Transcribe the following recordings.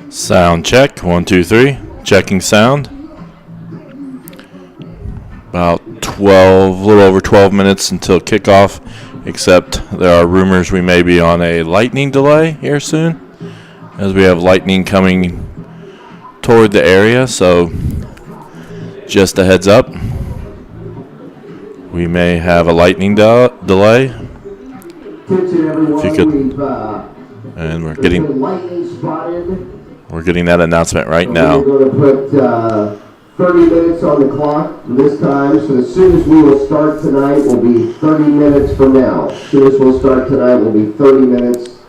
Sound check. 1, 2, 3. Checking sound. About 12, a little over 12 minutes until kickoff, except there are rumors we may be on a lightning delay here soon, as we have lightning coming toward the area. So just a heads up, we may have a lightning delay. If you could, and we're getting that announcement right now. We're going to put 30 minutes on the clock this time, so as soon as we will start tonight will be 30 minutes from now. As soon as we'll start tonight will be 30 minutes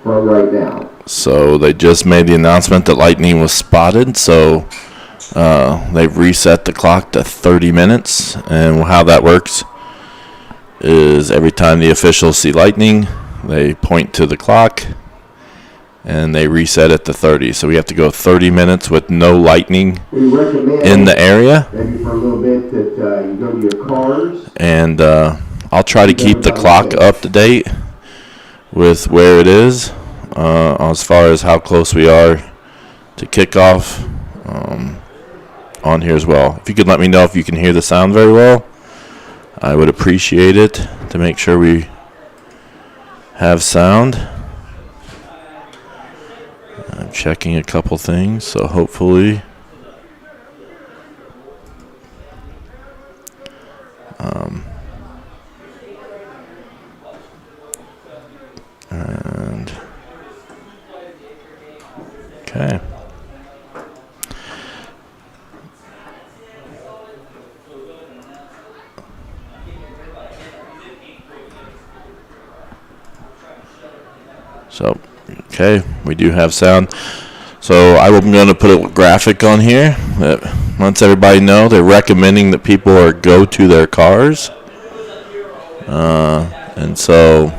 from right now. So they just made the announcement that lightning was spotted, so they've reset the clock to 30 minutes, and how that works is every time the officials see lightning, they point to the clock, and they reset it to 30. So we have to go 30 minutes with no lightning in the area. Maybe for a little bit that you go to your cars. And I'll try to keep the clock up to date with where it is as far as how close we are to kickoff on here as well. If you could let me know if you can hear the sound very well, I would appreciate it to make sure we have sound. I'm checking a couple things, so hopefully and okay. So, okay, we do have sound. So I'm going to put a graphic on here that lets everybody know they're recommending that people go to their cars. And so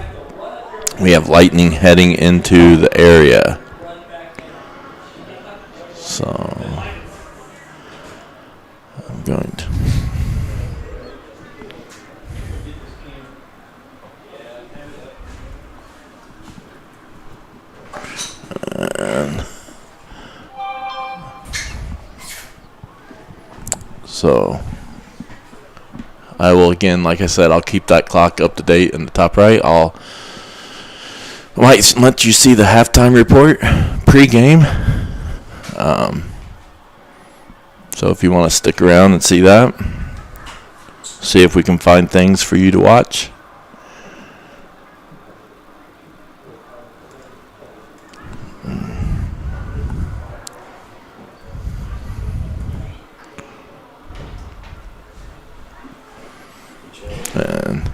we have lightning heading into the area. So I'm going to... So I will, again, like I said, I'll keep that clock up to date in the top right. I might let you see the halftime report pre-game. So if you want to stick around and see that, see if we can find things for you to watch. And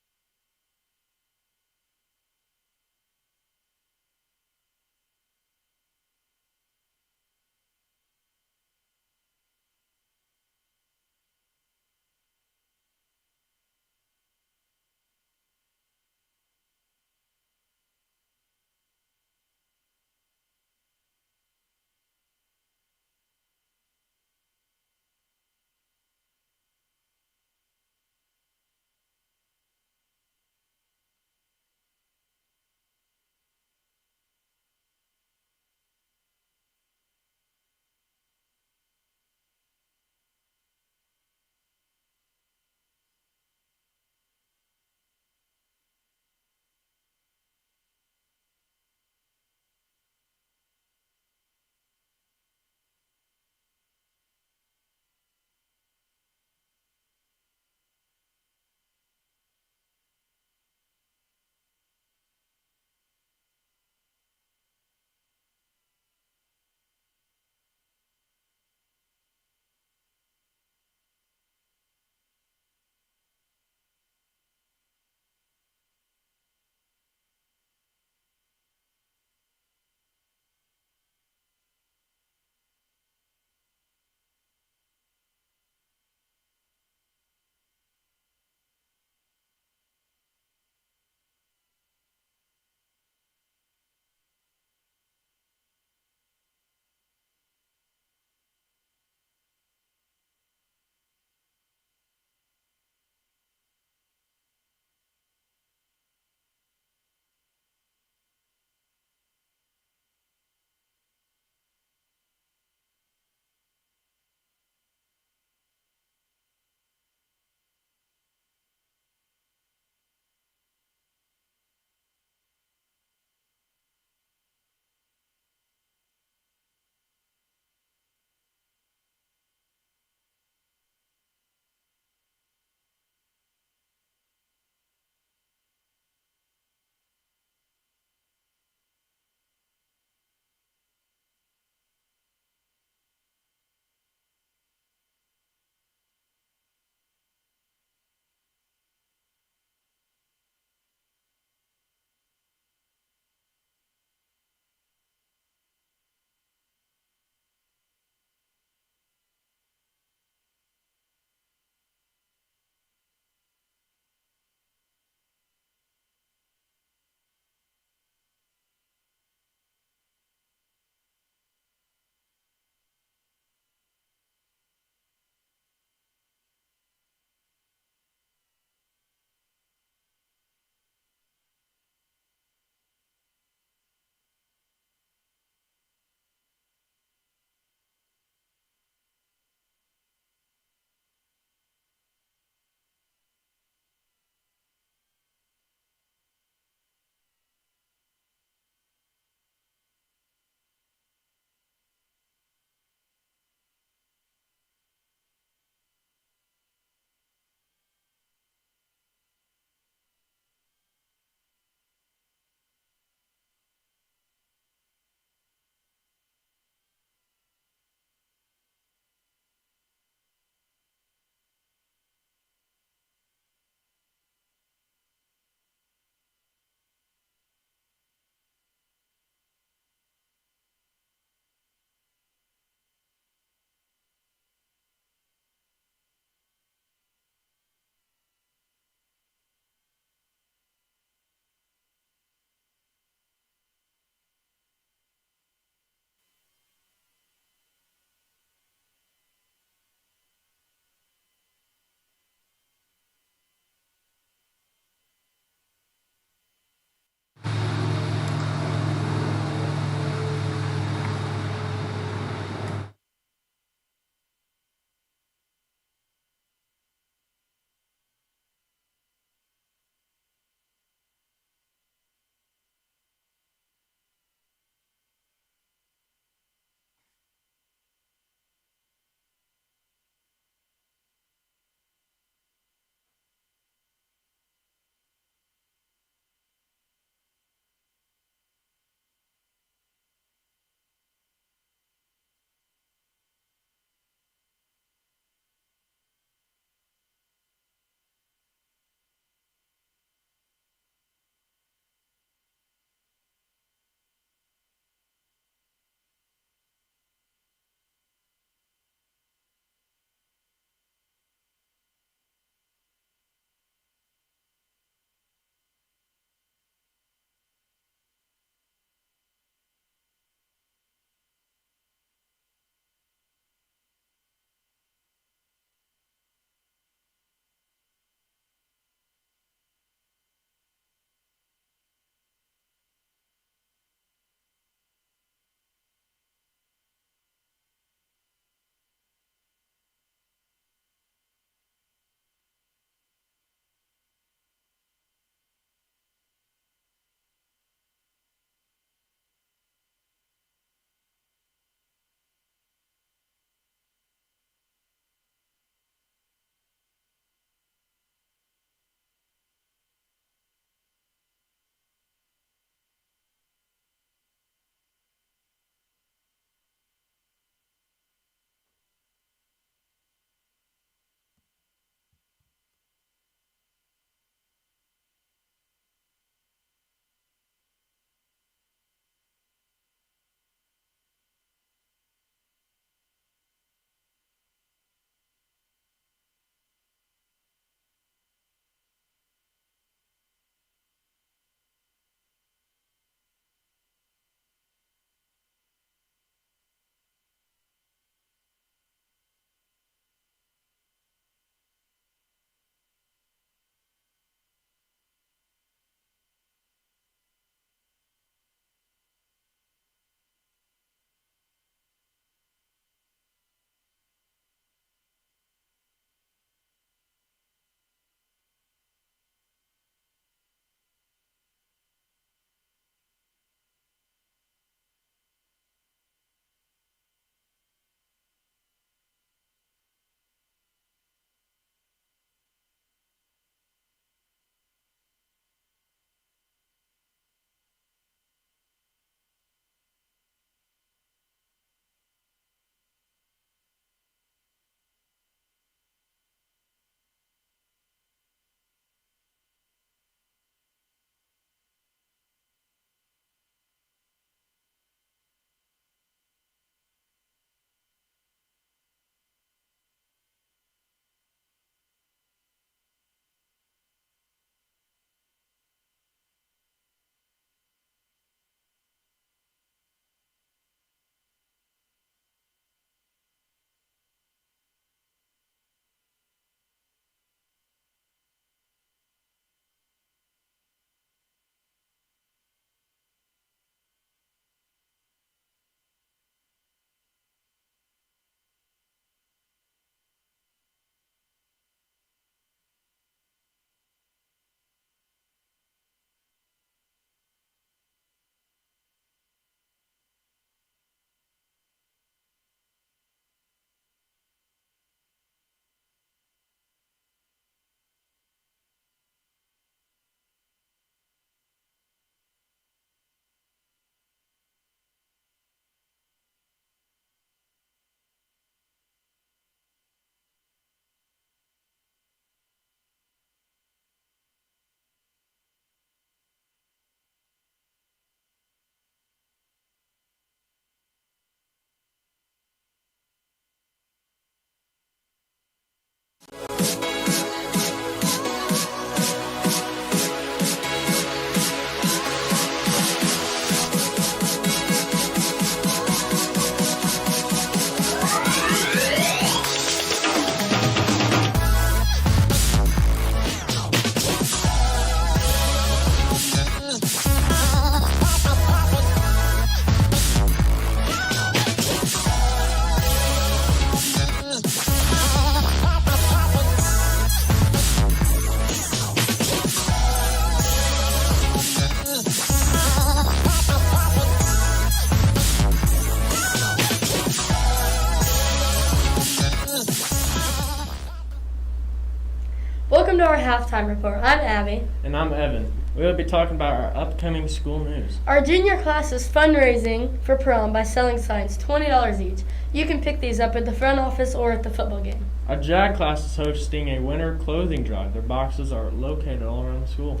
Welcome to our halftime report. I'm Abby. And I'm Evan. We will be talking about our upcoming school news. Our junior class is fundraising for prom by selling signs, $20 each. You can pick these up at the front office or at the football game. Our JAG class is hosting a winter clothing drive. Their boxes are located all around the school.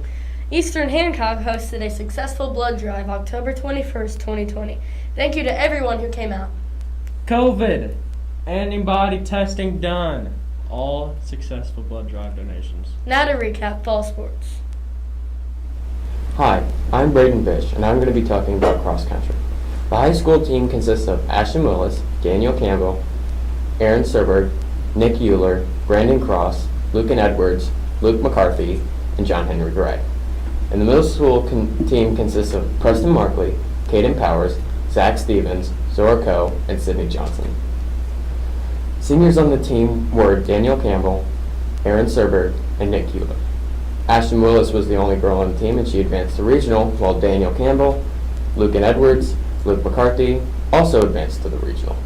Eastern Hancock hosted a successful blood drive October 21st, 2020. Thank you to everyone who came out. COVID. Antibody testing done. All successful blood drive donations. Now to recap fall sports. Hi, I'm Braden Bish, and I'm going to be talking about cross country. The high school team consists of Ashton Willis, Daniel Campbell, Aaron Serberg, Nick Euler, Brandon Cross, Lucan Edwards, Luke McCarthy, and John Henry Gray. And the middle school team consists of Preston Markley, Caden Powers, Zach Stevens, Zora Coe, and Sydney Johnson. Seniors on the team were Daniel Campbell, Aaron Serberg, and Nick Euler. Ashton Willis was the only girl on the team, and she advanced to regional, while Daniel Campbell, Lucan Edwards, Luke McCarthy also advanced to the regional.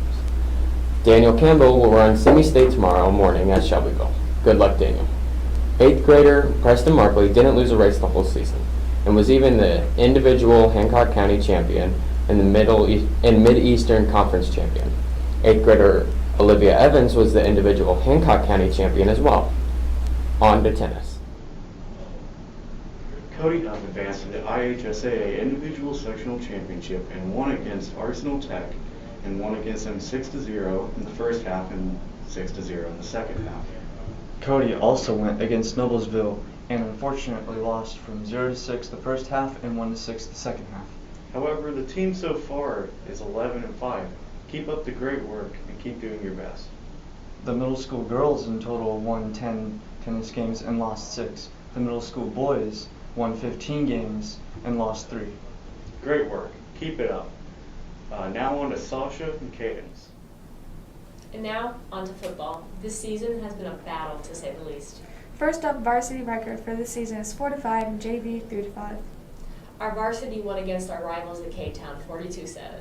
Daniel Campbell will run semi-state tomorrow morning at Shelbyville. Good luck, Daniel. 8th grader Preston Markley didn't lose a race the whole season, and was even the individual Hancock County champion and the Mid-Eastern Conference champion. 8th grader Olivia Evans was the individual Hancock County champion as well. On to tennis. Cody Huff advanced to the IHSAA Individual Sectional Championship and won against Arsenal Tech and won against them 6-0 in the first half and 6-0 in the second half. Cody also went against Noblesville and unfortunately lost from 0-6 the first half and 1-6 the second half. However, the team so far is 11-5. Keep up the great work and keep doing your best. The middle school girls in total won 10 tennis games and lost 6. The middle school boys won 15 games and lost 3. Great work. Keep it up. Now on to Sasha and Cadence. And now, on to football. This season has been a battle, to say the least. First up, varsity record for this season is 4-5 and JV 3-5. Our varsity won against our rivals at K-Town 42-7.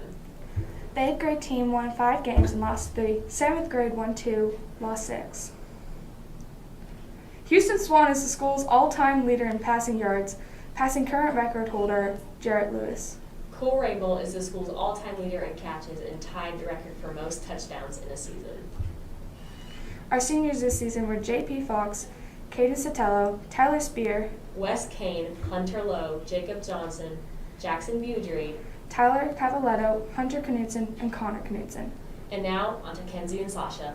The 8th grade team won 5 games and lost 3. 7th grade won 2, lost 6. Houston Swan is the school's all-time leader in passing yards, passing current record holder Jarrett Lewis. Cool Rabel is the school's all-time leader in catches and tied the record for most touchdowns in a season. Our seniors this season were J.P. Fox, Caden Sotelo, Tyler Spear, Wes Kane, Hunter Lowe, Jacob Johnson, Jackson Budry, Tyler Cavaletto, Hunter Knudsen, and Connor Knudsen. And now, on to Kenzie and Sasha.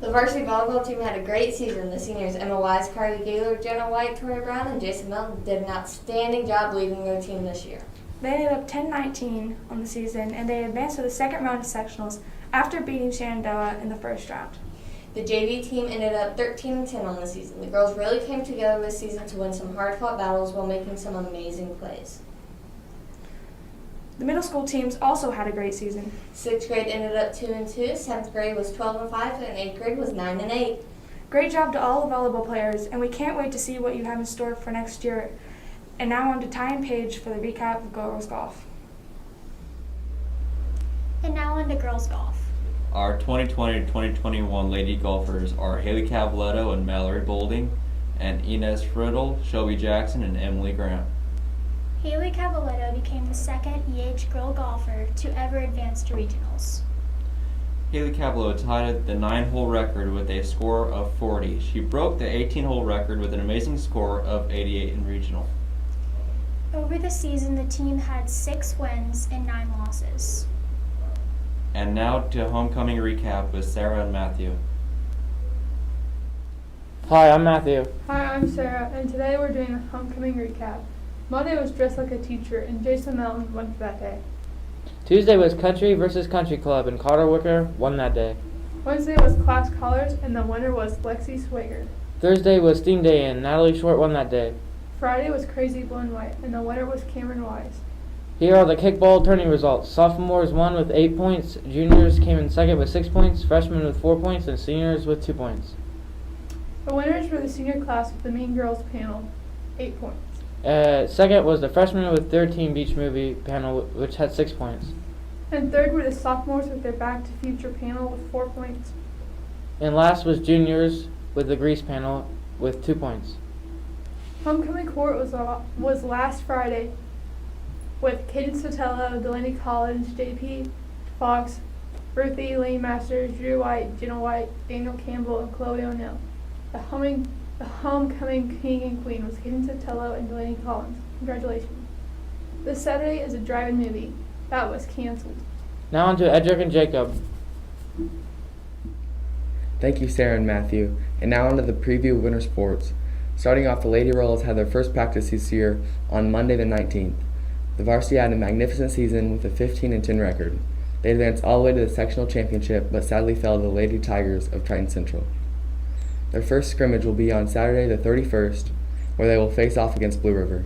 The varsity volleyball team had a great season. The seniors Emma Wise, Carly Gaylor, Jenna White, Tori Brown, and Jason Melton did an outstanding job leading their team this year. They ended up 10-19 on the season, and they advanced to the second round of sectionals after beating Shenandoah in the first round. The JV team ended up 13-10 on the season. The girls really came together this season to win some hard-fought battles while making some amazing plays. The middle school teams also had a great season. 6th grade ended up 2-2, 7th grade was 12-5, and 8th grade was 9-8. Great job to all the volleyball players, and we can't wait to see what you have in store for next year. And now on to Ty and Paige for the recap of girls golf. And now on to girls golf. Our 2020-2021 lady golfers are Haley Cavaletto and Mallory Bolding, and Inez Friddle, Shelby Jackson, and Emily Graham. Haley Cavaletto became the second girl golfer to ever advance to regionals. Haley Cavaletto tied the 9-hole record with a score of 40. She broke the 18-hole record with an amazing score of 88 in regional. Over the season, the team had 6 wins and 9 losses. And now to homecoming recap with Sarah and Matthew. Hi, I'm Matthew. Hi, I'm Sarah, and today we're doing a homecoming recap. Monday was dressed like a teacher, and Jason Melton won for that day. Tuesday was country versus country club, and Carter Wicker won that day. Wednesday was class colors, and the winner was Lexi Swigert. Thursday was theme day, and Natalie Short won that day. Friday was crazy blue and white, and the winner was Cameron Wise. Here are the kickball tourney results. Sophomores won with 8 points, juniors came in second with 6 points, freshmen with 4 points, and seniors with 2 points. The winners were the senior class with the Mean Girls panel, 8 points. Second was the freshman with 13 Beach Movie panel, which had 6 points. And third were the sophomores with their Back to Future panel with 4 points. And last was juniors with the Grease panel, with 2 points. Homecoming court was last Friday with Caden Sotelo, Delaney Collins, JP Fox, Ruthie Lane Masters, Drew White, Jenna White, Daniel Campbell, and Chloe O'Neill. The homecoming king and queen was Caden Sotelo and Delaney Collins. Congratulations. This Saturday is a drive-in movie. That was canceled. Now on to Edric and Jacob. Thank you, Sarah and Matthew. And now on to the preview of winter sports. Starting off, the Lady Royals had their first practice this year on Monday the 19th. The Varsity had a magnificent season with a 15-10 record. They advanced all the way to the Sectional Championship, but sadly fell to the Lady Tigers of Triton Central. Their first scrimmage will be on Saturday the 31st, where they will face off against Blue River.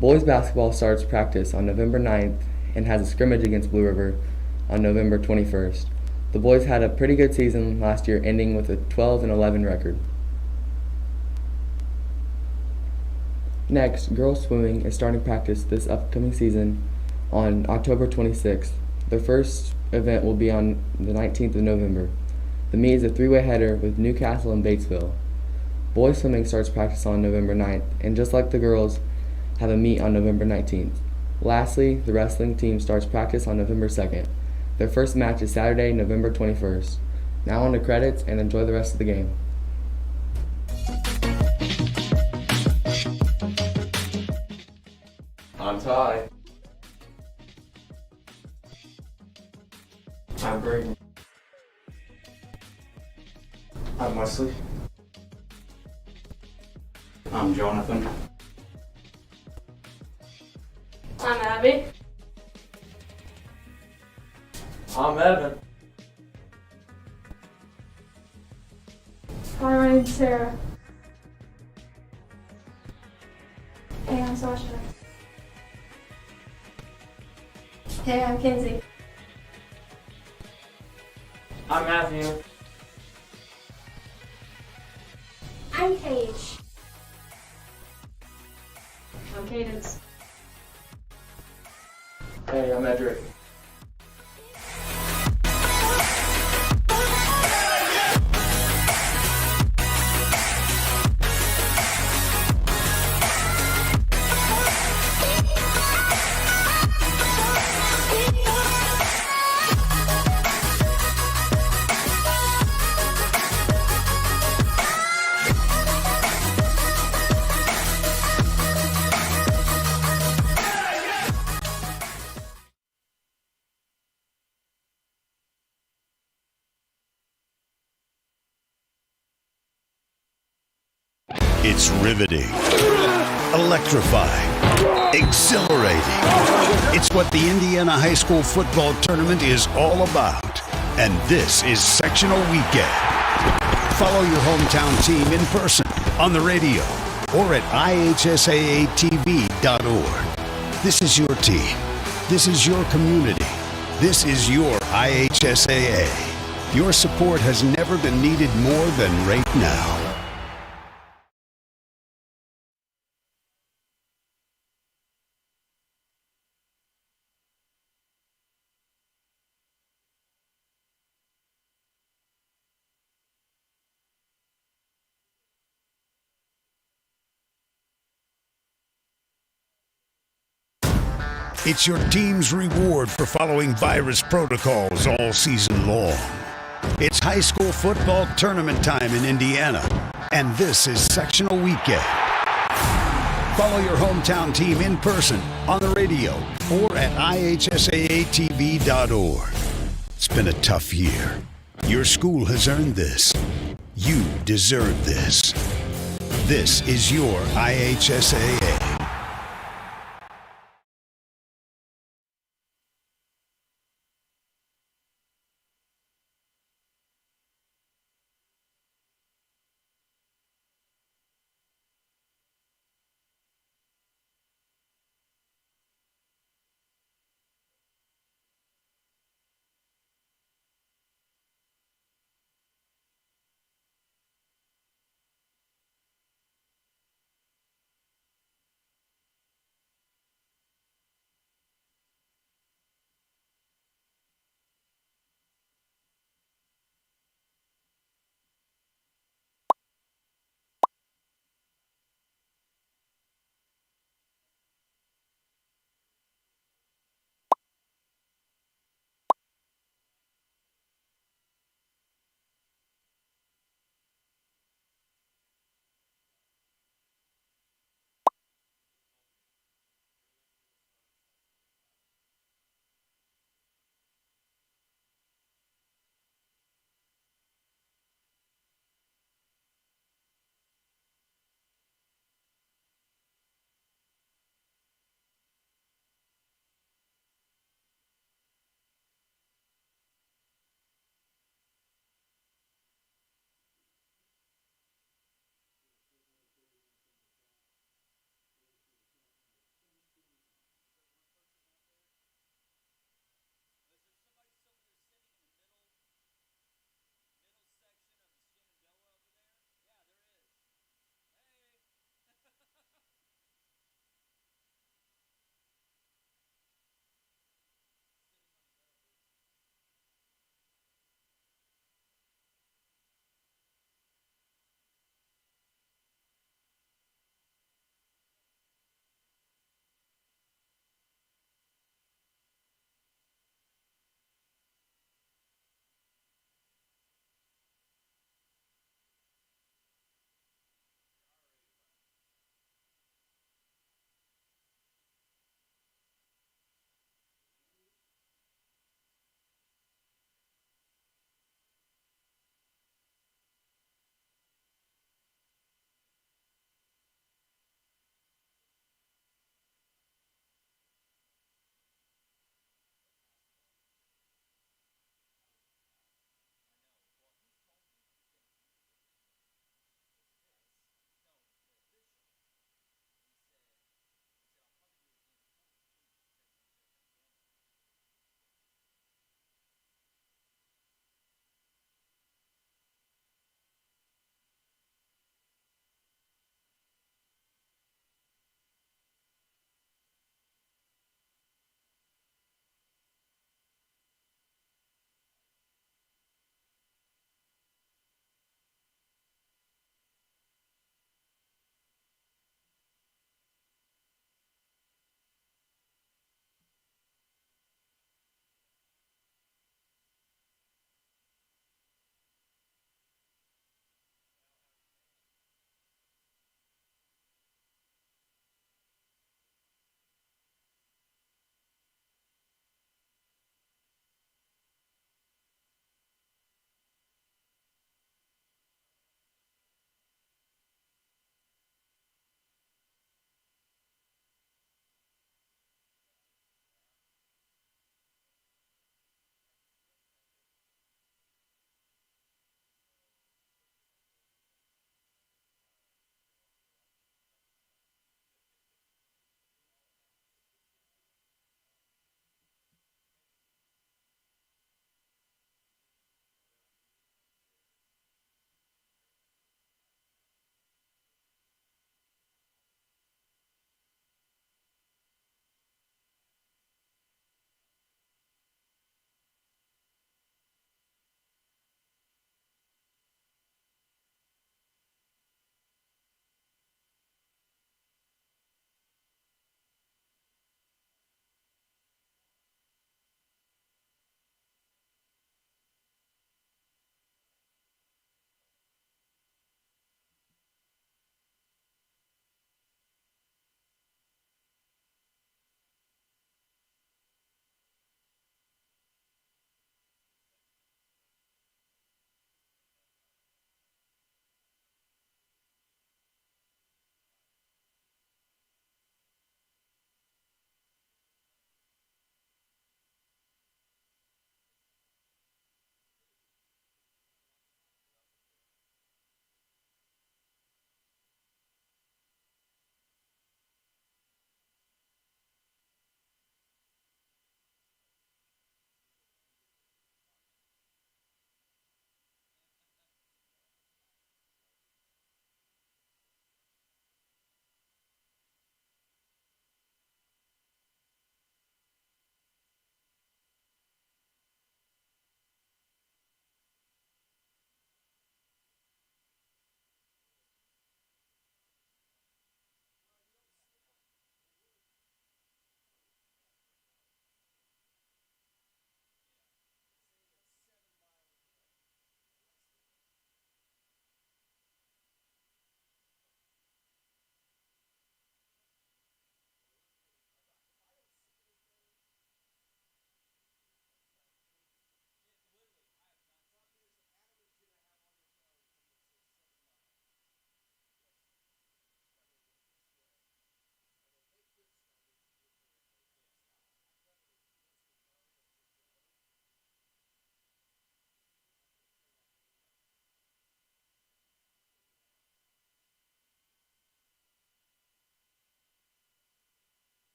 Boys basketball starts practice on November 9th and has a scrimmage against Blue River on November 21st. The boys had a pretty good season last year, ending with a 12-11 record. Next, girls swimming is starting practice this upcoming season on October 26th. Their first event will be on the 19th of November. The meet is a three-way header with Newcastle and Batesville. Boys swimming starts practice on November 9th, and just like the girls, have a meet on November 19th. Lastly, the wrestling team starts practice on November 2nd. Their first match is Saturday, November 21st. Now on to credits, and enjoy the rest of the game. I'm Ty. I'm Braden. I'm Wesley. I'm Jonathan. I'm Abby. I'm Evan. Hi, my name's Sarah. Hey, I'm Sasha. Hey, I'm Kinsey. I'm Matthew. I'm Paige. I'm Cadence. Hey, I'm Edric. It's riveting, electrifying, exhilarating. It's what the Indiana High School football tournament is all about. And this is Sectional Weekend. Follow your hometown team in person, on the radio, or at IHSAATV.org. This is your team. This is your community. This is your IHSAA. Your support has never been needed more than right now. It's your team's reward for following virus protocols all season long. It's high school football tournament time in Indiana, and this is Sectional Weekend. Follow your hometown team in person, on the radio, or at IHSAATV.org. It's been a tough year. Your school has earned this. You deserve this. This is your IHSAA.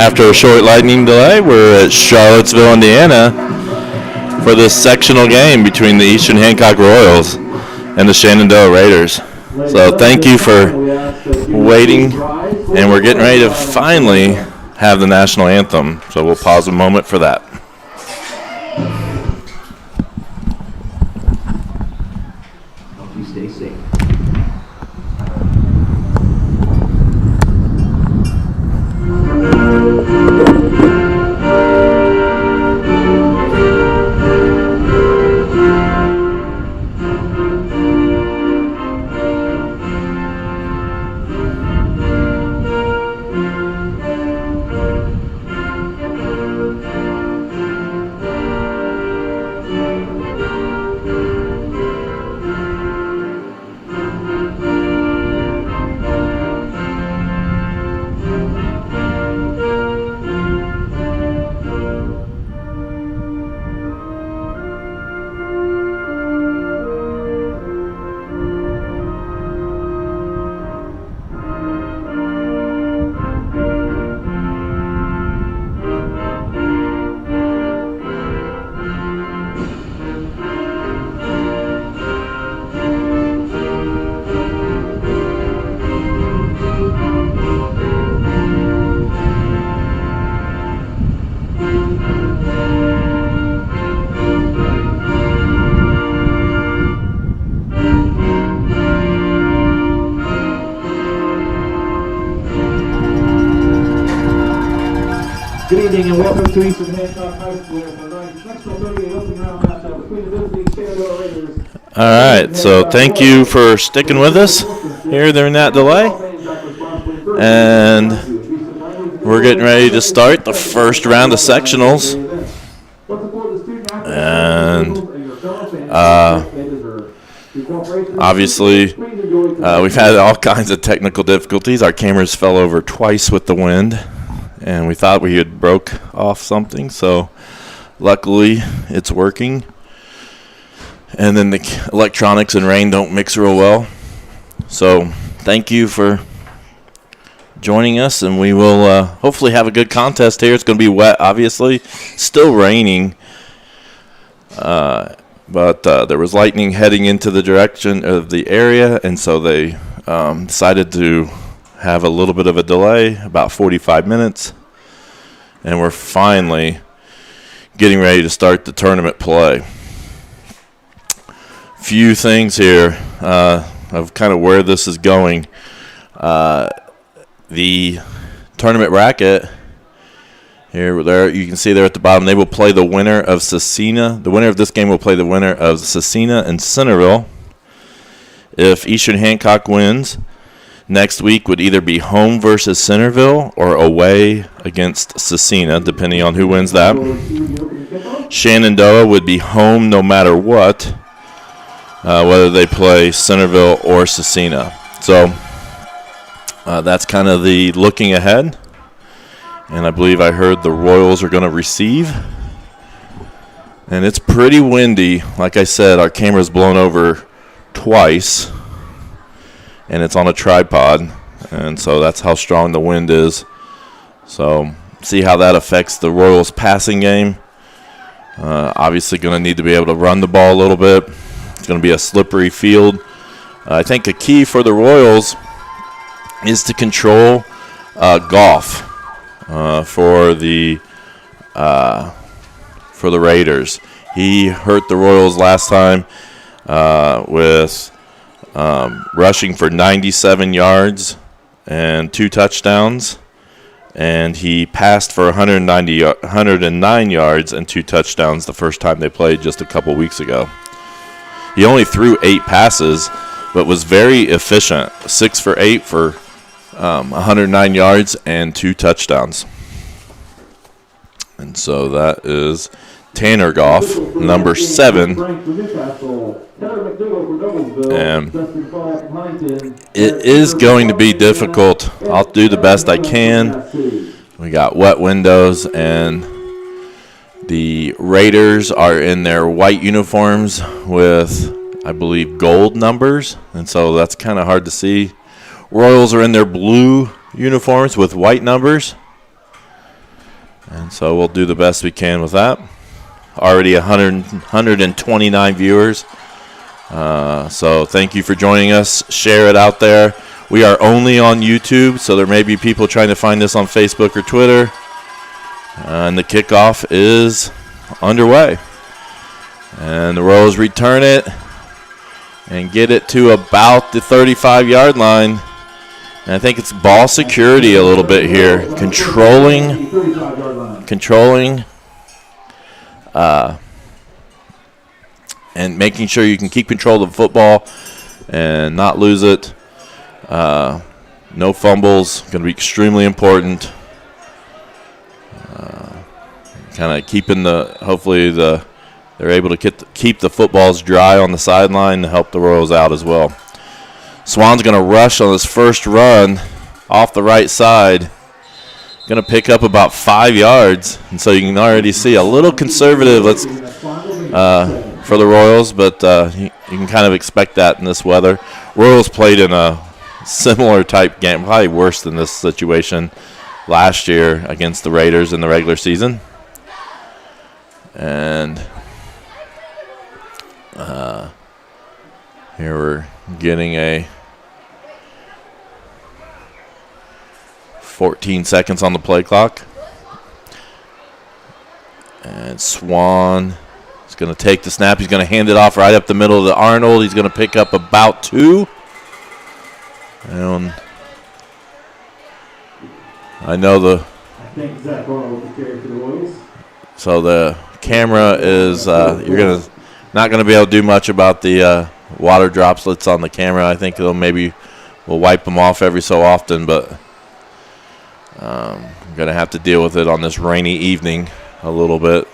After a short lightning delay, we're at Charlottesville, Indiana for this sectional game between the Eastern Hancock Royals and the Shenandoah Raiders. So thank you for waiting, and we're getting ready to finally have the national anthem. So we'll pause a moment for that. Hope you stay safe. Good evening and welcome to Eastern Hancock High School for tonight's Sectional 38 opening round matchup between the visiting Shenandoah Raiders. All right, so thank you for sticking with us here during that delay. And we're getting ready to start the first round of sectionals. And obviously, we've had all kinds of technical difficulties. Our cameras fell over twice with the wind, and we thought we had broke off something, so luckily it's working. And then the electronics and rain don't mix real well. So thank you for joining us, and we will hopefully have a good contest here. It's going to be wet, obviously. Still raining, but there was lightning heading into the direction of the area, and so they decided to have a little bit of a delay, about 45 minutes, and we're finally getting ready to start the tournament play. Few things here of kind of where this is going. The tournament bracket here, there you can see there at the bottom, they will play the winner of Cecina. The winner of this game will play the winner of Cecina and Centerville. If Eastern Hancock wins, next week would either be home versus Centerville or away against Cecina, depending on who wins that. Shenandoah would be home no matter what, whether they play Centerville or Cecina. So that's kind of the looking ahead. And I believe I heard the Royals are going to receive. And it's pretty windy. Like I said, our camera's blown over twice, and it's on a tripod, and so that's how strong the wind is. So see how that affects the Royals' passing game. Obviously going to need to be able to run the ball a little bit. It's going to be a slippery field. I think a key for the Royals is to control golf for the Raiders. He hurt the Royals last time with rushing for 97 yards and 2 touchdowns, and he passed for 109 yards and 2 touchdowns the first time they played just a couple weeks ago. He only threw 8 passes, but was very efficient, 6 for 8 for 109 yards and 2 touchdowns. And so that is Tanner Goff, number 7. And it is going to be difficult. I'll do the best I can. We got wet windows, and the Raiders are in their white uniforms with, I believe, gold numbers, and so that's kind of hard to see. Royals are in their blue uniforms with white numbers. And so we'll do the best we can with that. Already 129 viewers. So thank you for joining us. Share it out there. We are only on YouTube, so there may be people trying to find us on Facebook or Twitter. And the kickoff is underway. And the Royals return it and get it to about the 35-yard line. And I think it's ball security a little bit here. Controlling, and making sure you can keep control of the football and not lose it. No fumbles, going to be extremely important. Kind of keeping hopefully they're able to keep the footballs dry on the sideline to help the Royals out as well. Swan's going to rush on his first run off the right side. Going to pick up about 5 yards, and so you can already see a little conservative for the Royals, but you can kind of expect that in this weather. Royals played in a similar type game, probably worse than this situation last year against the Raiders in the regular season. And here we're getting a 14 seconds on the play clock. And Swan is going to take the snap. He's going to hand it off right up the middle to Arnold. He's going to pick up about 2. And I know think Zach Arnold will carry for the Royals. So the camera is you're not gonna be able to do much about the water droplets on the camera. I think we'll wipe them off every so often, but I'm gonna have to deal with it on this rainy evening a little bit.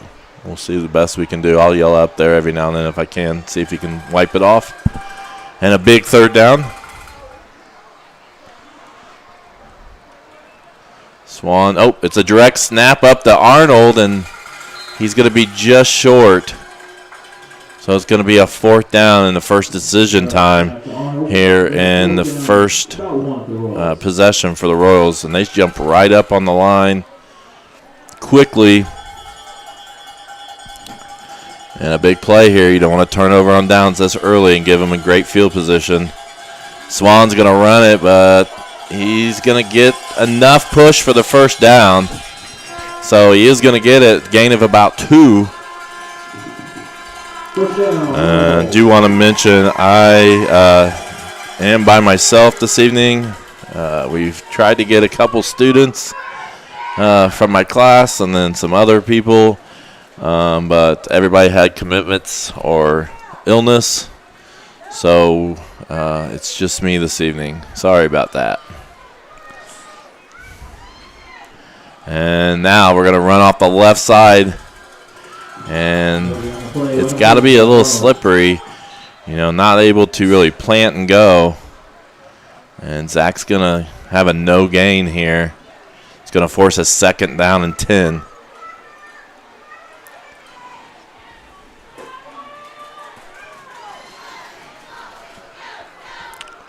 We'll see the best we can do. I'll yell up there every now and then if I can, see if you can wipe it off. And a big third down. Swan, it's a direct snap up to Arnold, and he's going to be just short. So it's going to be a 4th down in the first decision time here in the first possession for the Royals. And they jump right up on the line quickly. And a big play here. You don't want to turn over on downs this early and give them a great field position. Swan's going to run it, but he's going to get enough push for the first down. So he is going to get a gain of about 2. Do want to mention I am by myself this evening. We've tried to get a couple students from my class and then some other people, but everybody had commitments or illness. So it's just me this evening. Sorry about that. And now we're going to run off the left side. And it's got to be a little slippery. Not able to really plant and go. And Zach's going to have a no gain here. It's going to force a 2nd down and 10.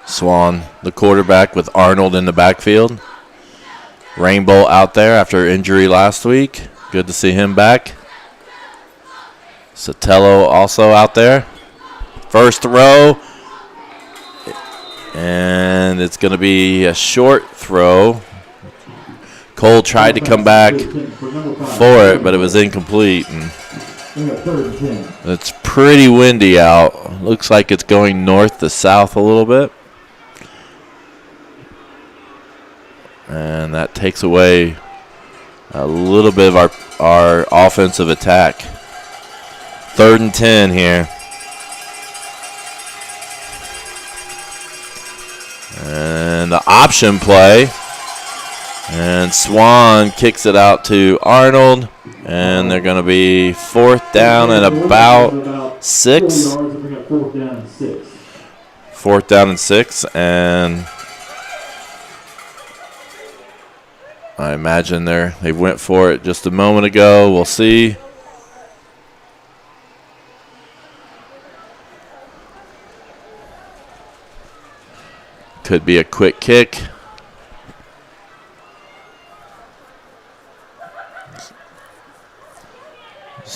Swan, the quarterback, with Arnold in the backfield. Rainbow out there after injury last week. Good to see him back. Sotelo also out there. First throw. And it's going to be a short throw. Cole tried to come back for it, but it was incomplete. And it's pretty windy out. Looks like it's going north to south a little bit. And that takes away a little bit of our offensive attack. 3rd and 10 here. And the option play. And Swan kicks it out to Arnold. And they're going to be 4th down and about 6. 4th down and 6. And I imagine they went for it just a moment ago. We'll see. Could be a quick kick.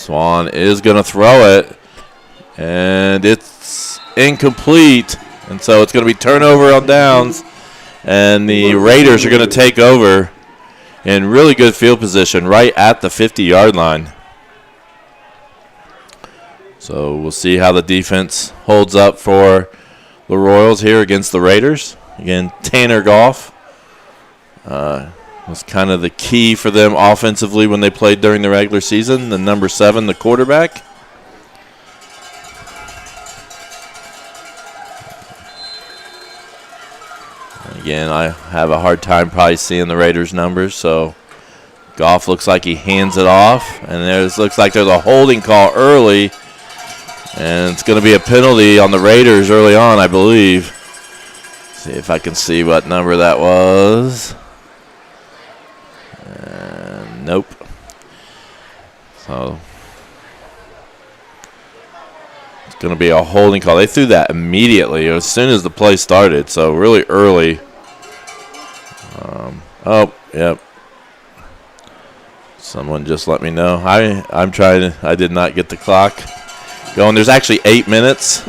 Swan is going to throw it, and it's incomplete. And so it's going to be turnover on downs, and the Raiders are going to take over in really good field position right at the 50-yard line. So we'll see how the defense holds up for the Royals here against the Raiders. Again, Tanner Goff was kind of the key for them offensively when they played during the regular season, the number 7, the quarterback. Again, I have a hard time probably seeing the Raiders' numbers, so Goff looks like he hands it off, and looks like there's a holding call early, and it's going to be a penalty on the Raiders early on, I believe. See if I can see what number that was. Nope. So it's going to be a holding call. They threw that immediately as soon as the play started, so really early. Oh, yep. Someone just let me know. I'm trying to. I did not get the clock going. There's actually 8 minutes.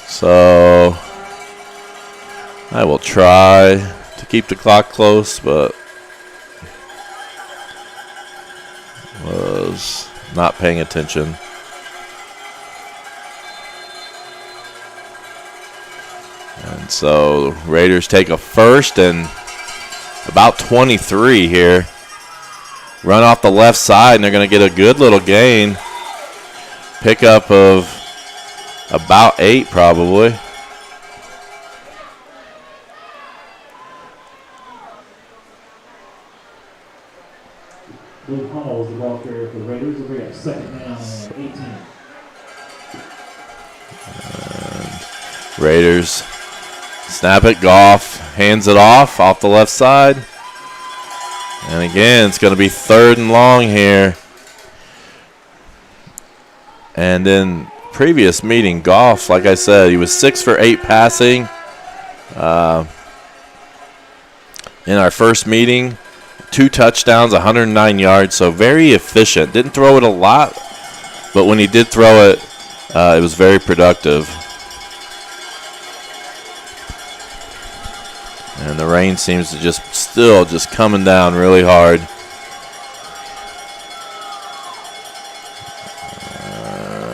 So I will try to keep the clock close, but was not paying attention. And so Raiders take a first and about 23 here. Run off the left side, and they're going to get a good little gain. Pickup of about 8 probably. Luke Hall is the ball carrier for the Raiders. They'll bring up second down and 18. And Raiders snap it. Goff hands it off the left side. And again, it's going to be 3rd and long here. And then previous meeting, Goff, like I said, he was 6 for 8 passing. In our first meeting, 2 touchdowns, 109 yards, so very efficient. Didn't throw it a lot, but when he did throw it, it was very productive. And the rain seems to still coming down really hard.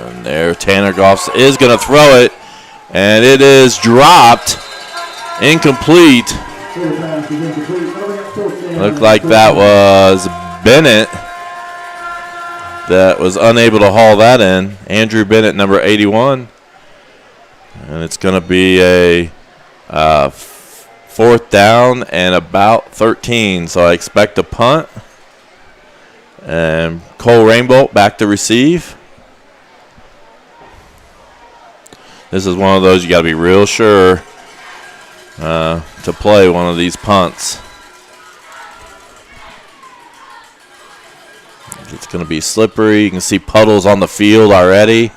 And there, Tanner Goff is going to throw it, and it is dropped, incomplete. Looked like that was Bennett that was unable to haul that in. Andrew Bennett, number 81. And it's going to be a 4th down and about 13. So I expect a punt. And Cole Rainbolt back to receive. This is one of those you got to be real sure to play one of these punts. It's going to be slippery. You can see puddles on the field already.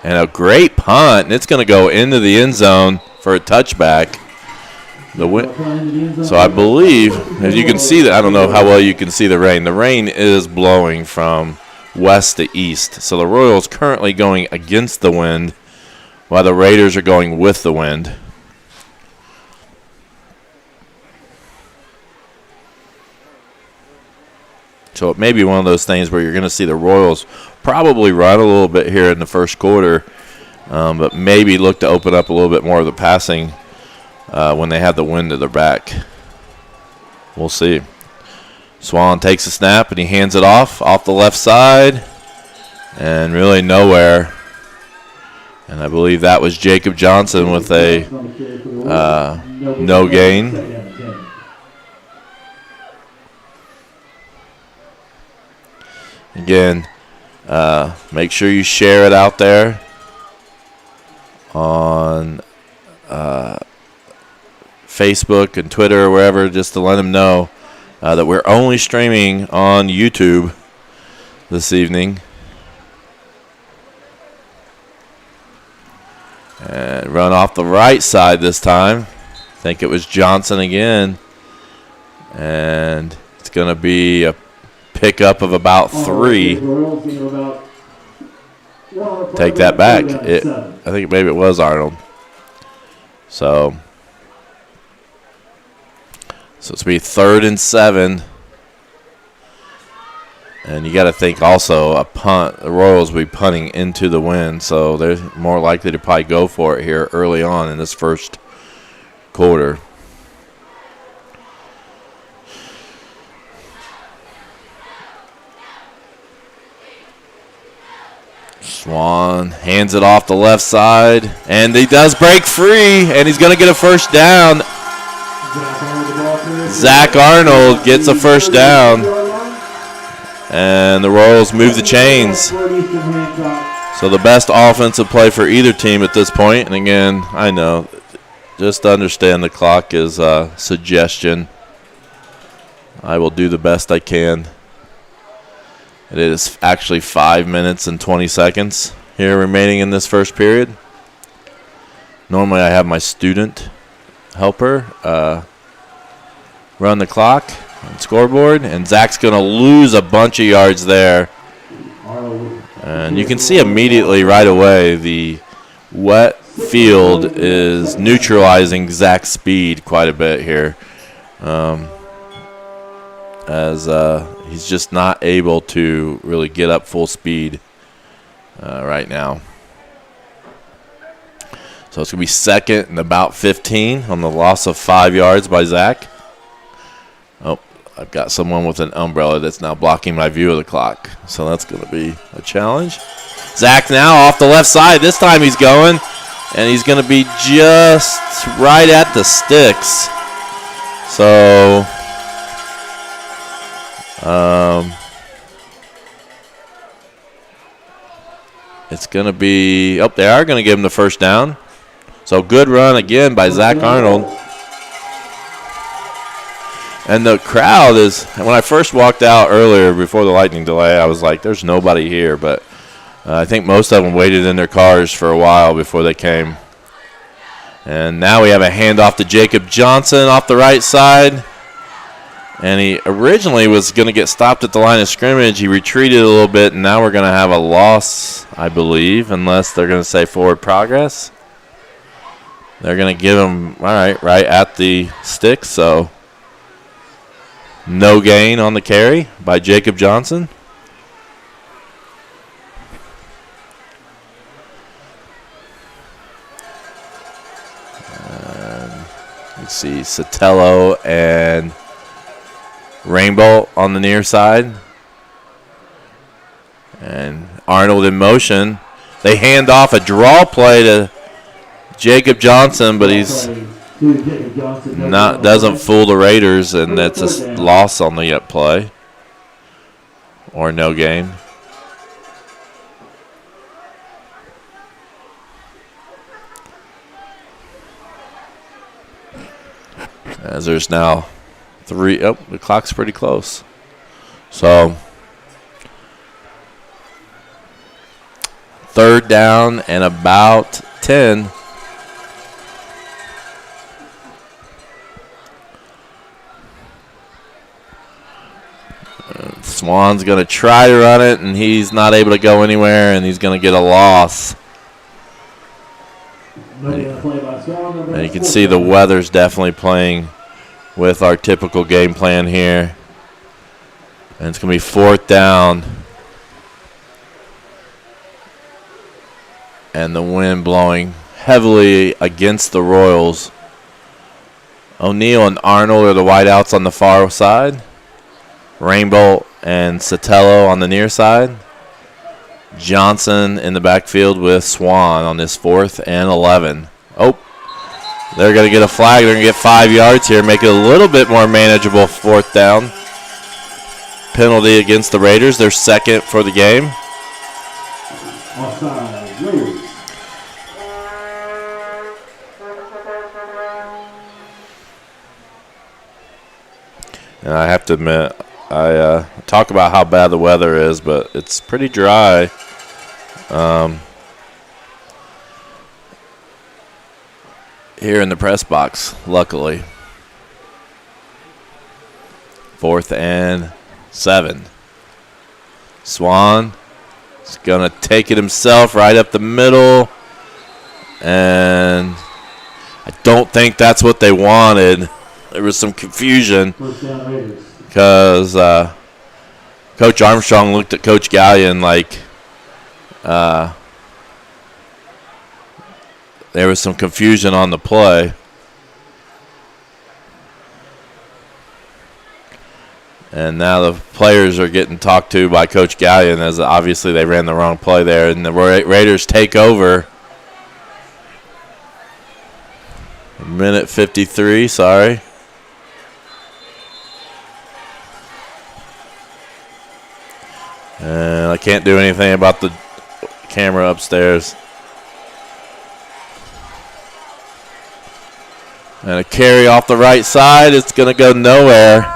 And a great punt. And it's going to go into the end zone for a touchback. So I believe, as you can see, that I don't know how well you can see the rain. The rain is blowing from west to east. So the Royals currently going against the wind, while the Raiders are going with the wind. So it may be one of those things where you're going to see the Royals probably run a little bit here in the first quarter, but maybe look to open up a little bit more of the passing when they have the wind at their back. We'll see. Swan takes a snap, and he hands it off the left side, and really nowhere. And I believe that was Jacob Johnson with a no gain. Again, make sure you share it out there on Facebook and Twitter or wherever, just to let them know that we're only streaming on YouTube this evening. And run off the right side this time. I think it was Johnson again. And it's going to be a pickup of about 3. Take that back. I think maybe it was Arnold. So it's be 3rd and 7. And you got to think also a punt. The Royals will be punting into the wind, so they're more likely to probably go for it here early on in this first quarter. Swan hands it off the left side, and he does break free, and he's going to get a first down. Zach Arnold gets a first down, and the Royals move the chains. So the best offensive play for either team at this point. And again, I know, just to understand the clock is a suggestion. I will do the best I can. It is actually 5 minutes and 20 seconds here remaining in this first period. Normally I have my student helper run the clock and scoreboard, and Zach's going to lose a bunch of yards there. And you can see immediately right away the wet field is neutralizing Zach's speed quite a bit here. As he's just not able to really get up full speed right now. So it's going to be 2nd and about 15 on the loss of 5 yards by Zach. Oh, I've got someone with an umbrella that's now blocking my view of the clock. So that's going to be a challenge. Zach now off the left side. This time he's going, and he's going to be just right at the sticks. So it's going to be, they are going to give him the first down. So good run again by Zach Arnold. And the crowd is, when I first walked out earlier before the lightning delay, I was like, there's nobody here. But I think most of them waited in their cars for a while before they came. And now we have a handoff to Jacob Johnson off the right side. And he originally was going to get stopped at the line of scrimmage. He retreated a little bit, and now we're going to have a loss, I believe, unless they're going to say forward progress. They're going to give him, right at the stick, so no gain on the carry by Jacob Johnson. Let's see, Sotelo and Rainbow on the near side. And Arnold in motion. They hand off a draw play to Jacob Johnson, but he's doesn't fool the Raiders, and that's a loss on the up play. Or no gain. As there's now 3. The clock's pretty close. So 3rd down and about 10. Swan's going to try to run it, and he's not able to go anywhere, and he's going to get a loss. And you can see the weather's definitely playing with our typical game plan here. And it's going to be 4th down. And the wind blowing heavily against the Royals. O'Neal and Arnold are the wideouts on the far side. Rainbow and Sotelo on the near side. Johnson in the backfield with Swan on this 4th and 11. They're going to get a flag. They're going to get 5 yards here, make it a little bit more manageable 4th down. Penalty against the Raiders, their 2nd for the game. Offside, Raiders. And I have to admit, I talk about how bad the weather is, but it's pretty dry. Here in the press box, luckily. 4th and 7. Swan is going to take it himself right up the middle. And I don't think that's what they wanted. There was some confusion because Coach Armstrong looked at Coach Gallion like there was some confusion on the play. And now the players are getting talked to by Coach Gallion as obviously they ran the wrong play there. And the Raiders take over. Minute 53, sorry. And I can't do anything about the camera upstairs. And a carry off the right side. It's going to go nowhere.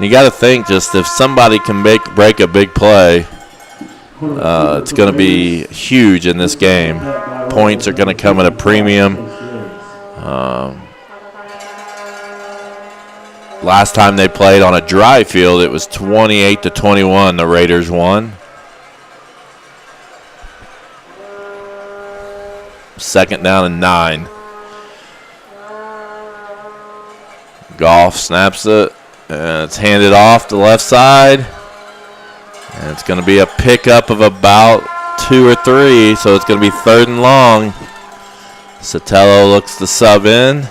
You got to think, just if somebody can break a big play, it's going to be huge in this game. Points are going to come at a premium. Last time they played on a dry field, it was 28-21. The Raiders won. Second down and 9. Goff snaps it. And it's handed off to the left side. And it's going to be a pickup of about 2 or 3. So it's going to be 3rd and long. Sotelo looks to sub in.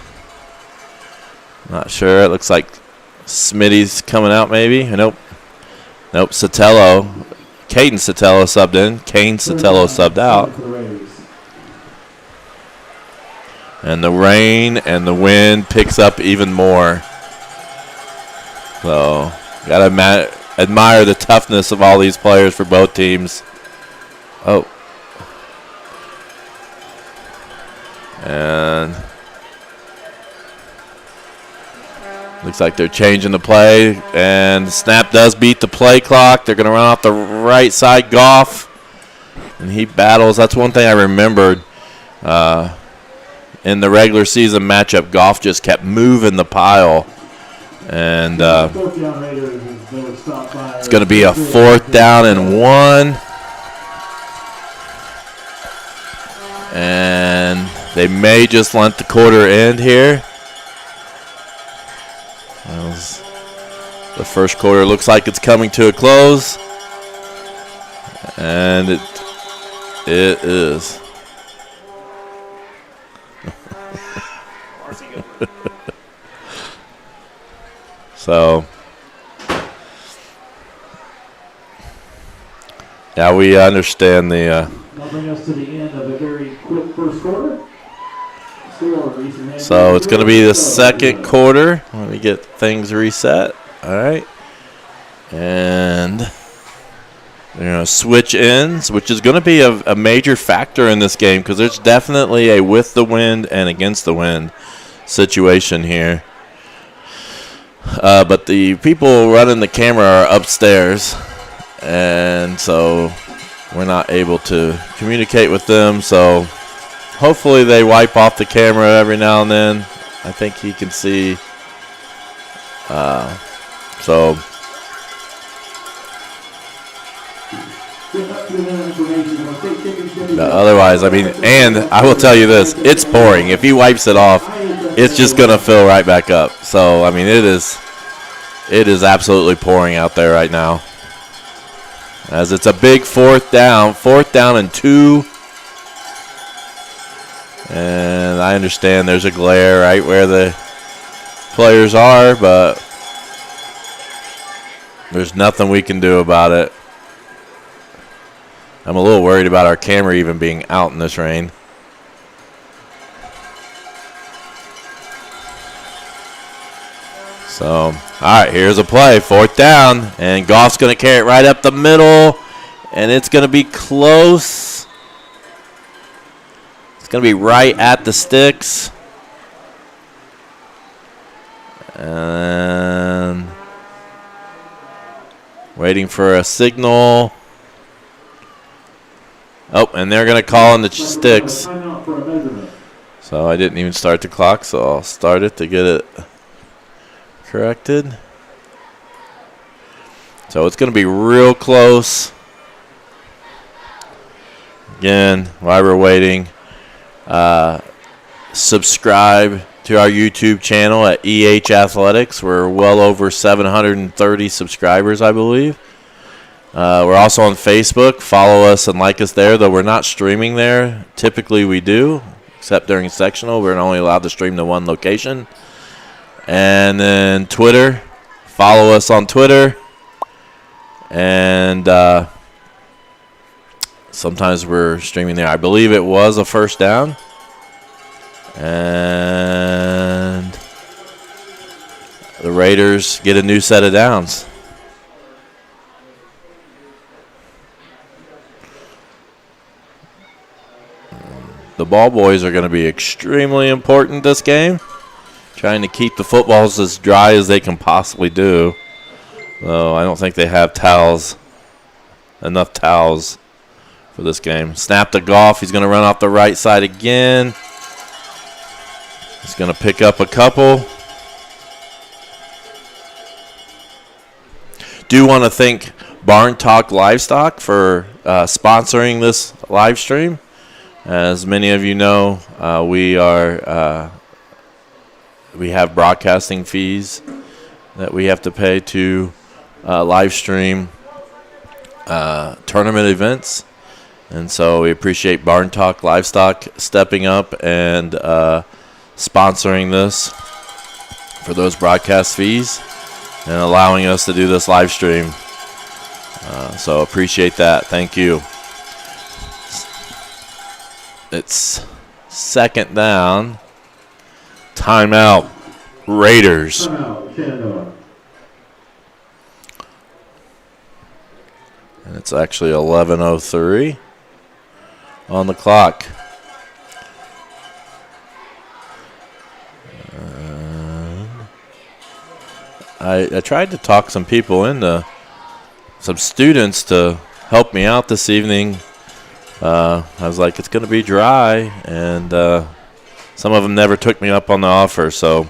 Not sure. It looks like Smitty's coming out maybe. Nope. Nope. Sotelo. Caden Sotelo subbed in. Kane Sotelo subbed out. And the rain and the wind picks up even more. So, got to admire the toughness of all these players for both teams. Oh. And looks like they're changing the play. And the snap does beat the play clock. They're going to run off the right side. Goff. And he battles. That's one thing I remembered. In the regular season matchup, Goff just kept moving the pile. And it's going to be a 4th down and 1. And they may just let the quarter end here. The first quarter looks like it's coming to a close. And it is. So, yeah, we understand the. That'll bring us to the end of a very quick first quarter. So it's going to be the second quarter. Let me get things reset. All right, and they're going to switch ends, which is going to be a major factor in this game because there's definitely a with the wind and against the wind situation here. But the people running the camera are upstairs, and so we're not able to communicate with them. So hopefully they wipe off the camera every now and then. I think he can see. So otherwise, I mean, and I will tell you this, it's pouring. If he wipes it off, it's just going to fill right back up. So, I mean, it is absolutely pouring out there right now. As it's a big 4th down and 2. And I understand there's a glare right where the players are, but there's nothing we can do about it. I'm a little worried about our camera even being out in this rain. So, all right, here's a play. 4th down, and Goff's going to carry it right up the middle, and it's going to be close. It's going to be right at the sticks. And waiting for a signal. Oh, and they're going to call on the sticks. So I didn't even start the clock, so I'll start it to get it corrected. So it's going to be real close. Again, while we're waiting, subscribe to our YouTube channel at EH Athletics. We're well over 730 subscribers, I believe. We're also on Facebook. Follow us and like us there, though we're not streaming there. Typically we do, except during sectional. We're only allowed to stream to one location. And then Twitter. Follow us on Twitter. And sometimes we're streaming there. I believe it was a first down. And the Raiders get a new set of downs. The ball boys are going to be extremely important this game. Trying to keep the footballs as dry as they can possibly do. Though I don't think they have enough towels for this game. Snap to Goff. He's going to run off the right side again. He's going to pick up a couple. Do want to thank Barn Talk Livestock for sponsoring this live stream. As many of you know, we have broadcasting fees that we have to pay to live stream tournament events. And so we appreciate Barn Talk Livestock stepping up and sponsoring this for those broadcast fees and allowing us to do this live stream. So appreciate that. Thank you. It's second down. Timeout. Raiders. Timeout, Shenandoah. And it's actually 11:03 on the clock. I tried to talk some people into some students to help me out this evening. I was like, it's going to be dry, and some of them never took me up on the offer, so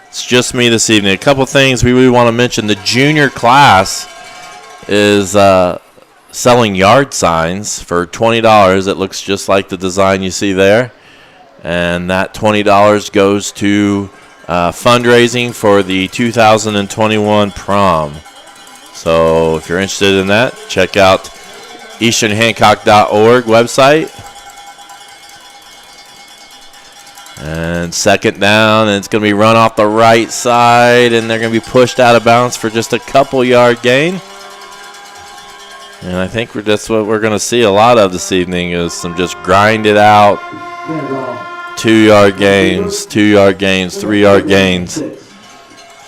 it's just me this evening. A couple things we really want to mention. The junior class is selling yard signs for $20. It looks just like the design you see there, and that $20 goes to fundraising for the 2021 prom. So if you're interested in that, check out easternhancock.org website. And second down, and it's going to be run off the right side, and they're going to be pushed out of bounds for just a couple yard gain. And I think that's what we're going to see a lot of this evening is some just grind it out. 2 yard gains, 2 yard gains, 3 yard gains.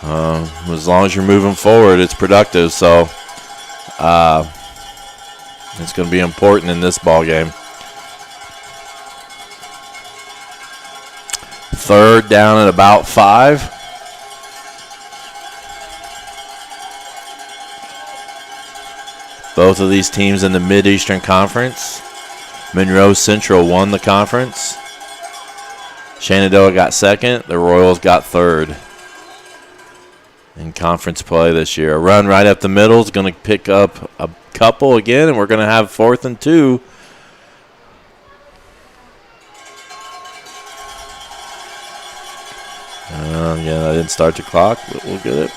As long as you're moving forward, it's productive. So it's going to be important in this ball game. Third down at about 5. Both of these teams in the Mid-Eastern Conference. Monroe Central won the conference. Shenandoah got second. The Royals got third in conference play this year. A run right up the middle is going to pick up a couple again, and we're going to have 4th and 2. Yeah, I didn't start the clock, but we'll get it.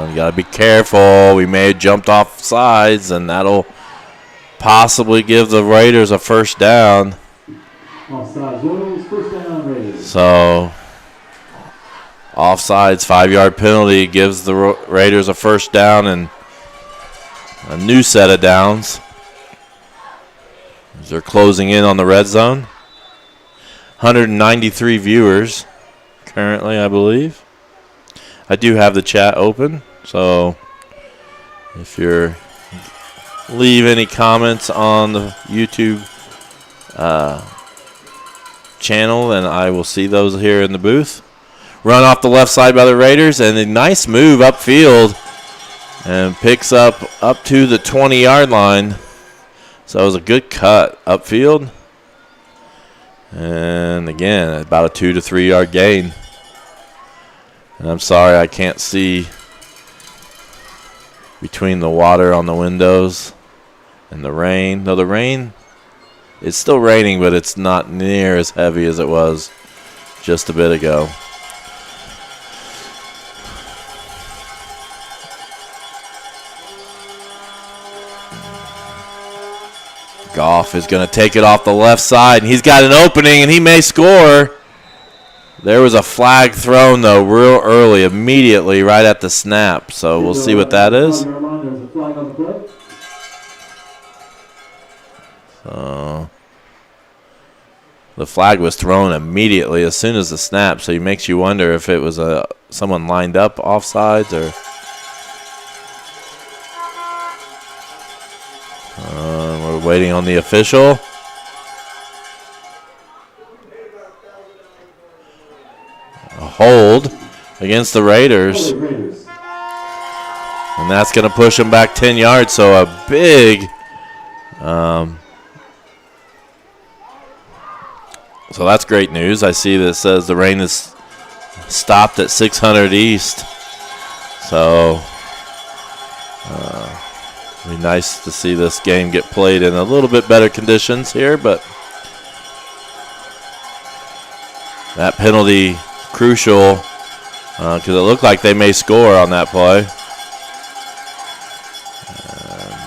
You got to be careful. We may have jumped off sides, and that'll possibly give the Raiders a first down. Offsides, Royals, first down, Raiders. So, offsides, 5-yard penalty gives the Raiders a first down and a new set of downs. As they're closing in on the red zone. 193 viewers currently, I believe. I do have the chat open, so if you're leave any comments on the YouTube channel, and I will see those here in the booth. Run off the left side by the Raiders, and a nice move upfield, and picks up to the 20-yard line. So it was a good cut upfield. And again, about a 2 to 3 yard gain. And I'm sorry I can't see between the water on the windows and the rain. No, the rain, it's still raining, but it's not near as heavy as it was just a bit ago. Goff is going to take it off the left side, and he's got an opening, and he may score. There was a flag thrown, though, real early, immediately, right at the snap. So we'll see what that is. So the flag was thrown immediately as soon as the snap, so it makes you wonder if it was someone lined up offsides or. We're waiting on the official. A hold against the Raiders. And that's going to push them back 10 yards. So a big. So that's great news. I see that it says the rain is stopped at 600 East. So. It'd be nice to see this game get played in a little bit better conditions here, but that penalty crucial because it looked like they may score on that play.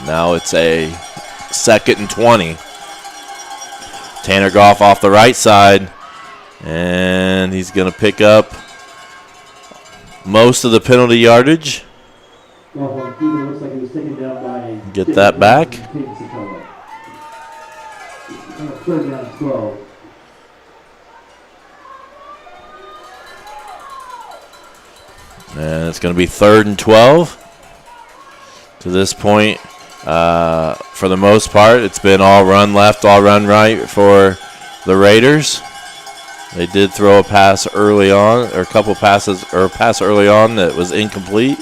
Now it's a 2nd and 20. Tanner Goff off the right side, and he's going to pick up most of the penalty yardage. Get that back. And it's going to be 3rd and 12. To this point, for the most part, it's been all run left, all run right for the Raiders. They did throw a pass early on, or a couple passes, or a pass early on that was incomplete.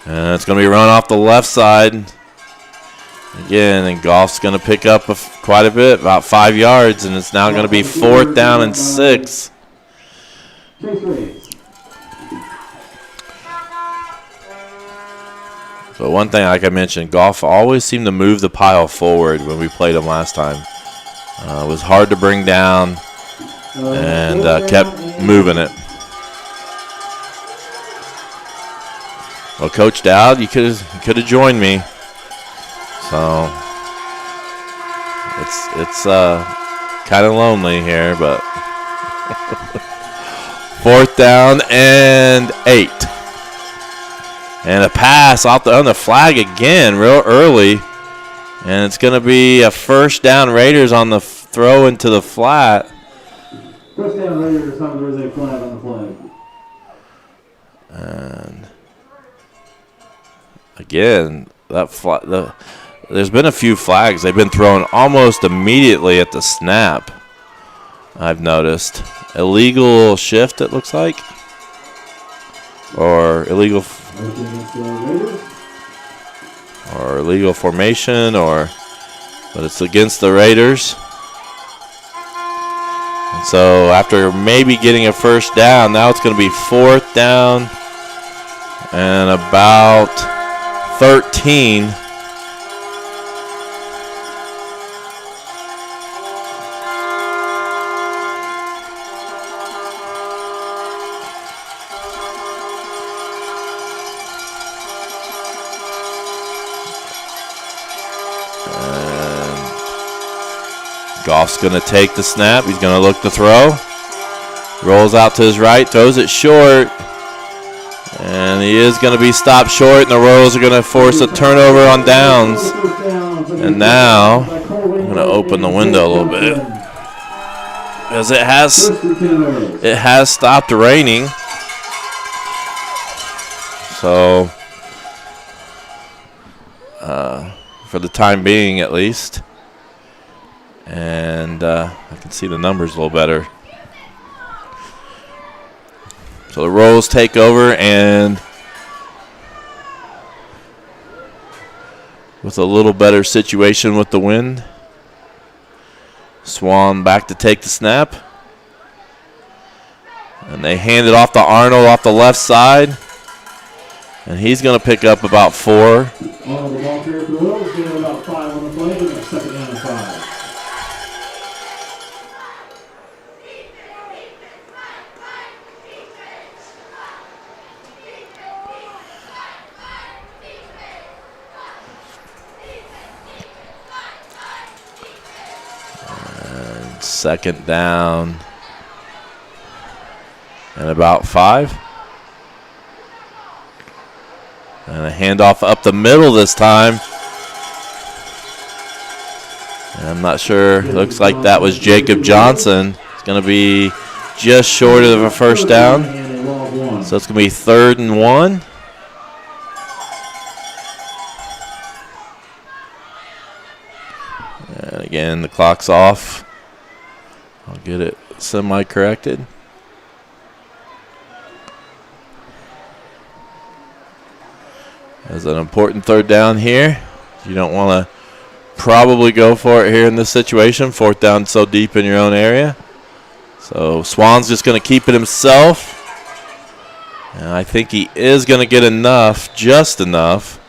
And it's going to be run off the left side. Again, and Goff's going to pick up quite a bit, about 5 yards, and it's now going to be 4th down and 6. So one thing, like I mentioned, Goff always seemed to move the pile forward when we played him last time. It was hard to bring down and kept moving it. Well, Coach Dowd, you could have joined me. So it's kind of lonely here, but 4th down and 8. And a pass on the flag again, real early. And it's going to be a 1st down Raiders on the throw into the flat. 1st down Raiders, there is a flag on the flag. And again, there's been a few flags. They've been thrown almost immediately at the snap, I've noticed. Illegal shift, it looks like. Or illegal formation, but it's against the Raiders. And so after maybe getting a 1st down, now it's going to be 4th down and about 13. Goff's going to take the snap. He's going to look to throw. Rolls out to his right, throws it short. And he is going to be stopped short, and the Royals are going to force a turnover on downs. And now I'm going to open the window a little bit, because it has stopped raining. So for the time being, at least. And I can see the numbers a little better. So the Royals take over, and with a little better situation with the wind. Swan back to take the snap. And they hand it off to Arnold off the left side. And he's going to pick up about 4. On the ball carrier for the Wills, they have about 5 on the play, but it's second down and 5. And second down and about 5. And a handoff up the middle this time. And I'm not sure. Looks like that was Jacob Johnson. It's going to be just short of a first down. So it's going to be 3rd and 1. And again, the clock's off. I'll get it semi-corrected. As an important 3rd down here. You don't want to probably go for it here in this situation. 4th down so deep in your own area. So Swan's just going to keep it himself. And I think he is going to get enough, just enough.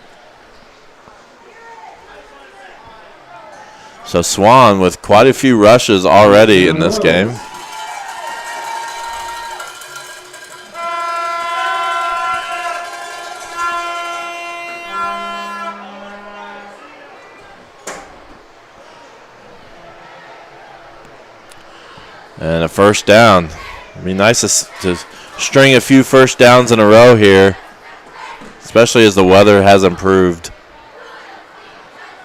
So Swan with quite a few rushes already in this game. And a first down. It'd be nice to string a few first downs in a row here, especially as the weather has improved.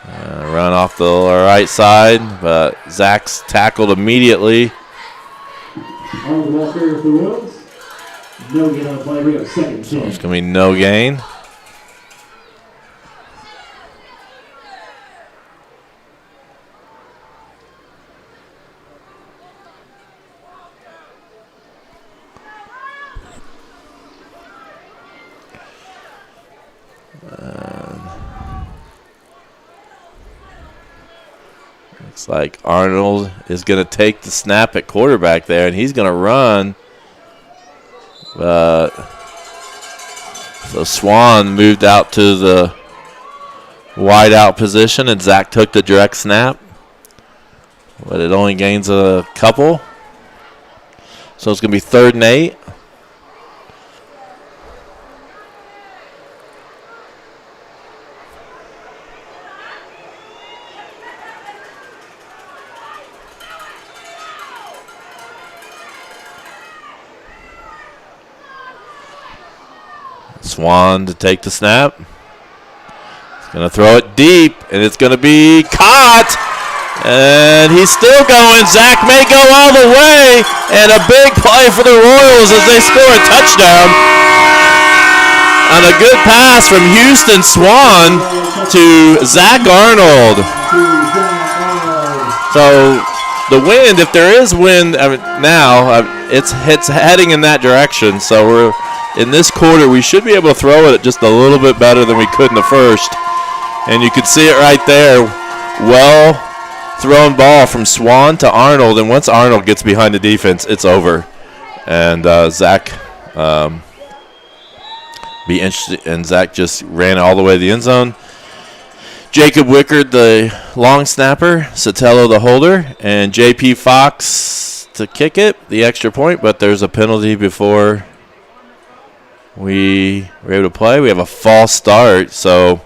Run off the right side, but Zach's tackled immediately. On the ball carrier for the Wills. No gain on the play. Bring up second and 10. So it's going to be no gain. Looks like Arnold is going to take the snap at quarterback there, and he's going to run. So Swan moved out to the wide out position, and Zach took the direct snap. But it only gains a couple. So it's going to be 3rd and 8. Swan to take the snap. He's going to throw it deep, and it's going to be caught. And he's still going. Zach may go all the way. And a big play for the Royals as they score a touchdown. On a good pass from Houston Swan to Zach Arnold. So the wind, if there is wind now, it's heading in that direction. So we're in this quarter, we should be able to throw it just a little bit better than we could in the first. And you can see it right there. Well thrown ball from Swan to Arnold. And once Arnold gets behind the defense, it's over. And Zach be interested. And Zach just ran all the way to the end zone. Jacob Wickard, the long snapper. Sotelo, the holder. And J.P. Fox to kick it, the extra point. But there's a penalty before we were able to play. We have a false start, so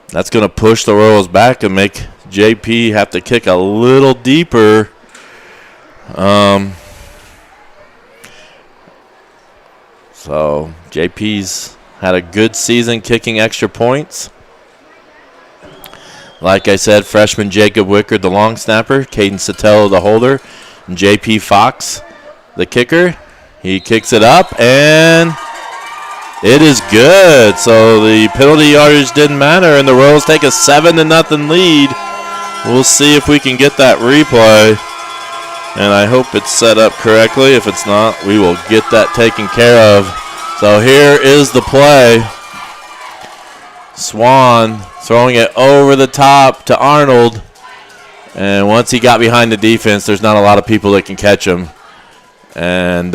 that's going to push the Royals back and make JP have to kick a little deeper. So JP's had a good season kicking extra points. Like I said, freshman Jacob Wickard, the long snapper, Caden Sotelo, the holder, and JP Fox, the kicker. He kicks it up, and it is good. So the penalty yardage didn't matter, and the Royals take a 7-0 lead. We'll see if we can get that replay, and I hope it's set up correctly. If it's not, we will get that taken care of. So here is the play. Swan throwing it over the top to Arnold. And once he got behind the defense, there's not a lot of people that can catch him. And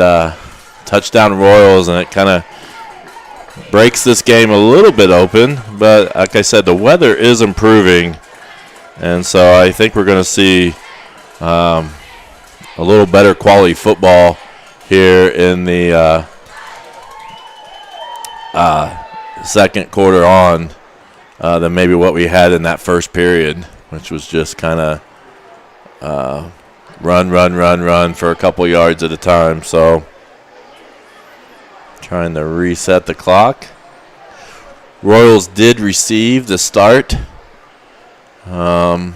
touchdown Royals, and it kind of breaks this game a little bit open. But like I said, the weather is improving. And so I think we're going to see a little better quality football here in the second quarter on than maybe what we had in that first period, which was just kind of run for a couple yards at a time. So trying to reset the clock. Royals did receive the start the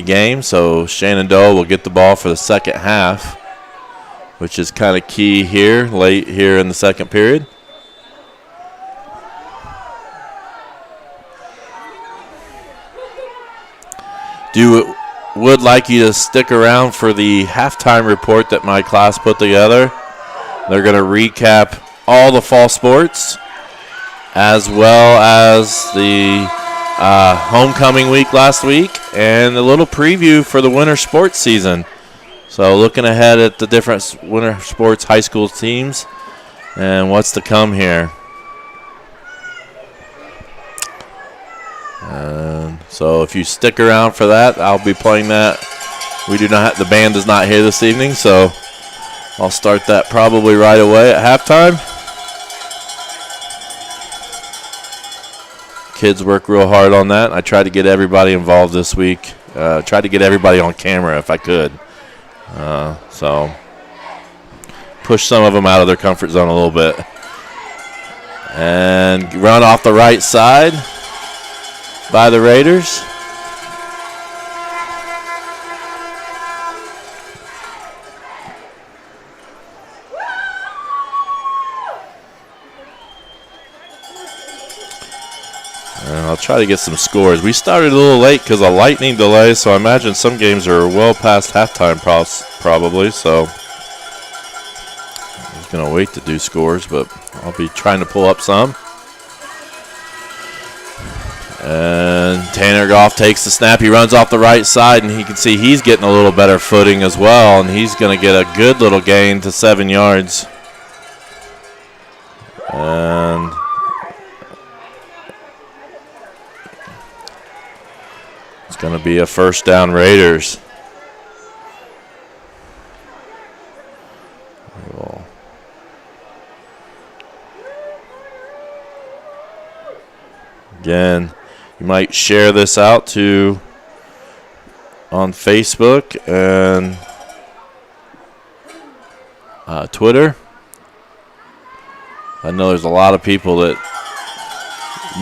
game, so Shenandoah will get the ball for the second half, which is kind of key here, late here in the second period. Would like you to stick around for the halftime report that my class put together. They're going to recap all the fall sports as well as the homecoming week last week and a little preview for the winter sports season. So looking ahead at the different winter sports high school teams and what's to come here. And so if you stick around for that, I'll be playing that. We do not the band is not here this evening, so I'll start that probably right away at halftime. Kids work real hard on that. I tried to get everybody involved this week. Tried to get everybody on camera if I could. So push some of them out of their comfort zone a little bit. And run off the right side by the Raiders. And I'll try to get some scores. We started a little late because of lightning delay, so I imagine some games are well past halftime probably. So I was going to wait to do scores, but I'll be trying to pull up some. And Tanner Goff takes the snap. He runs off the right side, and he can see he's getting a little better footing as well, and he's going to get a good little gain to 7 yards. And it's going to be a first down Raiders. Again, you might share this out to on Facebook and Twitter. I know there's a lot of people that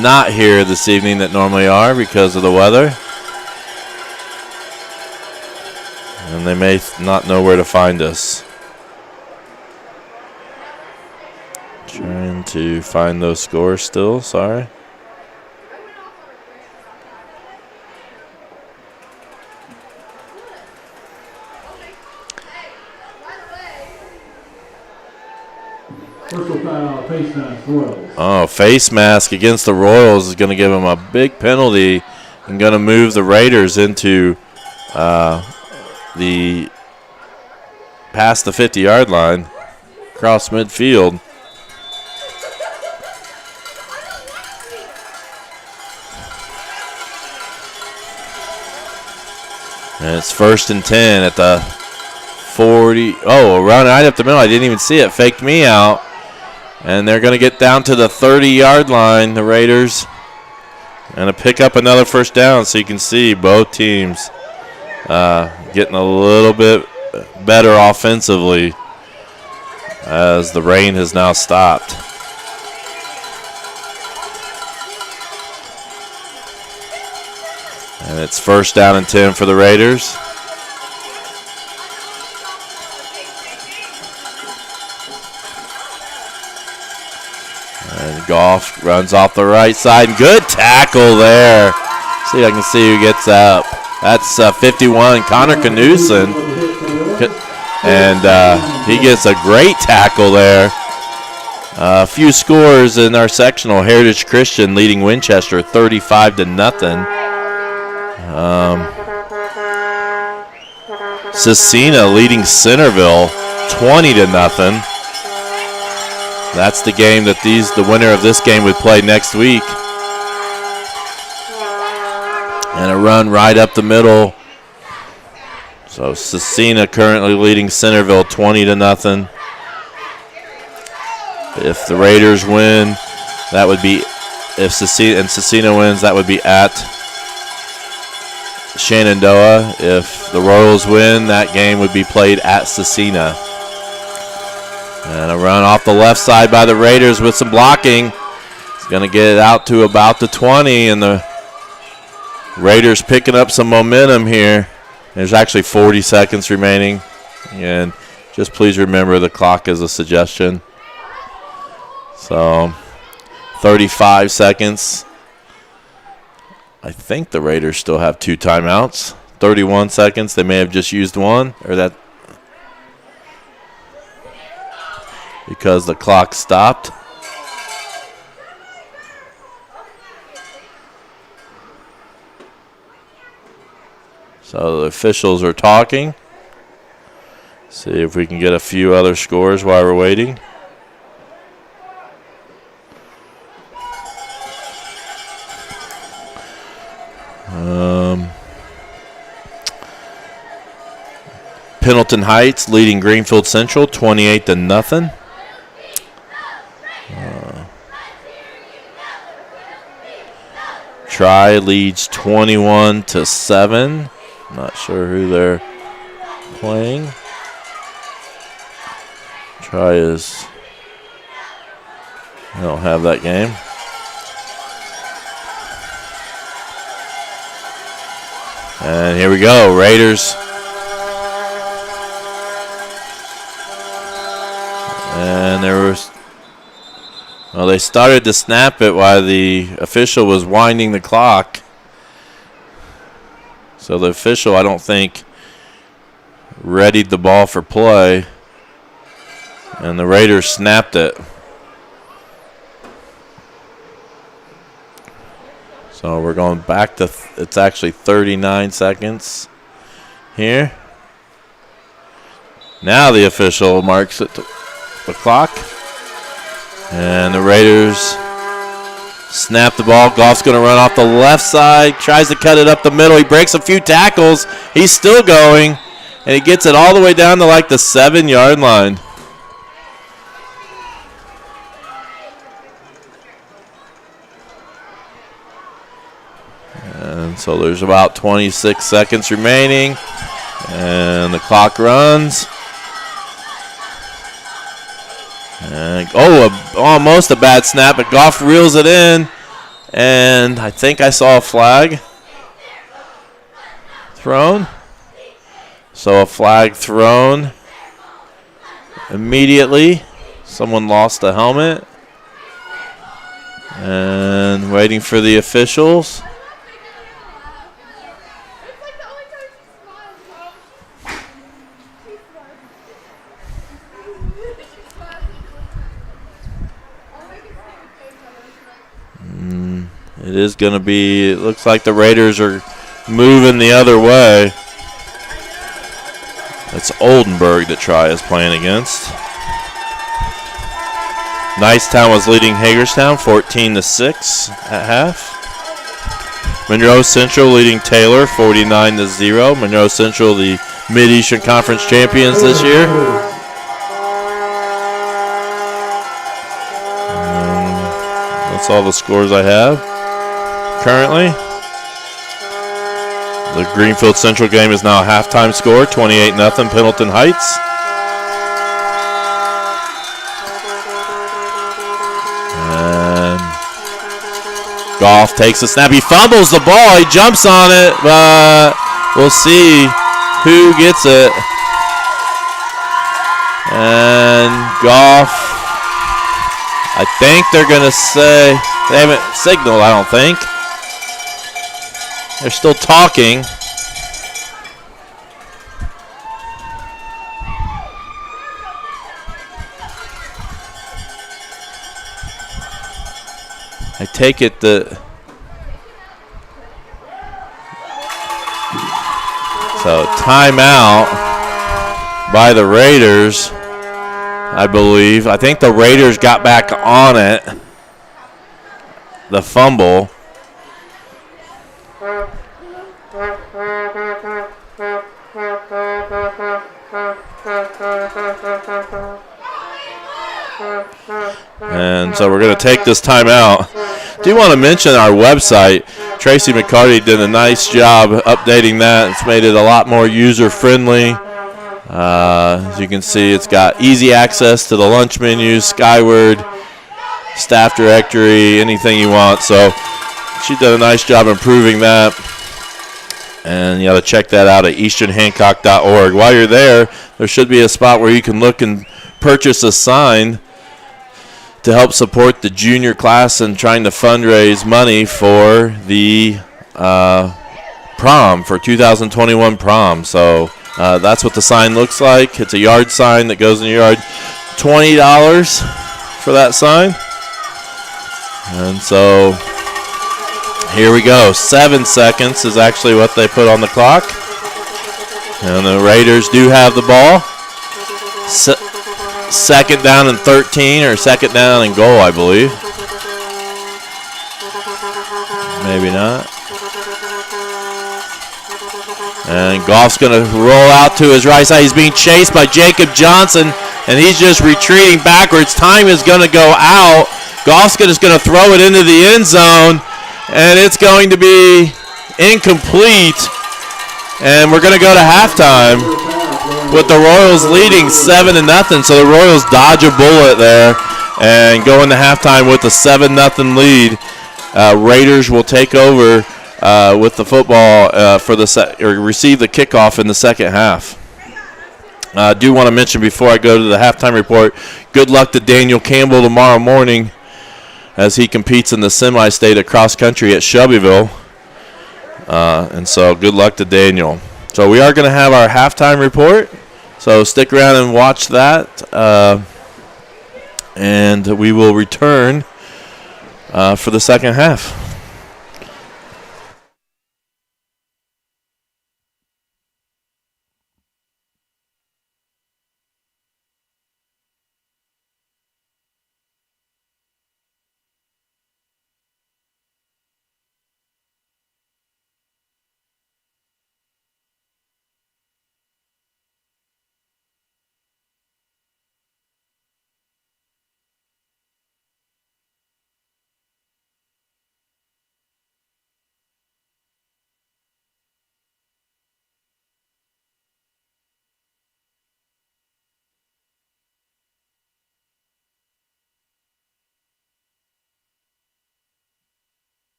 not here this evening that normally are because of the weather. And they may not know where to find us. Trying to find those scores still, sorry. Personal foul, face mask, Royals. Oh, face mask against the Royals is going to give them a big penalty and going to move the Raiders into the past the 50-yard line, across midfield. And it's 1st and 10 at the 40. Oh, around right up the middle. I didn't even see it. Faked me out. And they're going to get down to the 30-yard line, the Raiders, and to pick up another first down. So you can see both teams getting a little bit better offensively as the rain has now stopped. And it's 1st down and 10 for the Raiders. And Goff runs off the right side. Good tackle there. See if I can see who gets up. That's 51, Connor Knudsen. And he gets a great tackle there A few scores in our sectional. Heritage Christian leading Winchester 35-0. Cecina leading Centerville 20-0. That's the game that the winner of this game would play next week. And a run right up the middle. So Cecina currently leading Centerville 20-0. If the Raiders win, that would be, if Cecina wins, that would be at Shenandoah. If the Royals win, that game would be played at Cecina. And a run off the left side by the Raiders with some blocking. It's going to get it out to about the 20, and the Raiders picking up some momentum here. There's actually 40 seconds remaining. And just please remember the clock is a suggestion. So 35 seconds. I think the Raiders still have 2 timeouts. 31 seconds. They may have just used one, or that because the clock stopped. So the officials are talking. See if we can get a few other scores while we're waiting. Pendleton Heights leading Greenfield Central 28-0. Tri leads 21-7. Not sure who they're playing. Tri is, I don't have that game. And here we go, Raiders. And there was, well, they started to snap it while the official was winding the clock. So the official, I don't think, readied the ball for play. And the Raiders snapped it. So we're going back to, it's actually 39 seconds here. Now the official marks it, the clock. And the Raiders snap the ball. Goff's going to run off the left side. Tries to cut it up the middle. He breaks a few tackles. He's still going. And he gets it all the way down to like the 7-yard line. And so there's about 26 seconds remaining. And the clock runs. And, almost a bad snap, but Goff reels it in. And I think I saw a flag thrown. So a flag thrown immediately. Someone lost a helmet. And waiting for the officials. It is going to be, it looks like the Raiders are moving the other way. It's Oldenburg that Tri is playing against. Nicetown was leading Hagerstown 14-6 at half. Monroe Central leading Taylor 49-0. Monroe Central, the Mid-Eastern Conference champions this year. That's all the scores I have currently. The Greenfield Central game is now a halftime score, 28-0 Pendleton Heights. And Goff takes the snap. He fumbles the ball. He jumps on it, but we'll see who gets it. And Goff, I think they're going to say, they haven't signaled, I don't think. They're still talking. take it that. So timeout by the Raiders, I believe. I think the Raiders got back on it. The fumble. And so we're going to take this timeout. Do want to mention our website. Tracy McCarty did a nice job updating that. It's made it a lot more user-friendly. As you can see, it's got easy access to the lunch menus, Skyward, staff directory, anything you want. So she did a nice job improving that. And you got to check that out at easternhancock.org. While you're there, there should be a spot where you can look and purchase a sign to help support the junior class and trying to fundraise money for the prom, for 2021 prom. So that's what the sign looks like. It's a yard sign that goes in your yard. $20 for that sign. And so here we go. 7 seconds is actually what they put on the clock. And the Raiders do have the ball. Second down and 13, or second down and goal, I believe. Maybe not. And Goff's going to roll out to his right side. He's being chased by Jacob Johnson, and he's just retreating backwards. Time is going to go out. Goff's just going to throw it into the end zone, and it's going to be incomplete. And we're going to go to halftime with the Royals leading 7-0. So the Royals dodge a bullet there and go into halftime with a 7-0 lead. Raiders will take over with the football or receive the kickoff in the second half. I do want to mention before I go to the halftime report, good luck to Daniel Campbell tomorrow morning as he competes in the semi-state at cross country at Shelbyville. And so good luck to Daniel. So we are going to have our halftime report. So stick around and watch that. And we will return for the second half.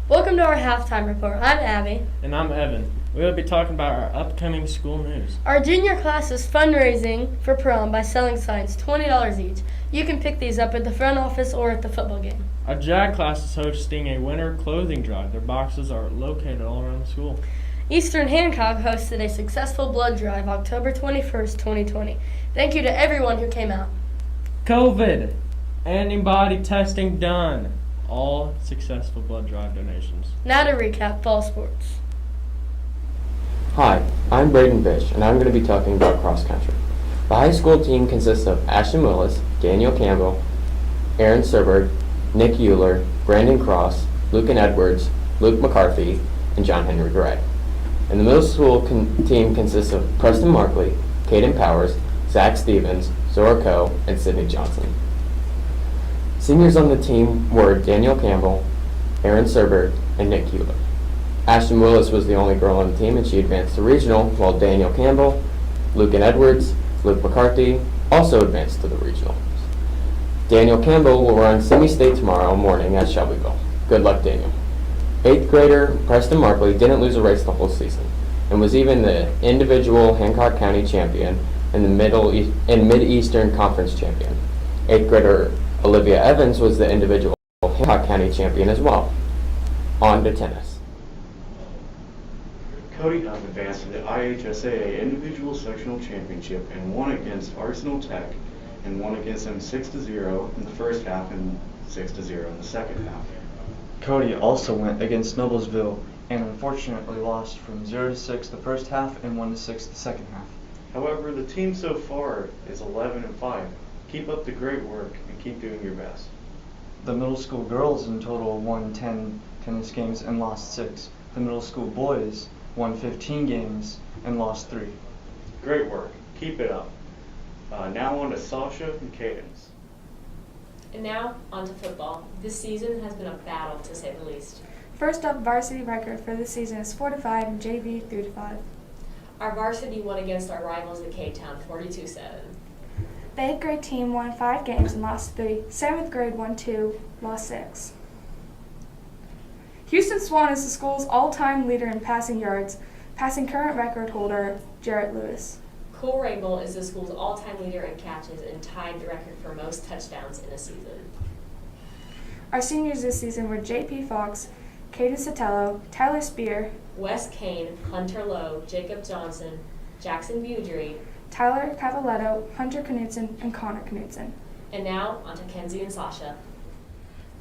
Welcome to our halftime report. I'm Abby. And I'm Evan. We will be talking about our upcoming school news. Our junior class is fundraising for prom by selling signs, $20 each. You can pick these up at the front office or at the football game. Our JAG class is hosting a winter clothing drive. Their boxes are located all around the school. Eastern Hancock hosted a successful blood drive October 21st, 2020. Thank you to everyone who came out. COVID. Antibody testing done. All successful blood drive donations. Now to recap fall sports. Hi, I'm Braden Bish, and I'm going to be talking about cross country. The high school team consists of Ashton Willis, Daniel Campbell, Aaron Serberg, Nick Euler, Brandon Cross, Lucan Edwards, Luke McCarthy, and John Henry Gray. And the middle school team consists of Preston Markley, Caden Powers, Zach Stevens, Zora Coe, and Sydney Johnson. Seniors on the team were Daniel Campbell, Aaron Serberg, and Nick Hewlett. Ashton Willis was the only girl on the team, and she advanced to regional, while Daniel Campbell, Lucan Edwards, Luke McCarthy also advanced to the regionals. Daniel Campbell will run semi-state tomorrow morning at Shelbyville. Good luck, Daniel. 8th grader Preston Markley didn't lose a race the whole season and was even the individual Hancock County champion and the Mid-Eastern Conference champion. 8th grader Olivia Evans was the individual Hancock County champion as well. On to tennis. Cody Huff advanced to the IHSAA individual sectional championship and won against Arsenal Tech and won against them 6-0 in the first half and 6-0 in the second half. Cody also went against Noblesville and unfortunately lost from 0-6 the first half and 1-6 the second half. However, the team so far is 11-5. Keep up the great work and keep doing your best. The middle school girls in total won 10 tennis games and lost 6. The middle school boys won 15 games and lost 3. Great work. Keep it up. Now on to Sasha and Cadence. And now, on to football. This season has been a battle, to say the least. First up, varsity record for this season is 4-5 and JV 3-5. Our varsity won against our rivals at K-Town 42-7. The 8th grade team won 5 games and lost 3. 7th grade won 2, lost 6. Houston Swan is the school's all-time leader in passing yards, passing current record holder Jarrett Lewis. Cool Rainbow is the school's all-time leader in catches and tied the record for most touchdowns in a season. Our seniors this season were J.P. Fox, Caden Sotelo, Tyler Spear, Wes Kane, Hunter Lowe, Jacob Johnson, Jackson Budry, Tyler Cavaletto, Hunter Knudsen, and Connor Knudsen. And now, on to Kenzie and Sasha.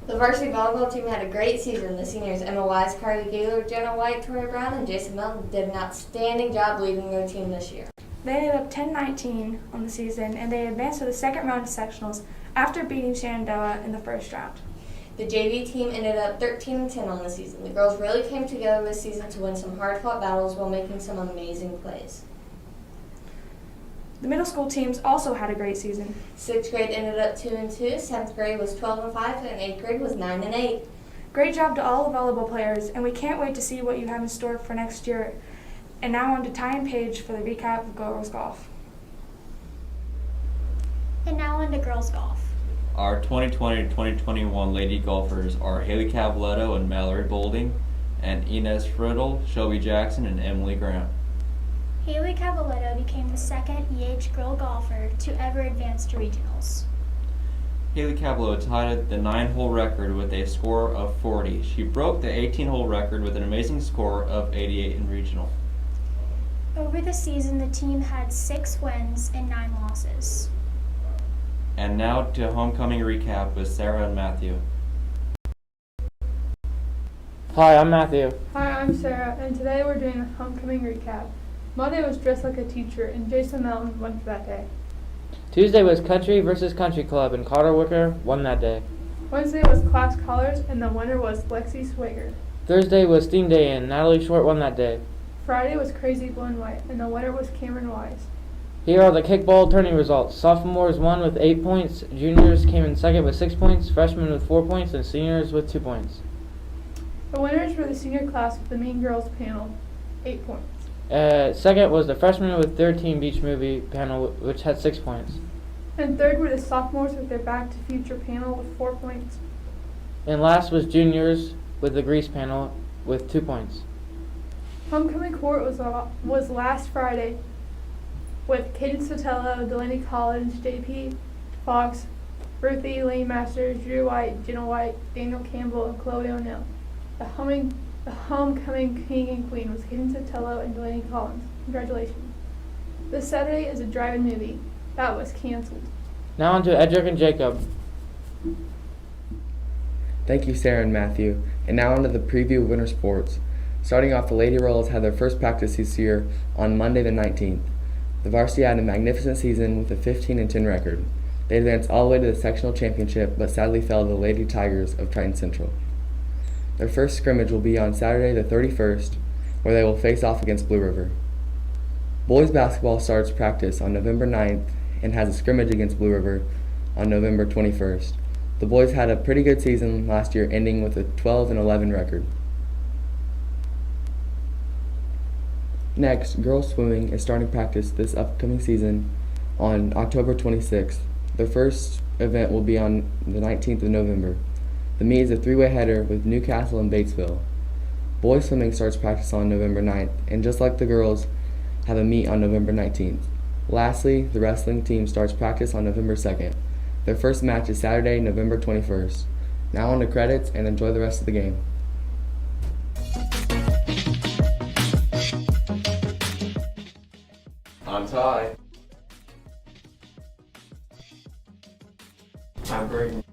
The varsity volleyball team had a great season. The seniors Emma Wise, Carly Gaylor, Jenna White, Tori Brown, and Jason Melton did an outstanding job leading their team this year. They ended up 10-19 on the season, and they advanced to the second round of sectionals after beating Shenandoah in the first round. The JV team ended up 13-10 on the season. The girls really came together this season to win some hard-fought battles while making some amazing plays. The middle school teams also had a great season. 6th grade ended up 2-2, 7th grade was 12-5, and 8th grade was 9-8. Great job to all the volleyball players, and we can't wait to see what you have in store for next year. And now on to Ty and Paige for the recap of girls golf. And now on to girls golf. Our 2020-2021 lady golfers are Haley Cavaletto and Mallory Bolding, and Inez Friddle, Shelby Jackson, and Emily Grant. Haley Cavaletto became the second girl golfer to ever advance to regionals. Haley Cavaletto tied the 9-hole record with a score of 40. She broke the 18-hole record with an amazing score of 88 in regional. Over the season, the team had 6 wins and 9 losses. And now to homecoming recap with Sarah and Matthew. Hi, I'm Matthew. Hi, I'm Sarah, and today we're doing a homecoming recap. Monday was dressed like a teacher, and Jason Melton won for that day. Tuesday was country versus country club, and Carter Wicker won that day. Wednesday was class colors, and the winner was Lexi Swager. Thursday was theme day, and Natalie Short won that day. Friday was crazy blue and white, and the winner was Cameron Wise. Here are the kickball tourney results. Sophomores won with 8 points, juniors came in second with 6 points, freshmen with 4 points, and seniors with 2 points. The winners were the senior class with the Mean Girls panel, 8 points. Second was the freshman with their Teen Beach Movie panel, which had 6 points. And third were the sophomores with their Back to Future panel with 4 points. And last was juniors with the Grease panel with 2 points. Homecoming court was last Friday with Caden Sotelo, Delaney Collins, JP Fox, Ruthie, Lane Masters, Drew White, Jenna White, Daniel Campbell, and Chloe O'Neill. The homecoming king and queen was Caden Sotelo and Delaney Collins. Congratulations. This Saturday is a drive-in movie. That was canceled. Now on to Edric and Jacob. Thank you, Sarah and Matthew. And now on to the preview of winter sports. Starting off, the Lady Royals had their first practice this year on Monday the 19th. The Varsity had a magnificent season with a 15-10 record. They advanced all the way to the sectional championship, but sadly fell to the Lady Tigers of Triton Central. Their first scrimmage will be on Saturday the 31st, where they will face off against Blue River. Boys basketball starts practice on November 9th and has a scrimmage against Blue River on November 21st. The boys had a pretty good season last year, ending with a 12-11 record. Next, girls swimming is starting practice this upcoming season on October 26th. Their first event will be on the 19th of November. The meet is a three-way header with Newcastle and Batesville. Boys swimming starts practice on November 9th, and just like the girls, have a meet on November 19th. Lastly, the wrestling team starts practice on November 2nd. Their first match is Saturday, November 21st. Now on to credits, and enjoy the rest of the game. I'm Ty. I'm Braden.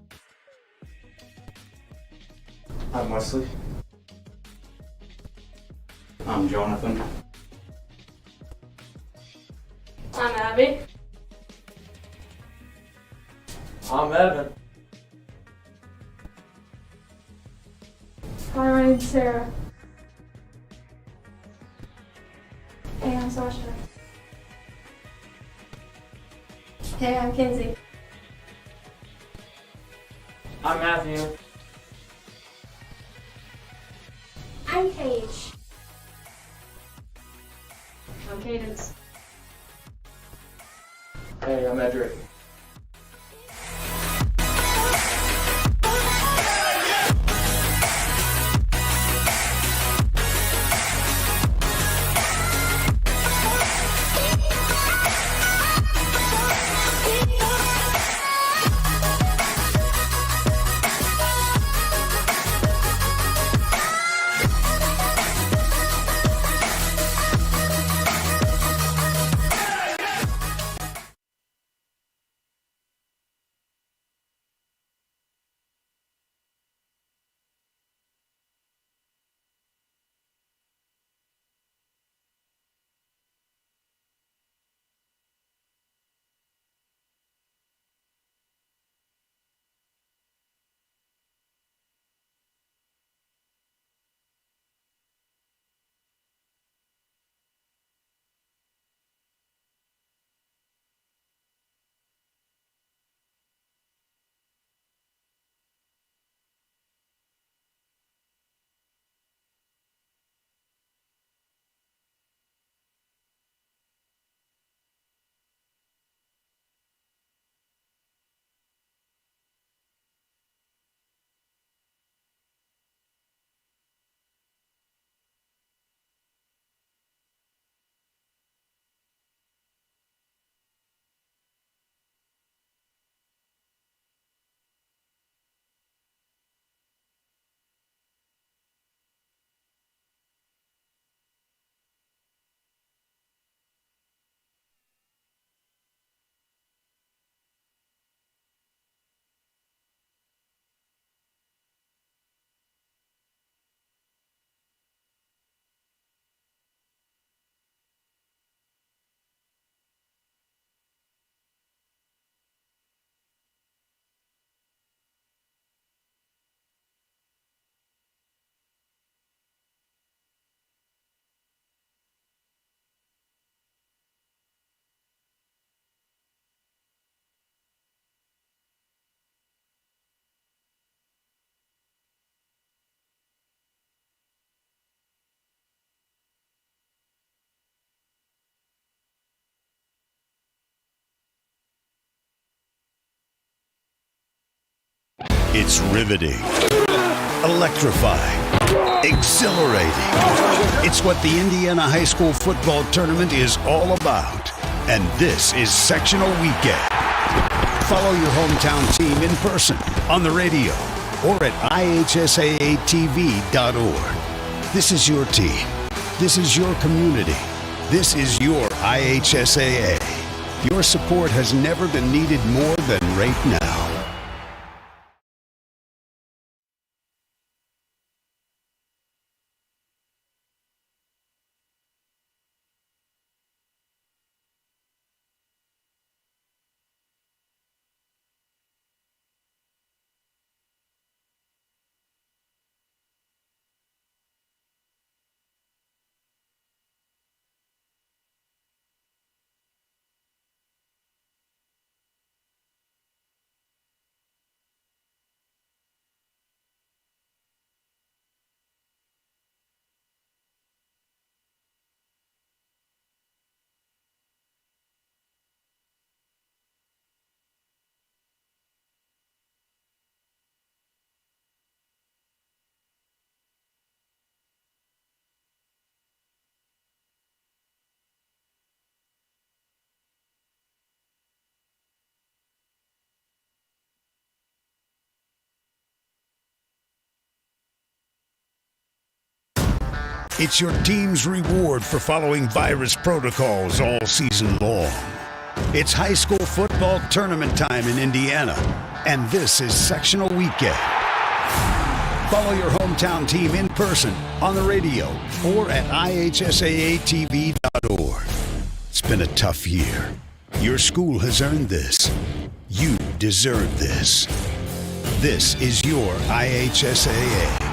I'm Wesley. I'm Jonathan. I'm Abby. I'm Evan. Hi, my name's Sarah. Hey, I'm Sasha. Hey, I'm Kinsey. I'm Matthew. I'm Paige. I'm Cadence. Hey, I'm Edric. It's riveting, electrifying, exhilarating. It's what the Indiana High School football tournament is all about. And this is Sectional Weekend. Follow your hometown team in person, on the radio, or at IHSAATV.org. This is your team. This is your community. This is your IHSAA. Your support has never been needed more than right now. It's your team's reward for following virus protocols all season long. It's high school football tournament time in Indiana, and this is sectional weekend. Follow your hometown team in person, on the radio, or at IHSAATV.org. It's been a tough year. Your school has earned this. You deserve this. This is your IHSAA.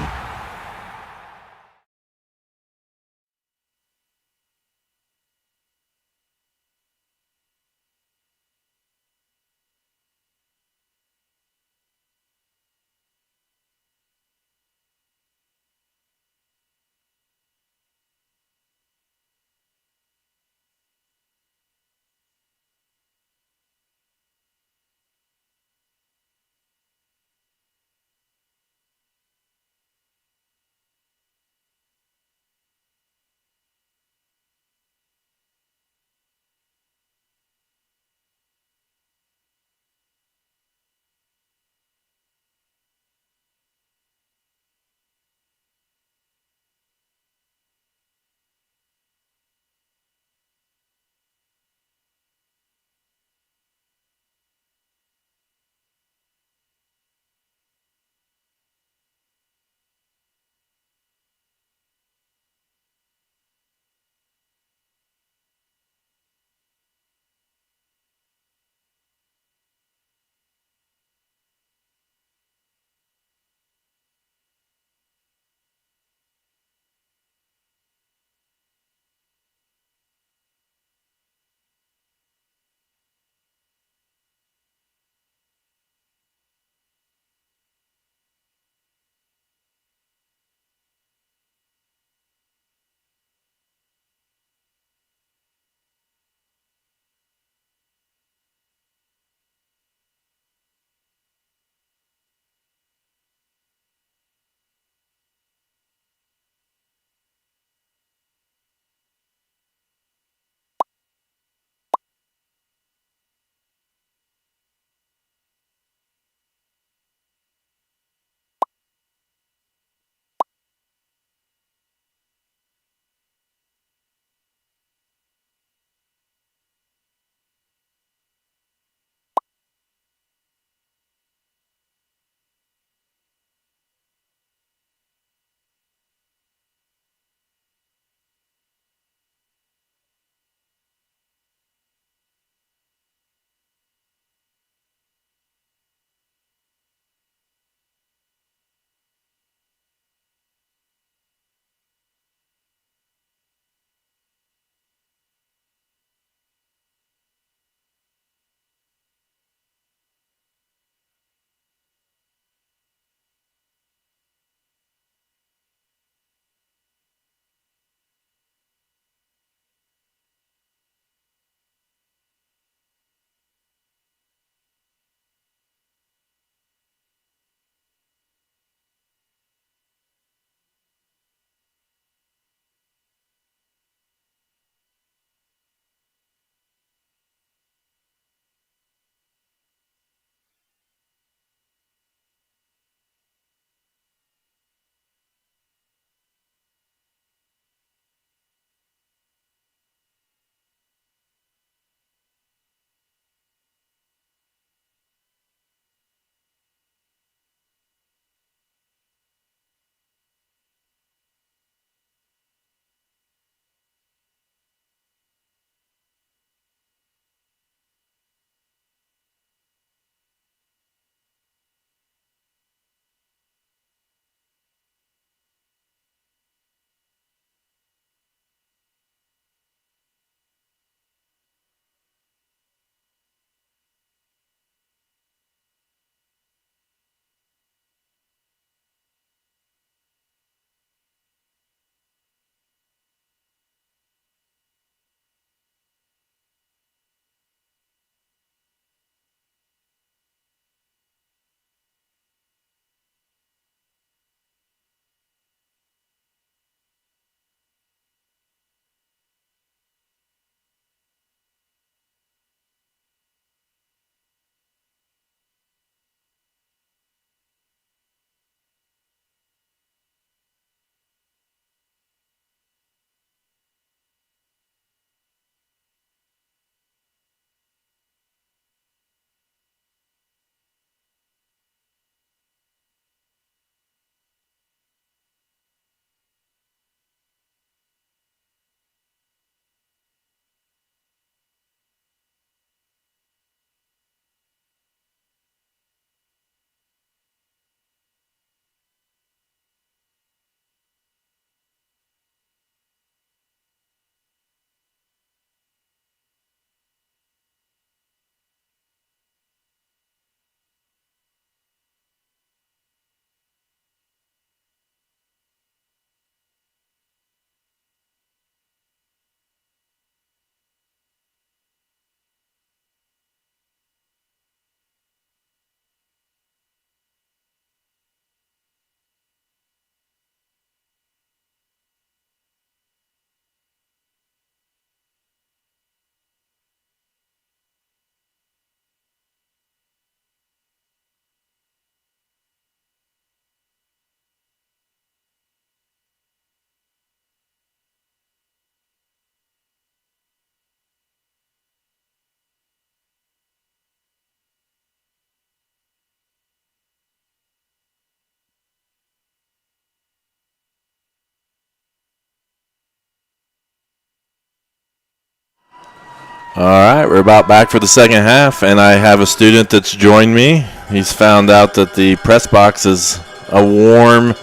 All right, we're about back for the second half, and I have a student that's joined me. He's found out that the press box is a warm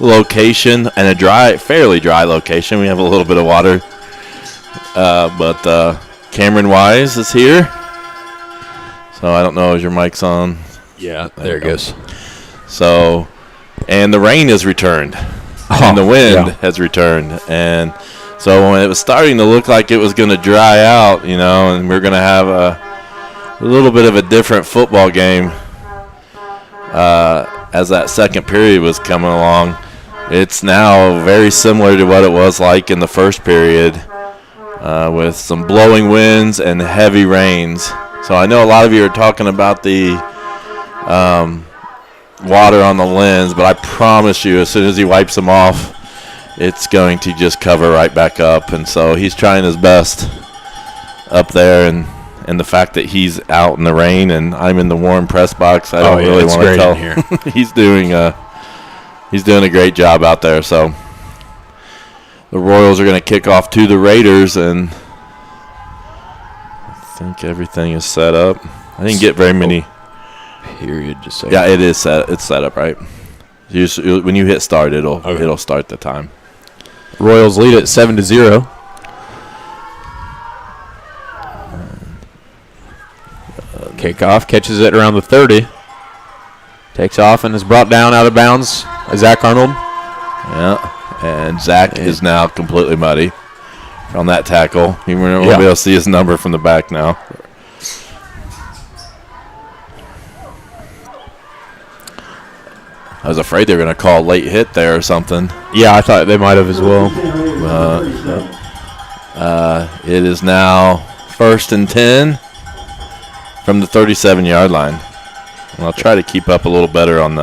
location and a fairly dry location. We have a little bit of water, but Cameron Wise is here. So I don't know, is your mic's on? Yeah, there it goes. So, and the rain has returned, and the wind has returned, and so when it was starting to look like it was going to dry out, and we're going to have a little bit of a different football game as that second period was coming along. It's now very similar to what it was like in the first period with some blowing winds and heavy rains. So I know a lot of you are talking about the water on the lens, but I promise you as soon as he wipes them off, it's going to just cover right back up. And so he's trying his best up there, and the fact that he's out in the rain and I'm in the warm press box, I don't really want to tell. Here. He's doing a great job out there. So the Royals are going to kick off to the Raiders, and I think everything is set up. I didn't get very many. Period. Just so. Yeah, it is set. It's set up right. When you hit start, it'll start the time. Royals lead at 7-0. Kickoff, catches it around the 30. Takes off and is brought down out of bounds by Zach Arnold. Yeah, and Zach is now completely muddy on that tackle. You won't be able to see his number from the back now. I was afraid they were going to call late hit there or something. Yeah, I thought they might have as well. It is now 1st and 10 from the 37-yard line. And I'll try to keep up a little better on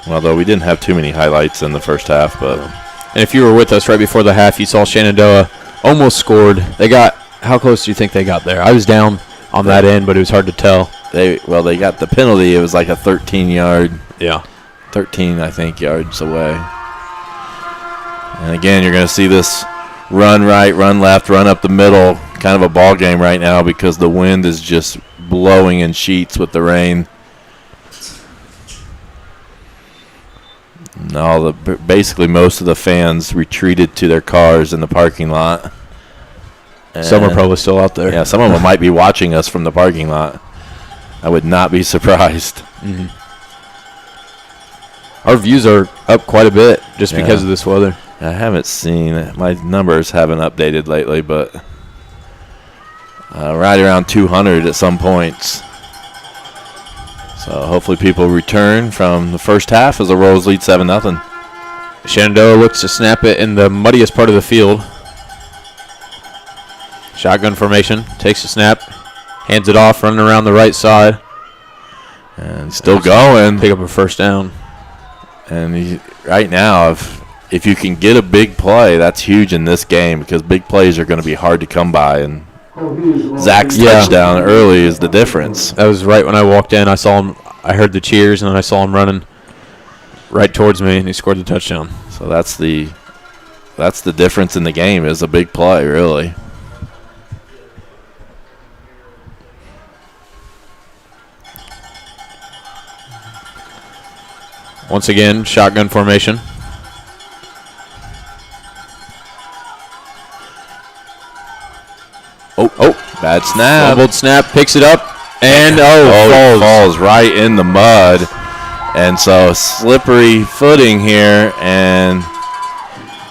although we didn't have too many highlights in the first half. And if you were with us right before the half, you saw Shenandoah almost scored. How close do you think they got there? I was down on that end, but it was hard to tell. They got the penalty. It was like a 13-yard. Yeah. 13, I think, yards away. And again, you're going to see this run right, run left, run up the middle, kind of a ball game right now because the wind is just blowing in sheets with the rain. Basically most of the fans retreated to their cars in the parking lot. Some are probably still out there. Yeah, some of them might be watching us from the parking lot. I would not be surprised. Mm-hmm. Our views are up quite a bit just because of this weather. I haven't seen it. My numbers haven't updated lately, but right around 200 at some points. So hopefully people return from the first half as the Royals lead 7-0. Shenandoah looks to snap it in the muddiest part of the field. Shotgun formation, takes a snap, hands it off, running around the right side. And still going. Pick up a first down. And right now, if you can get a big play, that's huge in this game because big plays are going to be hard to come by. And Zach's touchdown early is the difference. That was right when I walked in. I saw him. I heard the cheers, and then I saw him running right towards me, and he scored the touchdown. So that's the difference in the game is a big play, really. Once again, shotgun formation. Bad snap. Fumbled snap, picks it up, and falls right in the mud. And so slippery footing here, and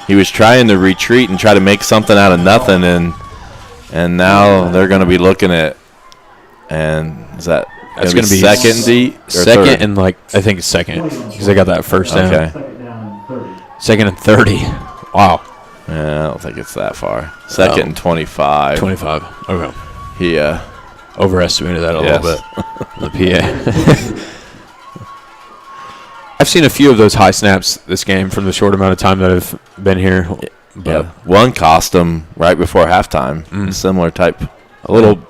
he was trying to retreat and try to make something out of nothing, and now they're going to be looking at, and is that that's going to be second and I think it's second because they got that first down. Okay. 2nd and 30. Wow. Yeah, I don't think it's that far. 2nd and 25. 25. Okay. He overestimated that a little bit. The PA. I've seen a few of those high snaps this game from the short amount of time that I've been here. But one cost them right before halftime. Similar type. A little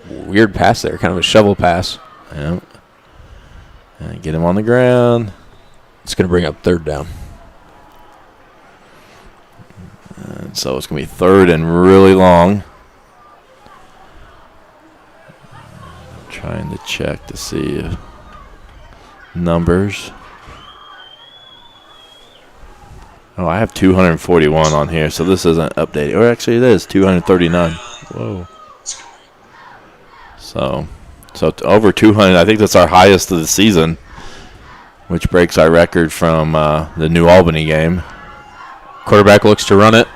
weird pass there, kind of a shovel pass. Yeah. And get him on the ground. It's going to bring up 3rd down. And so it's going to be 3rd and really long. Trying to check to see if numbers. Oh, I have 241 on here, so this isn't updated. Or actually, it is 239. Whoa. So over 200. I think that's our highest of the season, which breaks our record from the New Albany game. Quarterback looks to run it,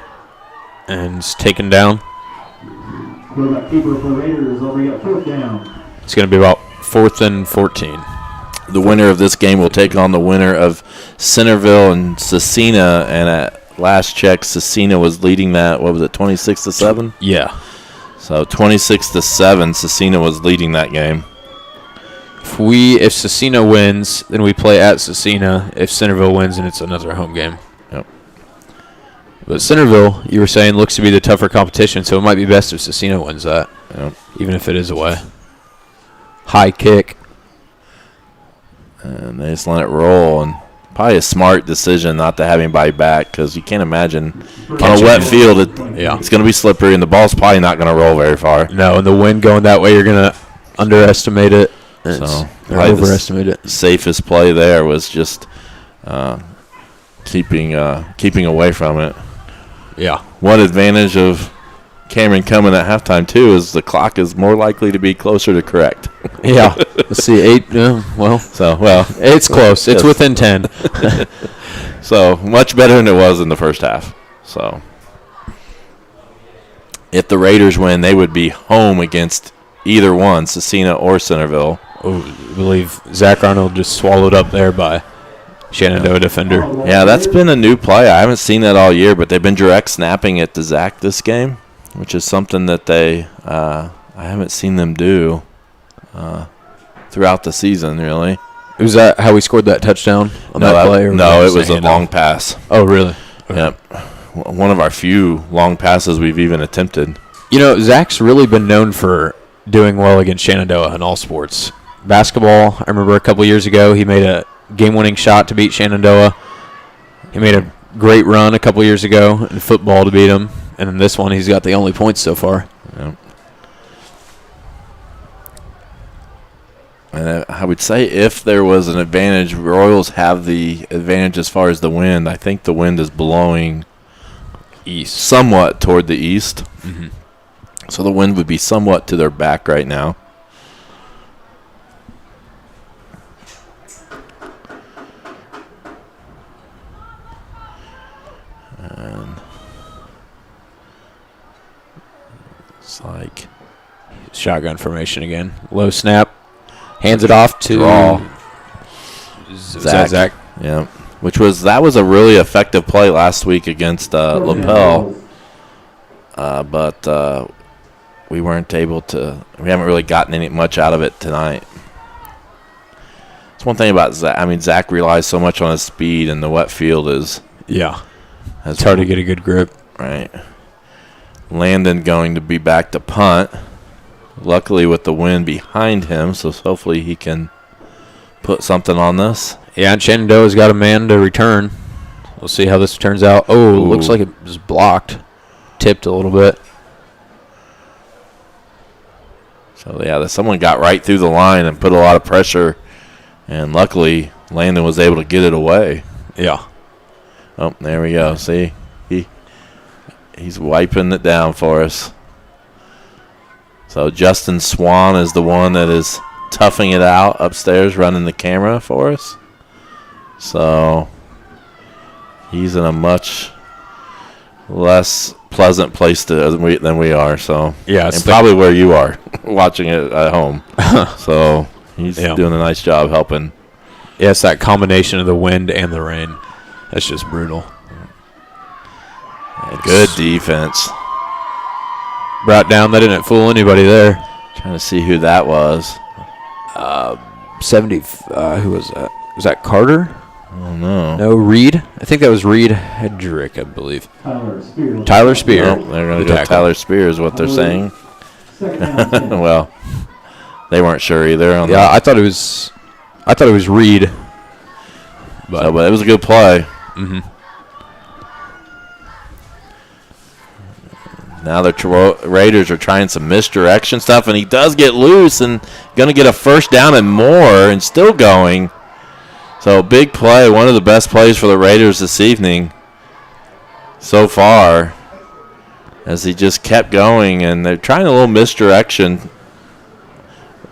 and it's taken down. Quarterback keeper for Raiders over at 4th down. It's going to be about 4th and 14. The winner of this game will take on the winner of Centerville and Cecina, and at last check, Cecina was leading that. What was it, 26-7? Yeah. So 26-7, Cecina was leading that game. If Cecina wins, then we play at Cecina. If Centerville wins, then it's another home game. Yep. But Centerville, you were saying, looks to be the tougher competition, so it might be best if Cecina wins that, even if it is away. High kick. And they just let it roll, and probably a smart decision not to have anybody back, because you can't imagine on a wet field it's going to be slippery, and the ball's probably not going to roll very far. No, and the wind going that way, you're going to underestimate it. So overestimate it. Safest play there was just keeping away from it. Yeah. One advantage of Cameron coming at halftime too is the clock is more likely to be closer to correct. Yeah. Let's see, 8. It's close. It's within 10. So much better than it was in the first half. So if the Raiders win, they would be home against either one, Cecina or Centerville. Oh, I believe Zach Arnold just swallowed up there by Shenandoah defender. Yeah, that's been a new play. I haven't seen that all year, but they've been direct snapping it to Zach this game, which is something that I haven't seen them do throughout the season, really. Was that how we scored that touchdown on that play? No, it was a long pass. Oh, really? Okay. Yep. One of our few long passes we've even attempted. You know, Zach's really been known for doing well against Shenandoah in all sports. Basketball, I remember a couple years ago, he made a game-winning shot to beat Shenandoah. He made a great run a couple years ago in football to beat him. And in this one, he's got the only points so far. Yep. And I would say if there was an advantage, Royals have the advantage as far as the wind. I think the wind is blowing east, somewhat toward the east. Mm-hmm. So the wind would be somewhat to their back right now. And it's like shotgun formation again. Low snap. Hands it off to Zach. Yeah, that was a really effective play last week against LaPel, but we weren't able to. We haven't really gotten much out of it tonight. It's one thing about Zach. I mean, Zach relies so much on his speed, and the wet field is it's hard to get a good grip. Right. Landon going to be back to punt. Luckily with the wind behind him, so hopefully he can put something on this. Yeah, and Shenandoah's got a man to return. We'll see how this turns out. Oh, looks like it was blocked. Tipped a little bit. So, yeah, someone got right through the line and put a lot of pressure, and luckily Landon was able to get it away. Yeah. Oh, there we go. See? He's wiping it down for us. So Justin Swan is the one that is toughing it out upstairs, running the camera for us. So he's in a much less pleasant place than we are. So yeah, and probably where you are watching it at home. So he's doing a nice job helping. Yeah, it's that combination of the wind and the rain. That's just brutal. Good defense. Brought down. That didn't fool anybody there. Trying to see who that was. 70. Who was that? Was that Carter? Oh, no. No, Reed. I think that was Reed Hedrick, I believe. Tyler Spear. Oh, they're going to go Tyler Spear is what they're saying. Well, they weren't sure either. I thought it was Reed. But it was a good play. Mm-hmm. Now the Raiders are trying some misdirection stuff, and he does get loose and going to get a first down and more and still going. So big play, one of the best plays for the Raiders this evening so far, as he just kept going, and they're trying a little misdirection,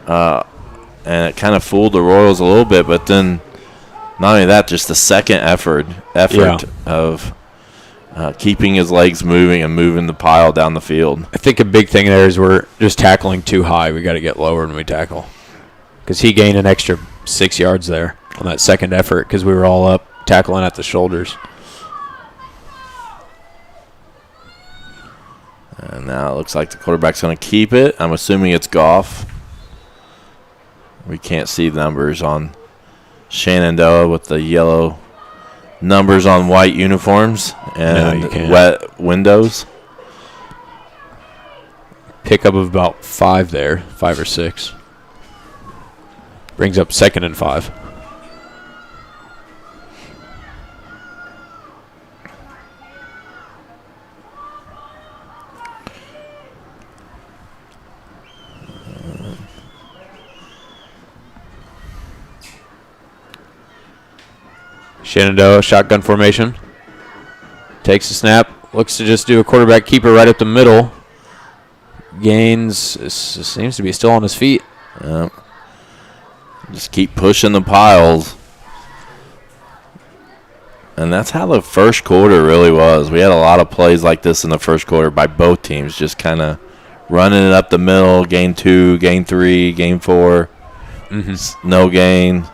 and it kind of fooled the Royals a little bit, but then not only that, just the second effort of keeping his legs moving and moving the pile down the field. I think a big thing there is we're just tackling too high. We got to get lower when we tackle, because he gained an extra 6 yards there on that second effort because we were all up tackling at the shoulders. And now it looks like the quarterback's going to keep it. I'm assuming it's Goff. We can't see the numbers on Shenandoah with the yellow numbers on white uniforms and wet windows. Pickup of about 5 there, 5 or 6. Brings up 2nd and 5. Shenandoah, shotgun formation. Takes a snap. Looks to just do a quarterback keeper right up the middle. Gains, seems to be still on his feet. Just keep pushing the piles. And that's how the first quarter really was. We had a lot of plays like this in the first quarter by both teams, just kind of running it up the middle, gain 2, gain 3, gain 4, no gain.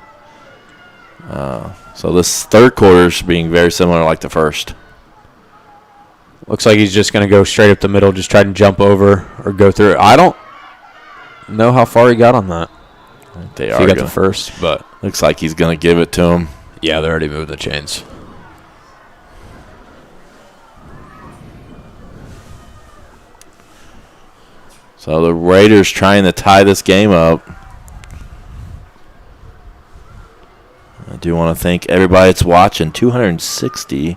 So this third quarter is being very similar like the first. Looks like he's just going to go straight up the middle, just try to jump over or go through it. I don't know how far he got on that. They are. He got the first, but looks like he's going to give it to him. Yeah, they're already moving the chains. So the Raiders trying to tie this game up. I do want to thank everybody that's watching. 260. I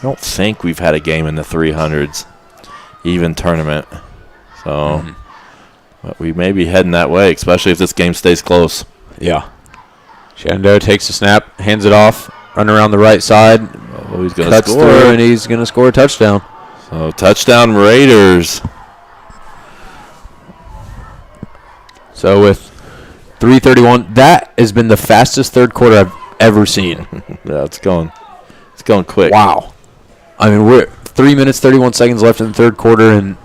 don't think we've had a game in the 300s, even tournament. So but we may be heading that way, especially if this game stays close. Yeah. Shenandoah takes the snap, hands it off, run around the right side. Oh, he's going to cuts score. Through, and he's going to score a touchdown. So touchdown Raiders. So with 3:31, that has been the fastest third quarter I've ever seen. Yeah, it's going quick. Wow. I mean, we're 3 minutes, 31 seconds left in the third quarter, and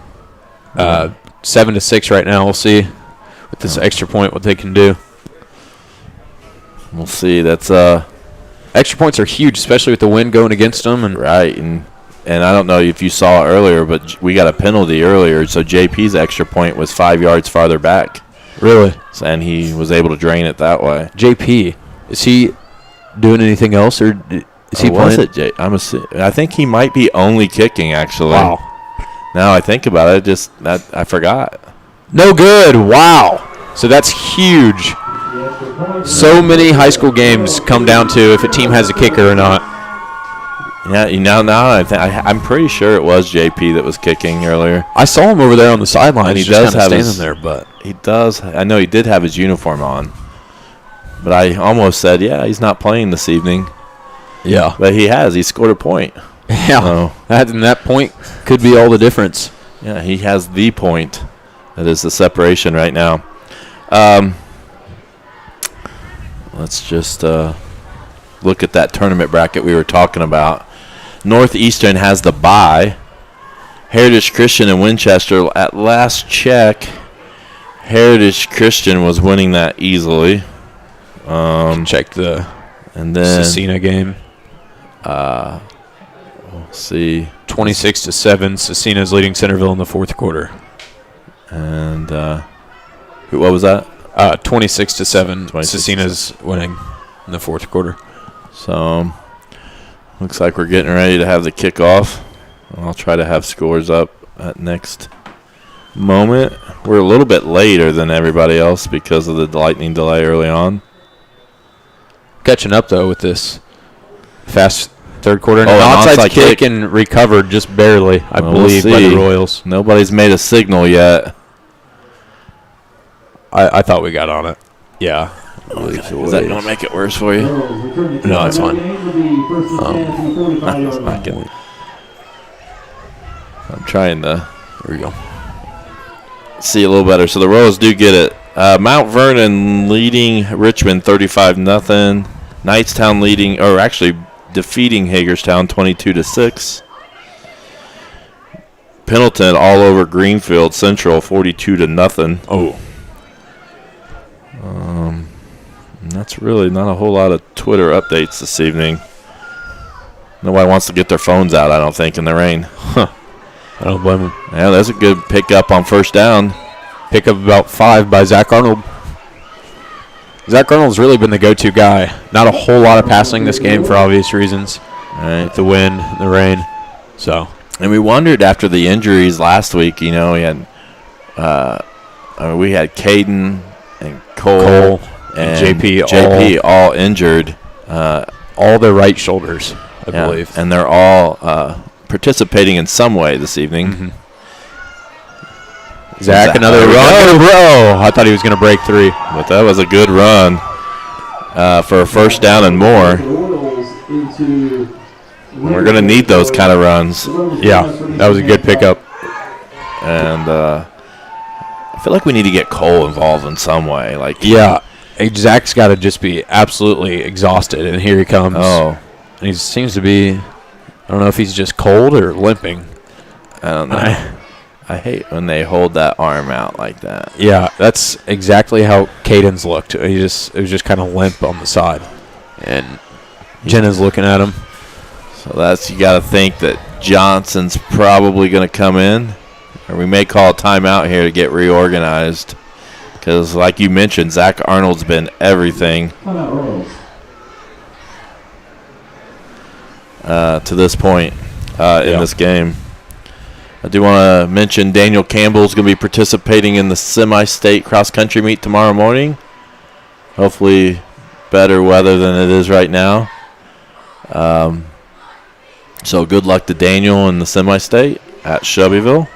7-6 right now. We'll see with this extra point what they can do. We'll see. That's extra points are huge, especially with the wind going against them. And right, and I don't know if you saw earlier, but we got a penalty earlier, so JP's extra point was 5 yards farther back. Really? And he was able to drain it that way. JP, is he doing anything else, or is he playing? I think he might be only kicking, actually. Wow. Now I think about it, I forgot. No good. Wow. So that's huge. So many high school games come down to if a team has a kicker or not. Yeah, I'm pretty sure it was JP that was kicking earlier. I saw him over there on the sideline. And he just does have standing there, but he does. I know he did have his uniform on, but I almost said, yeah, he's not playing this evening. Yeah, but he has. He scored a point. Yeah, so, that point could be all the difference. Yeah, he has the point. That is the separation right now. Let's just look at that tournament bracket we were talking about. Northeastern has the bye. Heritage Christian and Winchester, at last check, Heritage Christian was winning that easily. Check the Cecina game. We'll see. 26-7, Cecina's leading Centerville in the fourth quarter. And what was that? 26-7, Cecina's winning in the fourth quarter. So, looks like we're getting ready to have the kickoff. I'll try to have scores up at next moment. We're a little bit later than everybody else because of the lightning delay early on. Catching up, though, with this fast third quarter. And Oh, an an onside onside kick kick. and recovered just barely, I Well, believe, we'll by the see. Royals. Nobody's made a signal yet. I thought we got on it. Yeah. Is that going to make it worse for you? No, it's fine. It's not good. I'm trying to. Here we go. See a little better. So the Royals do get it. Mount Vernon leading Richmond 35-0. Knightstown leading, or actually defeating Hagerstown 22-6. Pendleton all over Greenfield Central 42-0. Oh. That's really not a whole lot of Twitter updates this evening. Nobody wants to get their phones out, I don't think, in the rain. Huh. I don't blame them. Yeah, that's a good pickup on first down. Pick up about 5 by Zach Arnold. Zach Arnold's really been the go-to guy. Not a whole lot of passing this game for obvious reasons. Right. The wind, the rain. So. And we wondered after the injuries last week, we had we had Caden and Cole and JP all injured. All their right shoulders, I believe. And they're all participating in some way this evening. Mm-hmm. Zach, another run. Bro. I thought he was going to break 3. But that was a good run for a first down and more. We're going to need those kind of runs. Yeah, that was a good pickup. And I feel like we need to get Cole involved in some way. Yeah, Zach's got to just be absolutely exhausted, and here he comes. Oh. And he seems to be, I don't know if he's just cold or limping. I don't know. I hate when they hold that arm out like that. Yeah, that's exactly how Caden's looked. It was just kind of limp on the side. And Jenna's looking at him. So you got to think that Johnson's probably going to come in. Or we may call a timeout here to get reorganized. Because like you mentioned, Zach Arnold's been everything to this point in this game. I do want to mention Daniel Campbell's going to be participating in the semi-state cross-country meet tomorrow morning. Hopefully better weather than it is right now. So good luck to Daniel in the semi-state at Shelbyville.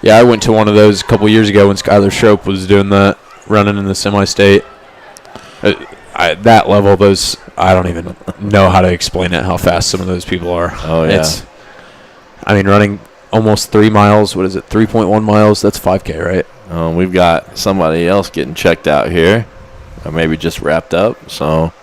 Yeah, I went to one of those a couple years ago when Skylar Schroep was doing that, running in the semi-state. At that level, I don't even know how to explain it, how fast some of those people are. Oh, yeah. Running almost 3 miles, what is it, 3.1 miles, that's 5K, right? We've got somebody else getting checked out here, or maybe just wrapped up, so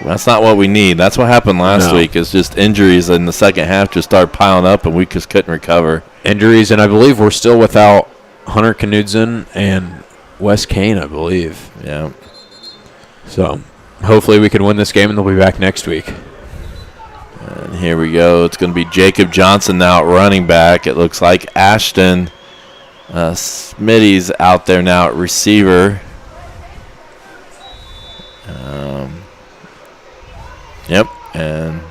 that's not what we need. That's what happened last week, is just injuries in the second half just started piling up, and we just couldn't recover. Injuries, and I believe we're still without Hunter Knudsen and Wes Kane, I believe. Yeah. So hopefully we can win this game and they'll be back next week. And here we go. It's going to be Jacob Johnson now at running back. It looks like Ashton Smitty's out there now at receiver. Yep, and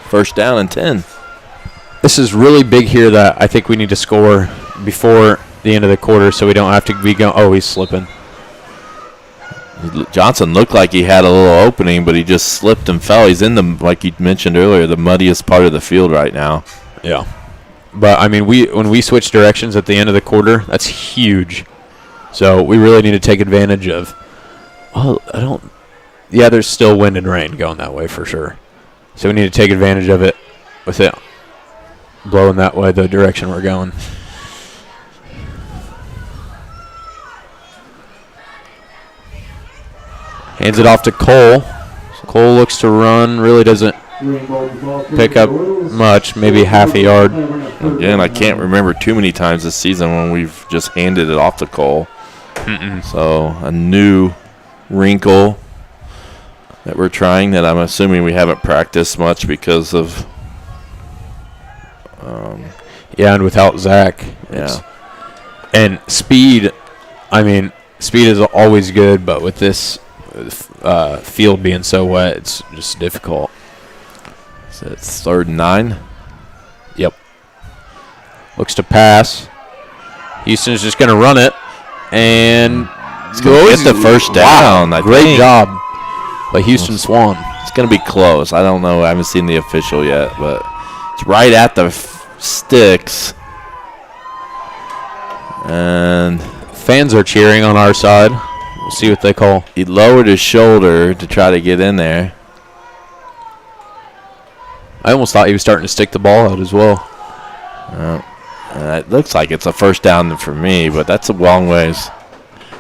first down and 10. This is really big here that I think we need to score before the end of the quarter so we don't have to be going. Oh, he's slipping. Johnson looked like he had a little opening, but he just slipped and fell. He's in the, like you mentioned earlier, the muddiest part of the field right now. Yeah. But, when we switch directions at the end of the quarter, that's huge. So we really need to take advantage of, there's still wind and rain going that way for sure. So we need to take advantage of it with it blowing that way, the direction we're going. Hands it off to Cole. Cole looks to run, really doesn't pick up much, maybe half a yard. Again, I can't remember too many times this season when we've just handed it off to Cole. So a new wrinkle that we're trying that I'm assuming we haven't practiced much because of. And without Zach. Yeah. And speed, speed is always good, but with this field being so wet, it's just difficult. So it's 3rd and 9. Yep. Looks to pass. Houston's just going to run it, and It's going to get the first down. Wow, I great think. job by Houston Swan. It's going to be close. I don't know. I haven't seen the official yet, but it's right at the sticks. And fans are cheering on our side. We'll see what they call. He lowered his shoulder to try to get in there. I almost thought he was starting to stick the ball out as well. It looks like it's a first down for me, but that's a long ways.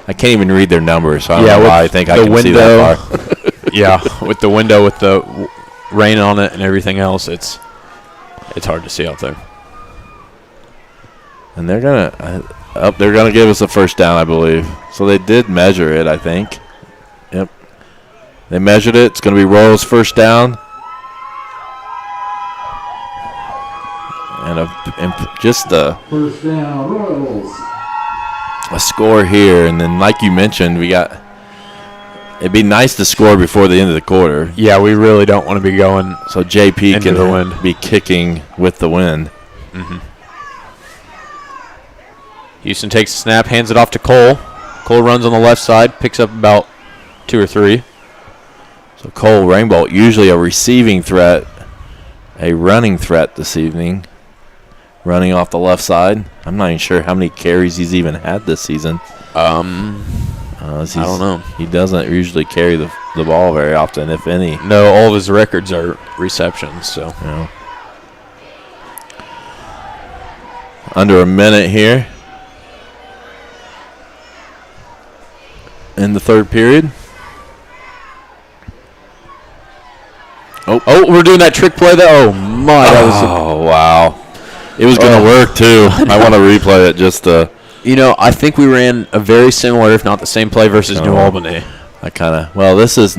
I can't even read their numbers, so I don't know why I think I can see that far. Yeah, with the window, with the rain on it and everything else, it's hard to see out there. And they're gonna give us a first down, I believe. So they did measure it, I think. Yep, they measured it. It's gonna be Royals' first down. And just first down, Royals. A score here, and then like you mentioned, it'd be nice to score before the end of the quarter. Yeah, we really don't want to be going so JP into the wind. Be kicking with the wind. Mm-hmm. Houston takes a snap, hands it off to Cole. Cole runs on the left side, picks up about 2 or 3. So Cole Rainbolt, usually a receiving threat, a running threat this evening. Running off the left side. I'm not even sure how many carries he's even had this season. I don't know. He doesn't usually carry the ball very often, if any. No, all of his records are receptions. So yeah. Under a minute here in the third period. Oh, we're doing that trick play. Oh my! Wow. It was going to work, too. I want to replay it just to... I think we ran a very similar, if not the same play versus New Albany. This was...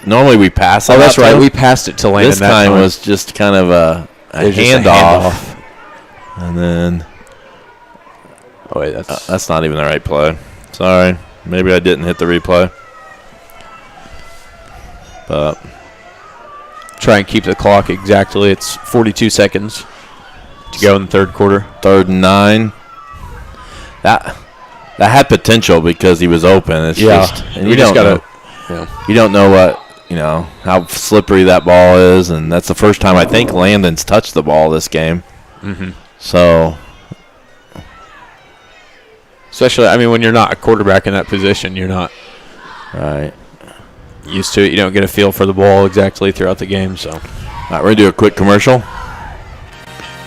Normally we pass it. Oh, that's right. We passed it to Landon. This time was just kind of a handoff. And then... Oh, wait, that's not even the right play. Sorry. Maybe I didn't hit the replay. But... Try and keep the clock exactly. It's 42 seconds. To go in the third quarter. 3rd and 9. That had potential because he was open. It's just, and you don't know what, how slippery that ball is, and that's the first time I think Landon's touched the ball this game. Mm-hmm. So, especially, when you're not a quarterback in that position, you're not used to it. You don't get a feel for the ball exactly throughout the game. So, all right, we're gonna do a quick commercial.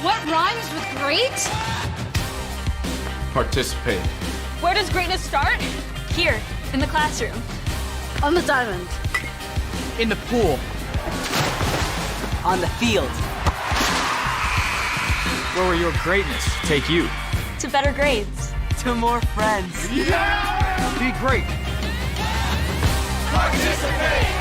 What rhymes with great? Participate. Where does greatness start? Here, in the classroom. On the diamond. In the pool. On the field. Where will your greatness take you? To better grades. To more friends. Yeah! Be great. Participate.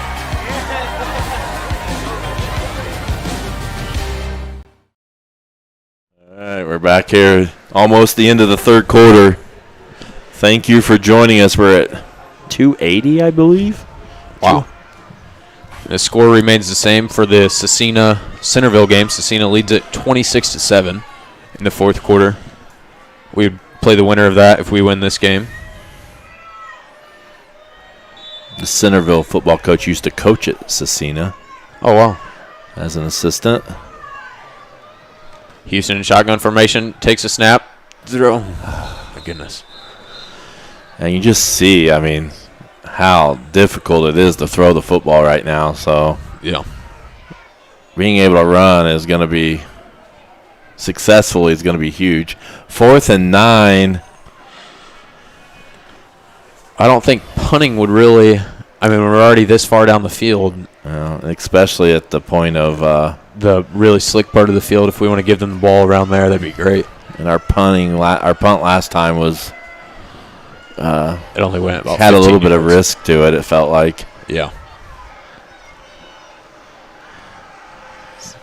All right, we're back here, almost the end of the third quarter. Thank you for joining us. We're at 280, I believe. Wow. The score remains the same for the Centerville game. Cecina leads it 26-7 in the fourth quarter. We would play the winner of that if we win this game. The Centerville football coach used to coach at Cecina. Oh, wow. As an assistant. Houston in shotgun formation, takes a snap, throw. Oh, my goodness. And you just see, how difficult it is to throw the football right now. So, yeah, being able to run is going to be successfully is going to be huge. 4th and 9. I don't think punting would really. We're already this far down the field. Especially at the point of the really slick part of the field. If we want to give them the ball around there, that'd be great. And our punt last time was. It only went about had a little bit yards. of risk to it. It felt like. Yeah.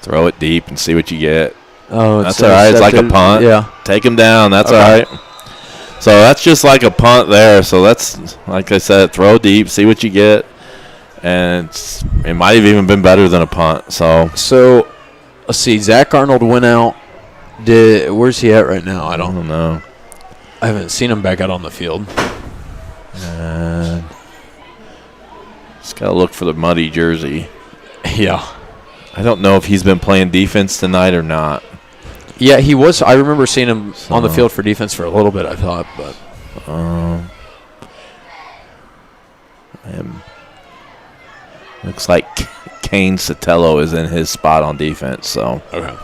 Throw it deep and see what you get. Oh, that's all right. It's like a punt. Yeah. Take him down. That's all right. So that's just like a punt there. So that's, like I said, throw deep, see what you get. And it might have even been better than a punt. So let's see. Zach Arnold went out. Where's he at right now? I don't know. I haven't seen him back out on the field. And just got to look for the muddy jersey. Yeah. I don't know if he's been playing defense tonight or not. Yeah, he was. I remember seeing him on the field for defense for a little bit, I thought. But looks like Kane Sotelo is in his spot on defense. So okay.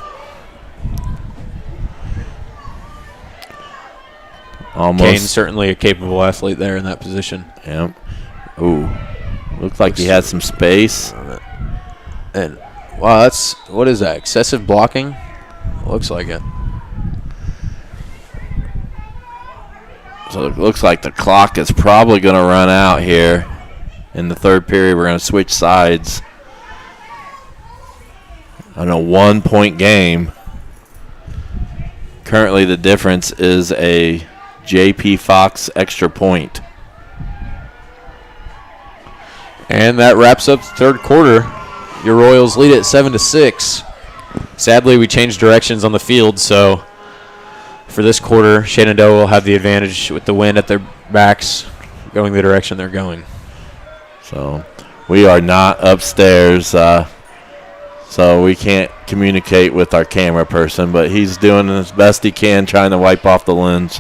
Almost. Kane's certainly a capable athlete there in that position. Yep. Ooh. Looks like he had some space. And wow, what is that? Excessive blocking? Looks like it. So it looks like the clock is probably going to run out here in the third period. We're going to switch sides on a 1-point game. Currently, the difference is a J.P. Fox extra point. And that wraps up the third quarter. Your Royals lead it 7-6. Sadly, we changed directions on the field, so for this quarter, Shenandoah will have the advantage with the wind at their backs going the direction they're going. So we are not upstairs, so we can't communicate with our camera person, but he's doing as best he can trying to wipe off the lens.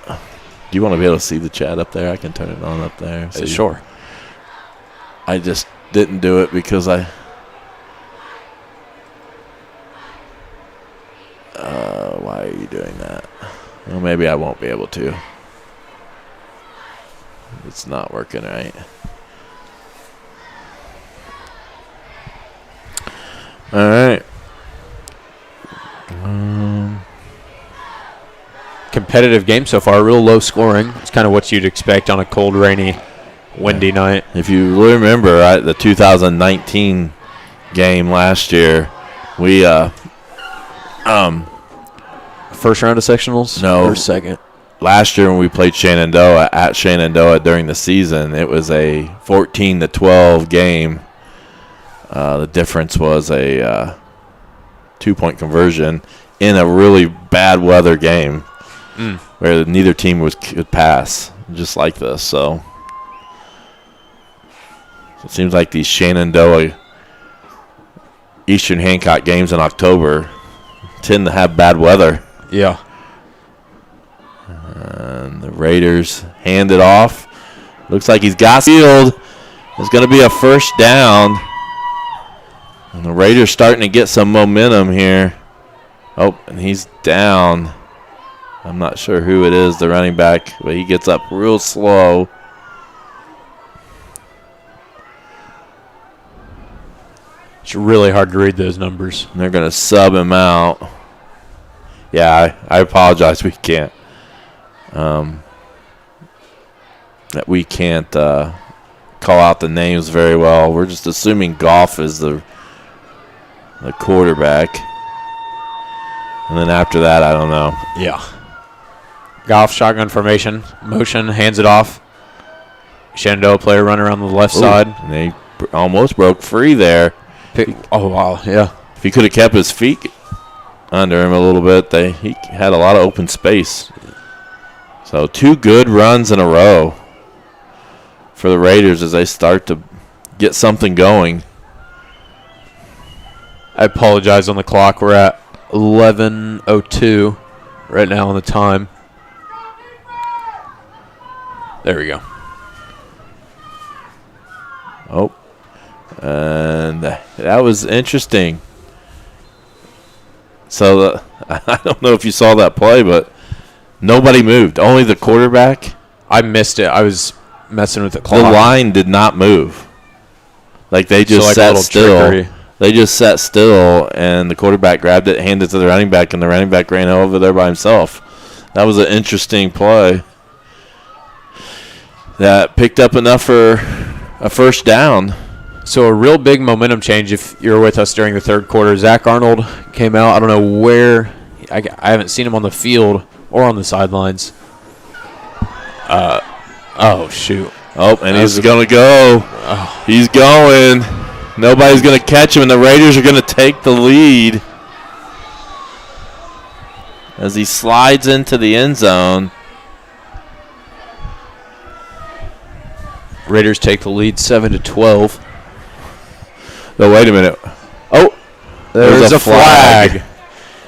Do you want to be able to see the chat up there? I can turn it on up there. Sure. I just didn't do it because why are you doing that? Well, maybe I won't be able to. It's not working right. All right. Competitive game so far, real low scoring. It's kind of what you'd expect on a cold, rainy, windy night. If you remember, the 2019 game last year, we first round of sectionals? No. Or second? Last year when we played Shenandoah at Shenandoah during the season, it was a 14-12 game. The difference was a 2-point conversion in a really bad weather game where neither team could pass, just like this. So it seems like these Shenandoah Eastern Hancock games in October tend to have bad weather. Yeah. And the Raiders hand it off. Looks like he's got field. It's going to be a first down. And the Raiders starting to get some momentum here. Oh, and he's down. I'm not sure who it is, the running back, but he gets up real slow. It's really hard to read those numbers. And they're going to sub him out. Yeah, I apologize. We can't. That we can't call out the names very well. We're just assuming Goff is the quarterback. And then after that, I don't know. Yeah. Goff, shotgun formation, motion, hands it off. Shenandoah player run around the left side. And they almost broke free there. Oh, wow, yeah. If he could have kept his feet under him a little bit, he had a lot of open space. So 2 good runs in a row for the Raiders as they start to get something going. I apologize on the clock. We're at 11:02 right now on the time. There we go. Oh, and that was interesting. So I don't know if you saw that play, but nobody moved. Only the quarterback. I missed it. I was messing with the clock. The line did not move. Like they just sat still. Trickery. They just sat still, and the quarterback grabbed it, handed it to the running back, and the running back ran over there by himself. That was an interesting play. That picked up enough for a first down. So a real big momentum change if you're with us during the third quarter. Zach Arnold came out. I don't know where. I haven't seen him on the field or on the sidelines. Oh, shoot. Oh, and he's going to go. Oh. He's going. Nobody's going to catch him, and the Raiders are going to take the lead as he slides into the end zone. Raiders take the lead 7-12. Oh, wait a minute. Oh, there's a flag.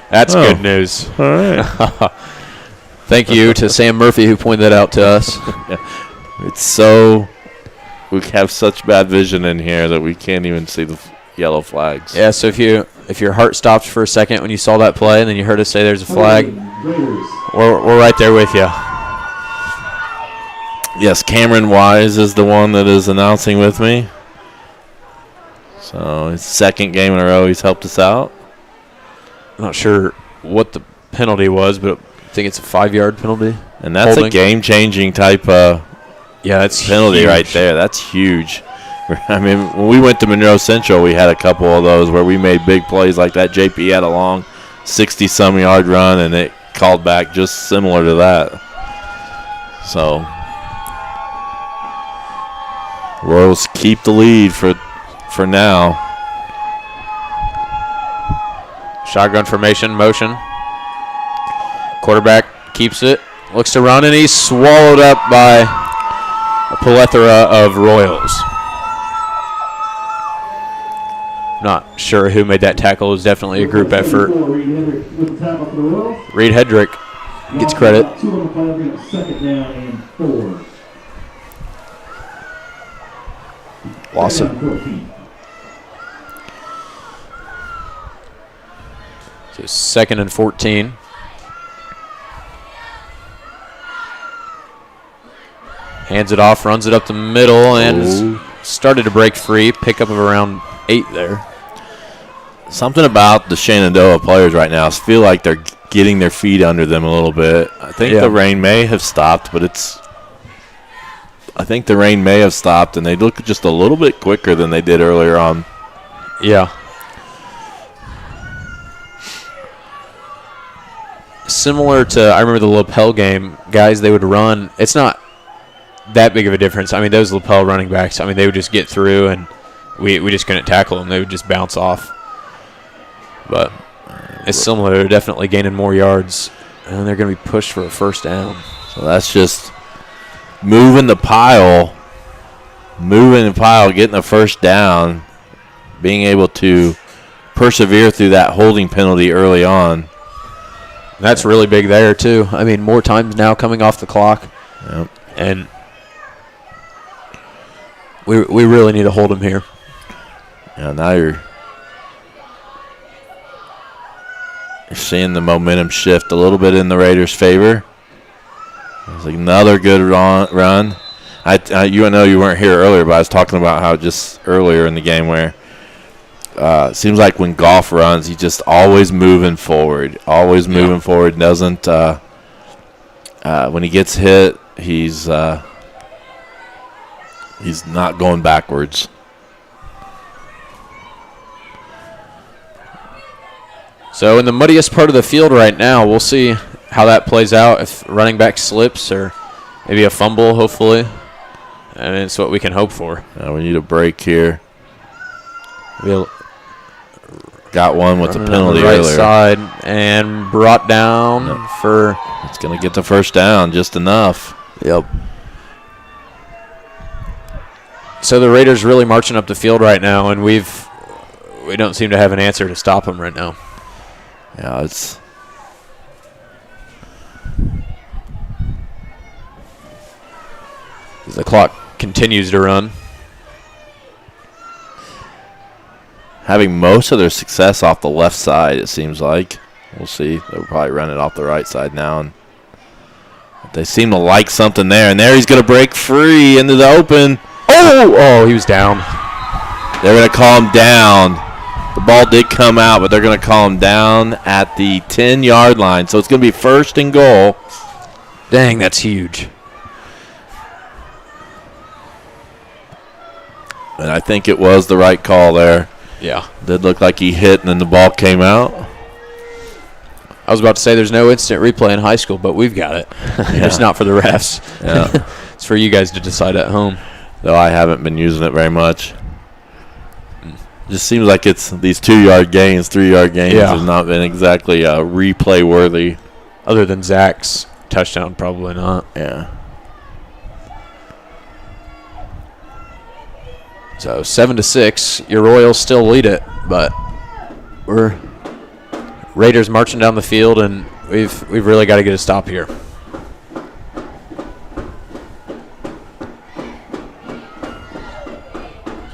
That's good news. All right. Thank you to Sam Murphy who pointed that out to us. It's so, we have such bad vision in here that we can't even see the yellow flags. Yeah, so if your heart stopped for a second when you saw that play and then you heard us say there's a flag, we're right there with you. Yes, Cameron Wise is the one that is announcing with me. So his second game in a row he's helped us out. I'm not sure what the penalty was, but I think it's a 5-yard penalty. And that's Holding. a game-changing type that's penalty huge. right there. That's huge. I mean, when we went to Monroe Central, we had a couple of those where we made big plays like that. JP had a long 60-some yard run, and it called back just similar to that. So Royals keep the lead for now. Shotgun formation, motion. Quarterback keeps it, looks to run, and he's swallowed up by a plethora of Royals. Not sure who made that tackle. It was definitely a group effort. Reed Hedrick gets credit. Lawson. So 2nd and 14. Hands it off, runs it up the middle, and started to break free. Pickup of around 8 there. Something about the Shenandoah players right now feel like they're getting their feet under them a little bit. I think the rain may have stopped, but I think the rain may have stopped, and they look just a little bit quicker than they did earlier on. Yeah. Similar to, I remember the lapel game, guys, they would run. It's not that big of a difference. I mean, those lapel running backs, I mean, they would just get through, and we just couldn't tackle them. They would just bounce off. But it's similar. They're definitely gaining more yards, and they're going to be pushed for a first down. So that's just moving the pile, getting the first down, being able to persevere through that holding penalty early on. That's really big there, too. I mean, more times now coming off the clock. Yep. And we really need to hold him here. Yeah, now you're seeing the momentum shift a little bit in the Raiders' favor. It's like another good run. You know you weren't here earlier, but I was talking about how just earlier in the game where it seems like when Goff runs, he's just always moving forward. Doesn't when he gets hit, he's not going backwards. So in the muddiest part of the field right now, we'll see how that plays out. If running back slips or maybe a fumble, hopefully. I mean, it's what we can hope for. We need a break here. Got one with the penalty right earlier. Side and brought down for. It's going to get the first down, just enough. Yep. So the Raiders really marching up the field right now, and we don't seem to have an answer to stop them right now. Yeah, it's. The clock continues to run. Having most of their success off the left side, it seems like. We'll see. They'll probably run it off the right side now. And they seem to like something there. And there he's going to break free into the open. Oh, he was down. They're going to call him down. The ball did come out, but they're going to call him down at the 10-yard line. So it's going to be 1st and goal. Dang, that's huge. And I think it was the right call there. Yeah. Did look like he hit, and then the ball came out. I was about to say there's no instant replay in high school, but we've got it. It's not for the refs. Yeah. It's for you guys to decide at home. Though I haven't been using it very much. Just seems like it's these 2-yard gains, 3-yard gains have not been exactly replay worthy. Other than Zach's touchdown, probably not. Yeah. So 7-6. Your Royals still lead it, but we're Raiders marching down the field, and we've really got to get a stop here.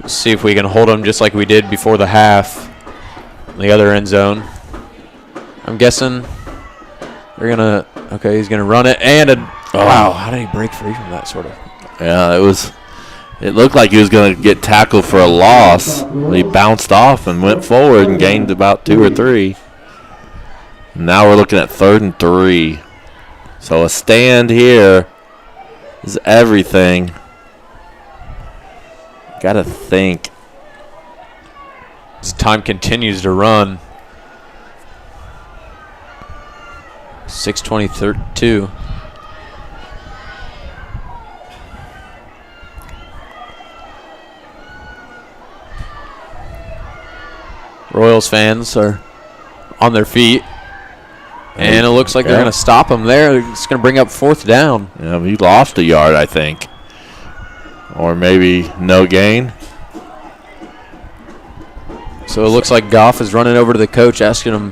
See if we can hold them just like we did before the half in the other end zone. I'm guessing they're gonna. Okay, he's gonna run it, and wow, how did he break free from that sort of? Yeah, it looked like he was going to get tackled for a loss. He bounced off and went forward and gained about 2 or 3. Now we're looking at 3rd and 3. So a stand here is everything. Got to think. As time continues to run. 6:22. Royals fans are on their feet, and it looks like they're going to stop him there. It's going to bring up 4th down. Yeah, he lost a yard, I think. Or maybe no gain. So it looks like Goff is running over to the coach, asking him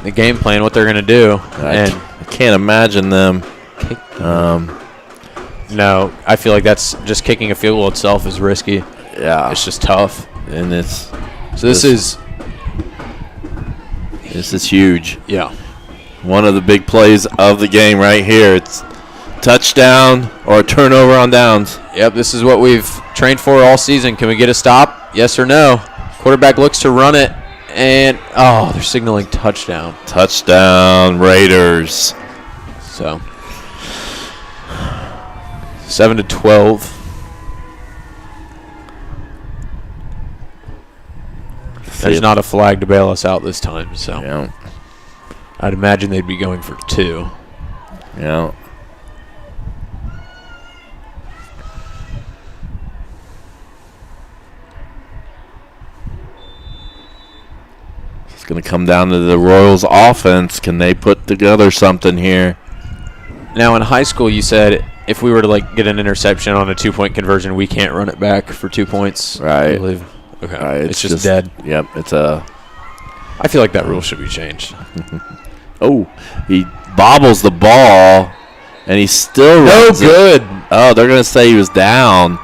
the game plan, what they're going to do. I can't imagine them. No, I feel like that's just kicking a field goal itself is risky. Yeah. It's just tough. And it's... So this is huge. Yeah. One of the big plays of the game right here. It's touchdown or a turnover on downs. Yep, this is what we've trained for all season. Can we get a stop? Yes or no? Quarterback looks to run it, and they're signaling touchdown. Touchdown, Raiders. So 7-12. There's not a flag to bail us out this time, so yeah. I'd imagine they'd be going for 2. Yeah. It's going to come down to the Royals' offense. Can they put together something here? Now, in high school, you said if we were to get an interception on a 2-point conversion, we can't run it back for 2 points. Right. I believe. Okay. Right, it's just dead. Yep. I feel like that rule should be changed. Oh, he bobbles the ball, and he still runs good. Oh, they're going to say he was down.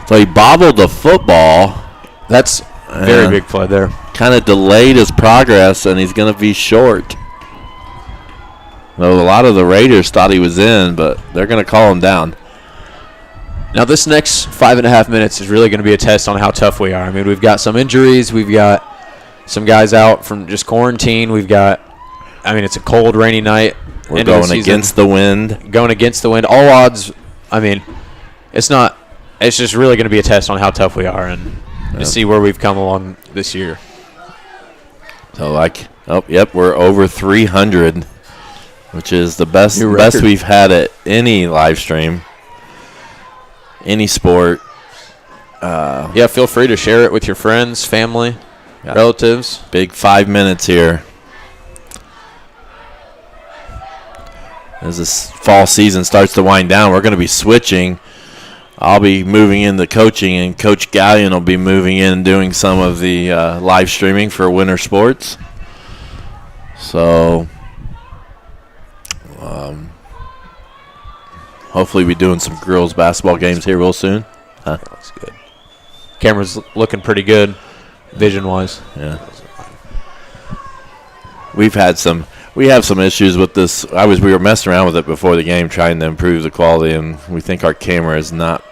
So he bobbled the football. That's a very big play there. Kind of delayed his progress, and he's going to be short. Well, a lot of the Raiders thought he was in, but they're going to call him down. Now, this next 5.5 minutes is really going to be a test on how tough we are. I mean, we've got some injuries. We've got some guys out from just quarantine. We've got, it's a cold, rainy night. We're going against the wind. Going against the wind. All odds, it's just really going to be a test on how tough we are and to see where we've come along this year. So, we're over 300, which is the best we've had at any live stream. Any sport. Feel free to share it with your friends, family, relatives. Big 5 minutes here. As this fall season starts to wind down, we're going to be switching. I'll be moving into coaching, and Coach Gallion will be moving in and doing some of the live streaming for winter sports. So, hopefully we'll be doing some girls basketball games here real soon. Huh? That's good. Camera's looking pretty good, vision-wise. Yeah. We have some issues with this. We were messing around with it before the game, trying to improve the quality, and we think our camera is not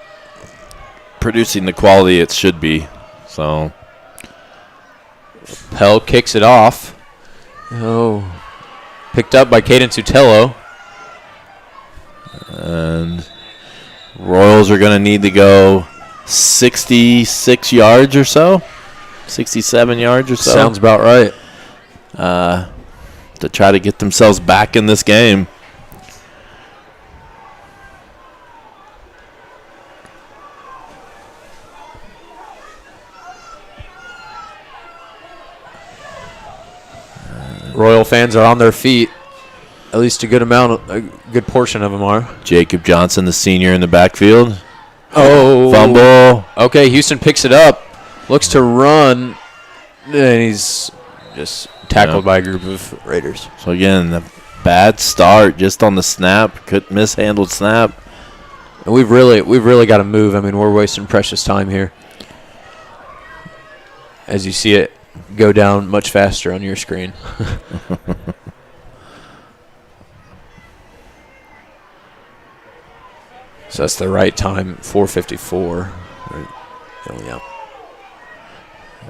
producing the quality it should be. So, Pell kicks it off. Picked up by Caden Sutello. And Royals are going to need to go 66 yards or so, 67 yards or so. Sounds about right. To try to get themselves back in this game. Royal fans are on their feet. At least a good portion of them are. Jacob Johnson, the senior in the backfield. Oh. Fumble. Okay, Houston picks it up. Looks to run. And he's just tackled by a group of Raiders. So, again, a bad start just on the snap. Mishandled snap. And we've really got to move. I mean, we're wasting precious time here. As you see it go down much faster on your screen. So that's the right time, 4:54. Oh, yeah.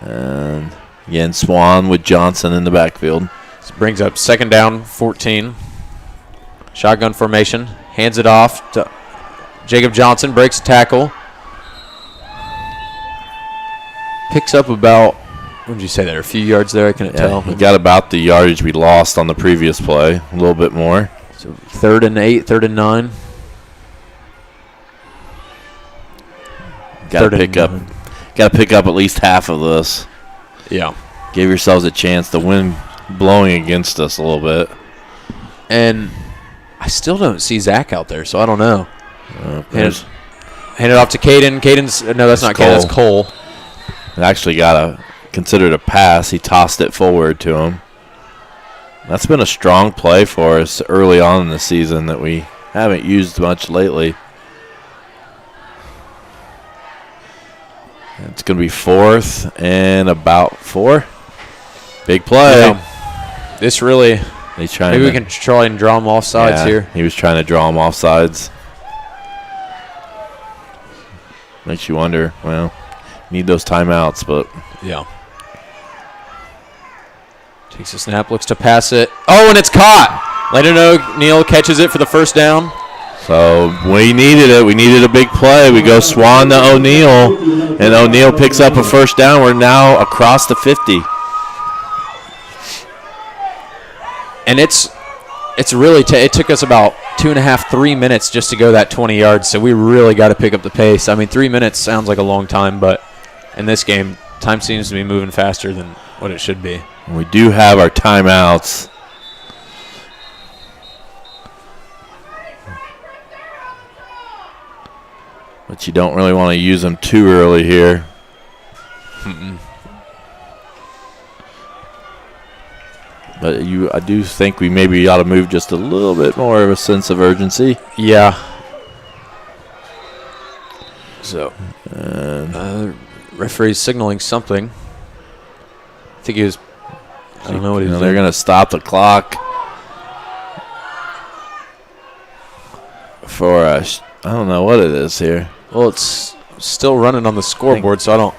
And again, Swan with Johnson in the backfield. This brings up 2nd down, 14. Shotgun formation. Hands it off to Jacob Johnson. Breaks a tackle. Picks up about, what did you say there, a few yards there? I couldn't tell. He got about the yardage we lost on the previous play, a little bit more. So 3rd and 8, 3rd and 9. Got to pick up at least half of this. Yeah. Give yourselves a chance. The wind blowing against us a little bit. And I still don't see Zach out there, so I don't know. Hand it off to Caden. No, that's not Caden. That's Cole. It actually got considered a pass. He tossed it forward to him. That's been a strong play for us early on in the season that we haven't used much lately. It's going to be 4th and about 4. Big play. Yeah. This really, maybe we can try and draw him off sides here. He was trying to draw him off sides. Makes you wonder, well, need those timeouts, but. Yeah. Takes a snap, looks to pass it. Oh, and it's caught. Landon O'Neal catches it for the 1st down. So we needed it. We needed a big play. We go Swan to O'Neal, and O'Neal picks up a 1st down. We're now across the 50. And it's really it took us about 2.5, 3 minutes just to go that 20 yards. So we really got to pick up the pace. I mean, 3 minutes sounds like a long time, but in this game, time seems to be moving faster than what it should be. We do have our timeouts. But you don't really want to use them too early here. But I do think we maybe ought to move just a little bit more of a sense of urgency. Yeah. So, referee's signaling something. I think he was. I don't know what he's doing. They're going to stop the clock for I don't know what it is here. Well, it's still running on the scoreboard, so I don't.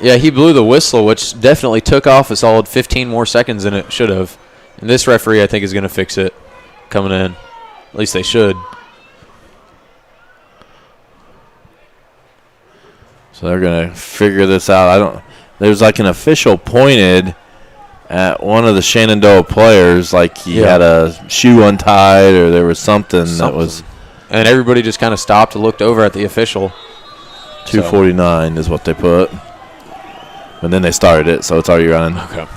Yeah, he blew the whistle, which definitely took off a solid 15 more seconds than it should have. And this referee, I think, is going to fix it coming in. At least they should. So they're going to figure this out. There's like an official pointed at one of the Shenandoah players, like he had a shoe untied or there was something that was. And everybody just kind of stopped and looked over at the official. 2:49 is what they put. And then they started it, so it's already running. Okay.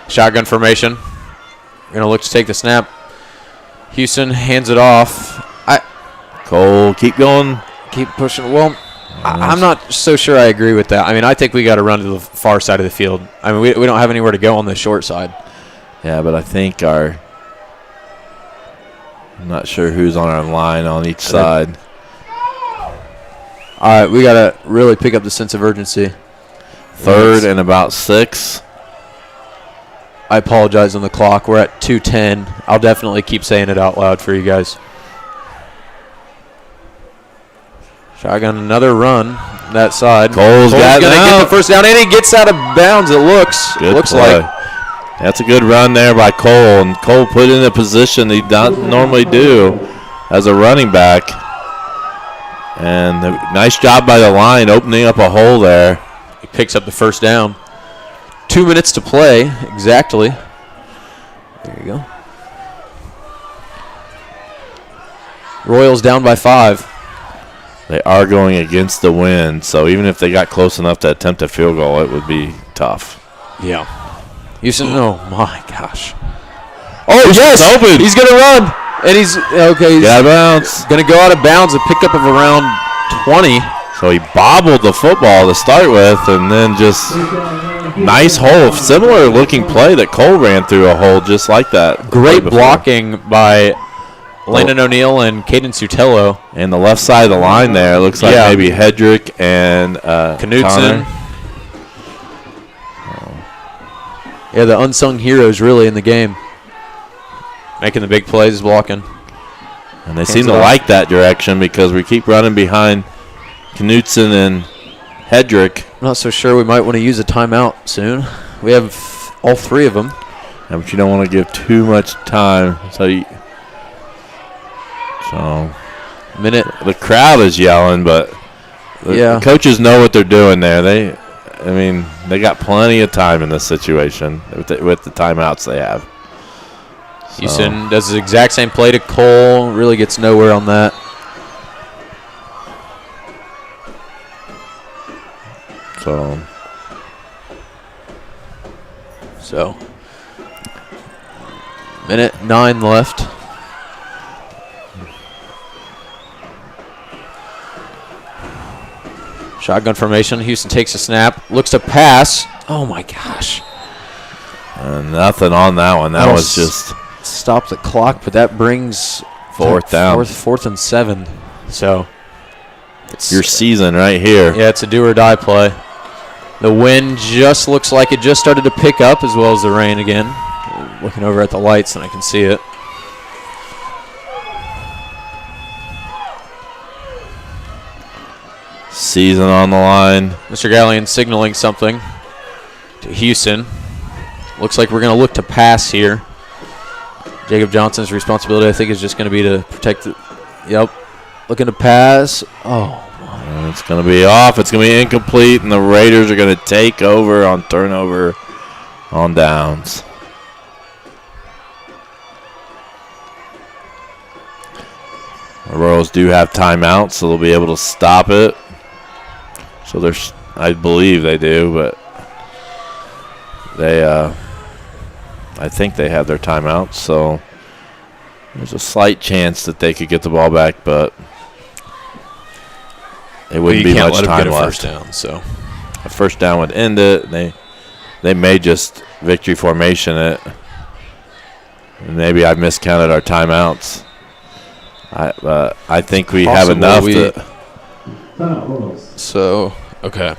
Shotgun formation. Going to look to take the snap. Houston hands it off. Cole, keep going. Keep pushing. Well, I'm not so sure I agree with that. I mean, I think we got to run to the far side of the field. I mean, we don't have anywhere to go on the short side. Yeah, but I think I'm not sure who's on our line on each side. All right, we got to really pick up the sense of urgency. 3rd and about 6. I apologize on the clock. We're at 2:10. I'll definitely keep saying it out loud for you guys. Shotgun, another run that side. Cole's got going to get the 1st down, and he gets out of bounds, it looks. Good looks play. like. That's a good run there by Cole, and Cole put in a position he doesn't normally do as a running back. And nice job by the line opening up a hole there. He picks up the 1st down. 2 minutes to play, exactly. There you go. Royals down by 5. They are going against the wind, so even if they got close enough to attempt a field goal, it would be tough. Yeah. Houston, oh my gosh. Oh, yes! Open. He's going to run. And he's okay. He's out of bounds. Going to go out of bounds. A pickup of around 20. So he bobbled the football to start with, and then just nice hole. Similar looking play that Cole ran through a hole just like that. Great blocking by Landon O'Neill and Caden Sutello. And the left side of the line there looks like maybe Hedrick and Knudsen. Yeah, the unsung heroes really in the game. Making the big plays, blocking. And they seem to like that direction because we keep running behind Knudsen and Hedrick. I'm not so sure. We might want to use a timeout soon. We have all three of them. Yeah, but you don't want to give too much time. So minute. The crowd is yelling, but the coaches know what they're doing there. They got plenty of time in this situation with the timeouts they have. Houston does the exact same play to Cole. Really gets nowhere on that. So, minute 9 left. Shotgun formation. Houston takes a snap. Looks to pass. Oh, my gosh. Nothing on that one. That was just... Stop the clock, but that brings... Fourth down. Fourth and 7. So... It's your season right here. Yeah, it's a do-or-die play. The wind just looks like it just started to pick up as well as the rain again. Looking over at the lights, and I can see it. Season on the line. Mr. Gallion signaling something to Houston. Looks like we're going to look to pass here. Jacob Johnson's responsibility, I think, is just going to be to protect the... Yep. Looking to pass. Oh, my. It's going to be off. It's going to be incomplete, and the Raiders are going to take over on turnover on downs. The Royals do have timeouts, so they'll be able to stop it. So there's, I believe they do, but they, I think they have their timeouts. So there's a slight chance that they could get the ball back, but it wouldn't be much time left. First down, so a first down would end it. They may just victory formation it. And maybe I miscounted our timeouts. I think we have enough to. So, okay.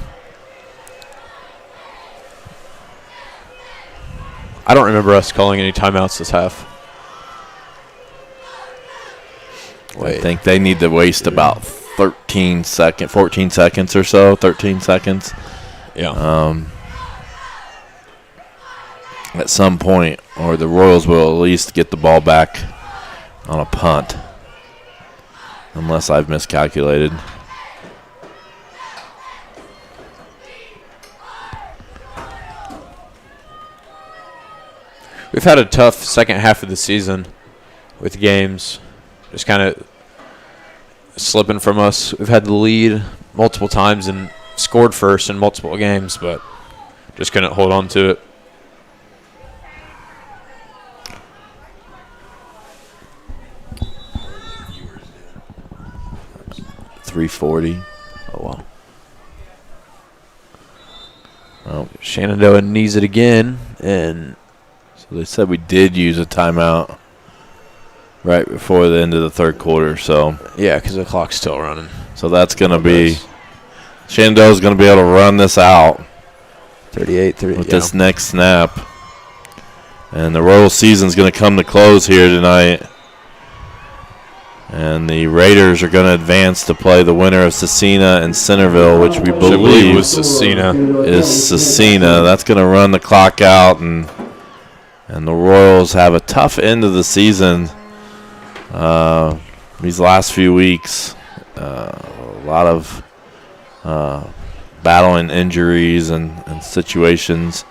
I don't remember us calling any timeouts this half. I think they need to waste about 14 seconds or so, 13 seconds. Yeah. At some point, or the Royals will at least get the ball back on a punt. Unless I've miscalculated. We've had a tough second half of the season with games just kind of slipping from us. We've had the lead multiple times and scored first in multiple games, but just couldn't hold on to it. .340. Oh, wow. Well, Shenandoah needs it again, and so they said we did use a timeout right before the end of the third quarter. So yeah, because the clock's still running. So that's going to be Shenandoah's going to be able to run this out. 38-30 with this next snap, and the Royal season's going to come to close here tonight. And the Raiders are going to advance to play the winner of Cecina and Centerville, which we believe was Cecina. Is Cecina. That's going to run the clock out, and the Royals have a tough end of the season these last few weeks. A lot of battling injuries and situations,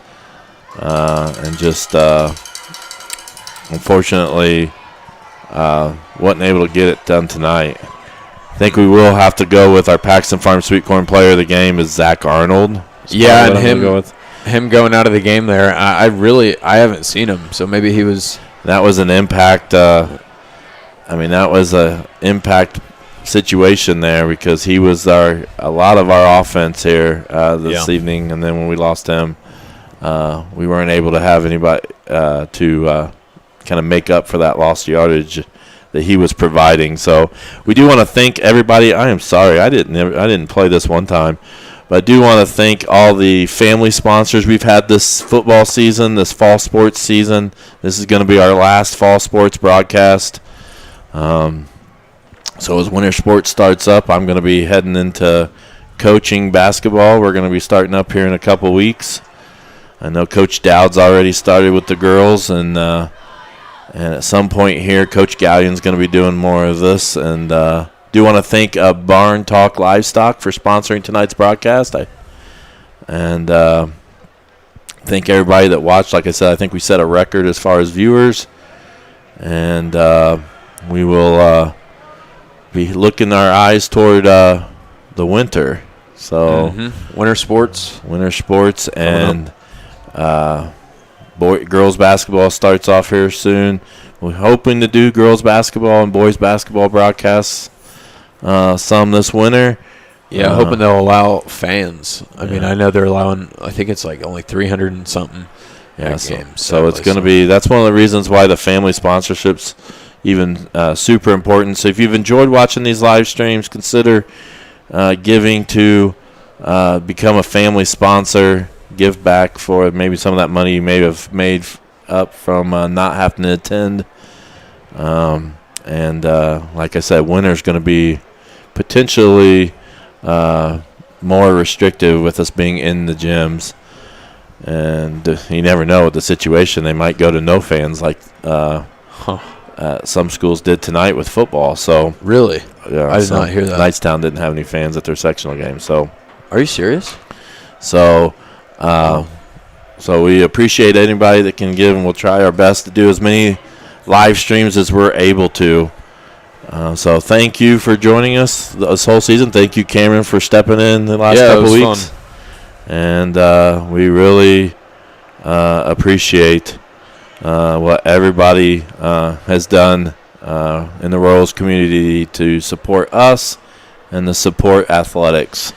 and just unfortunately wasn't able to get it done tonight. I think we will have to go with our Paxton Farm Sweet Corn player of the game is Zach Arnold. Yeah, and him going out of the game there, I haven't seen him, so maybe he was. That was an impact I mean, that was a impact situation there because he was a lot of our offense here this evening, and then when we lost him, we weren't able to have anybody to kind of make up for that lost yardage that he was providing. So we do want to thank everybody. I am sorry I didn't play this one time, but I do want to thank all the family sponsors we've had this football season, this fall sports season. This is going to be our last fall sports broadcast. So as winter sports starts up, I'm going to be heading into coaching basketball. We're going to be starting up here in a couple weeks. I know Coach Dowd's already started with the girls, and at some point here, Coach Gallion's going to be doing more of this. And do want to thank Barn Talk Livestock for sponsoring tonight's broadcast. And thank everybody that watched. Like I said, I think we set a record as far as viewers. And we will be looking our eyes toward the winter. So winter sports, and girls basketball starts off here soon. We're hoping to do girls basketball and boys basketball broadcasts some this winter. Yeah, hoping they'll allow fans. I mean, I know they're allowing. I think it's like only 300 and something. Yeah, so it's going to be. That's one of the reasons why the family sponsorships even super important. So if you've enjoyed watching these live streams, consider giving to become a family sponsor. Give back for maybe some of that money you may have made up from not having to attend. And like I said, winter's going to be potentially more restrictive with us being in the gyms. And you never know with the situation. They might go to no fans like some schools did tonight with football. So really? Yeah, I did not hear that. Knightstown didn't have any fans at their sectional game. So are you serious? So so we appreciate anybody that can give, and we'll try our best to do as many live streams as we're able to. So thank you for joining us this whole season. Thank you, Cameron, for stepping in the last couple weeks. Fun. And we really appreciate what everybody has done in the Royals community to support us and to support athletics.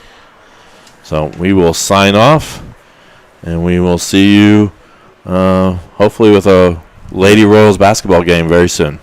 So we will sign off, and we will see you hopefully with a Lady Royals basketball game very soon.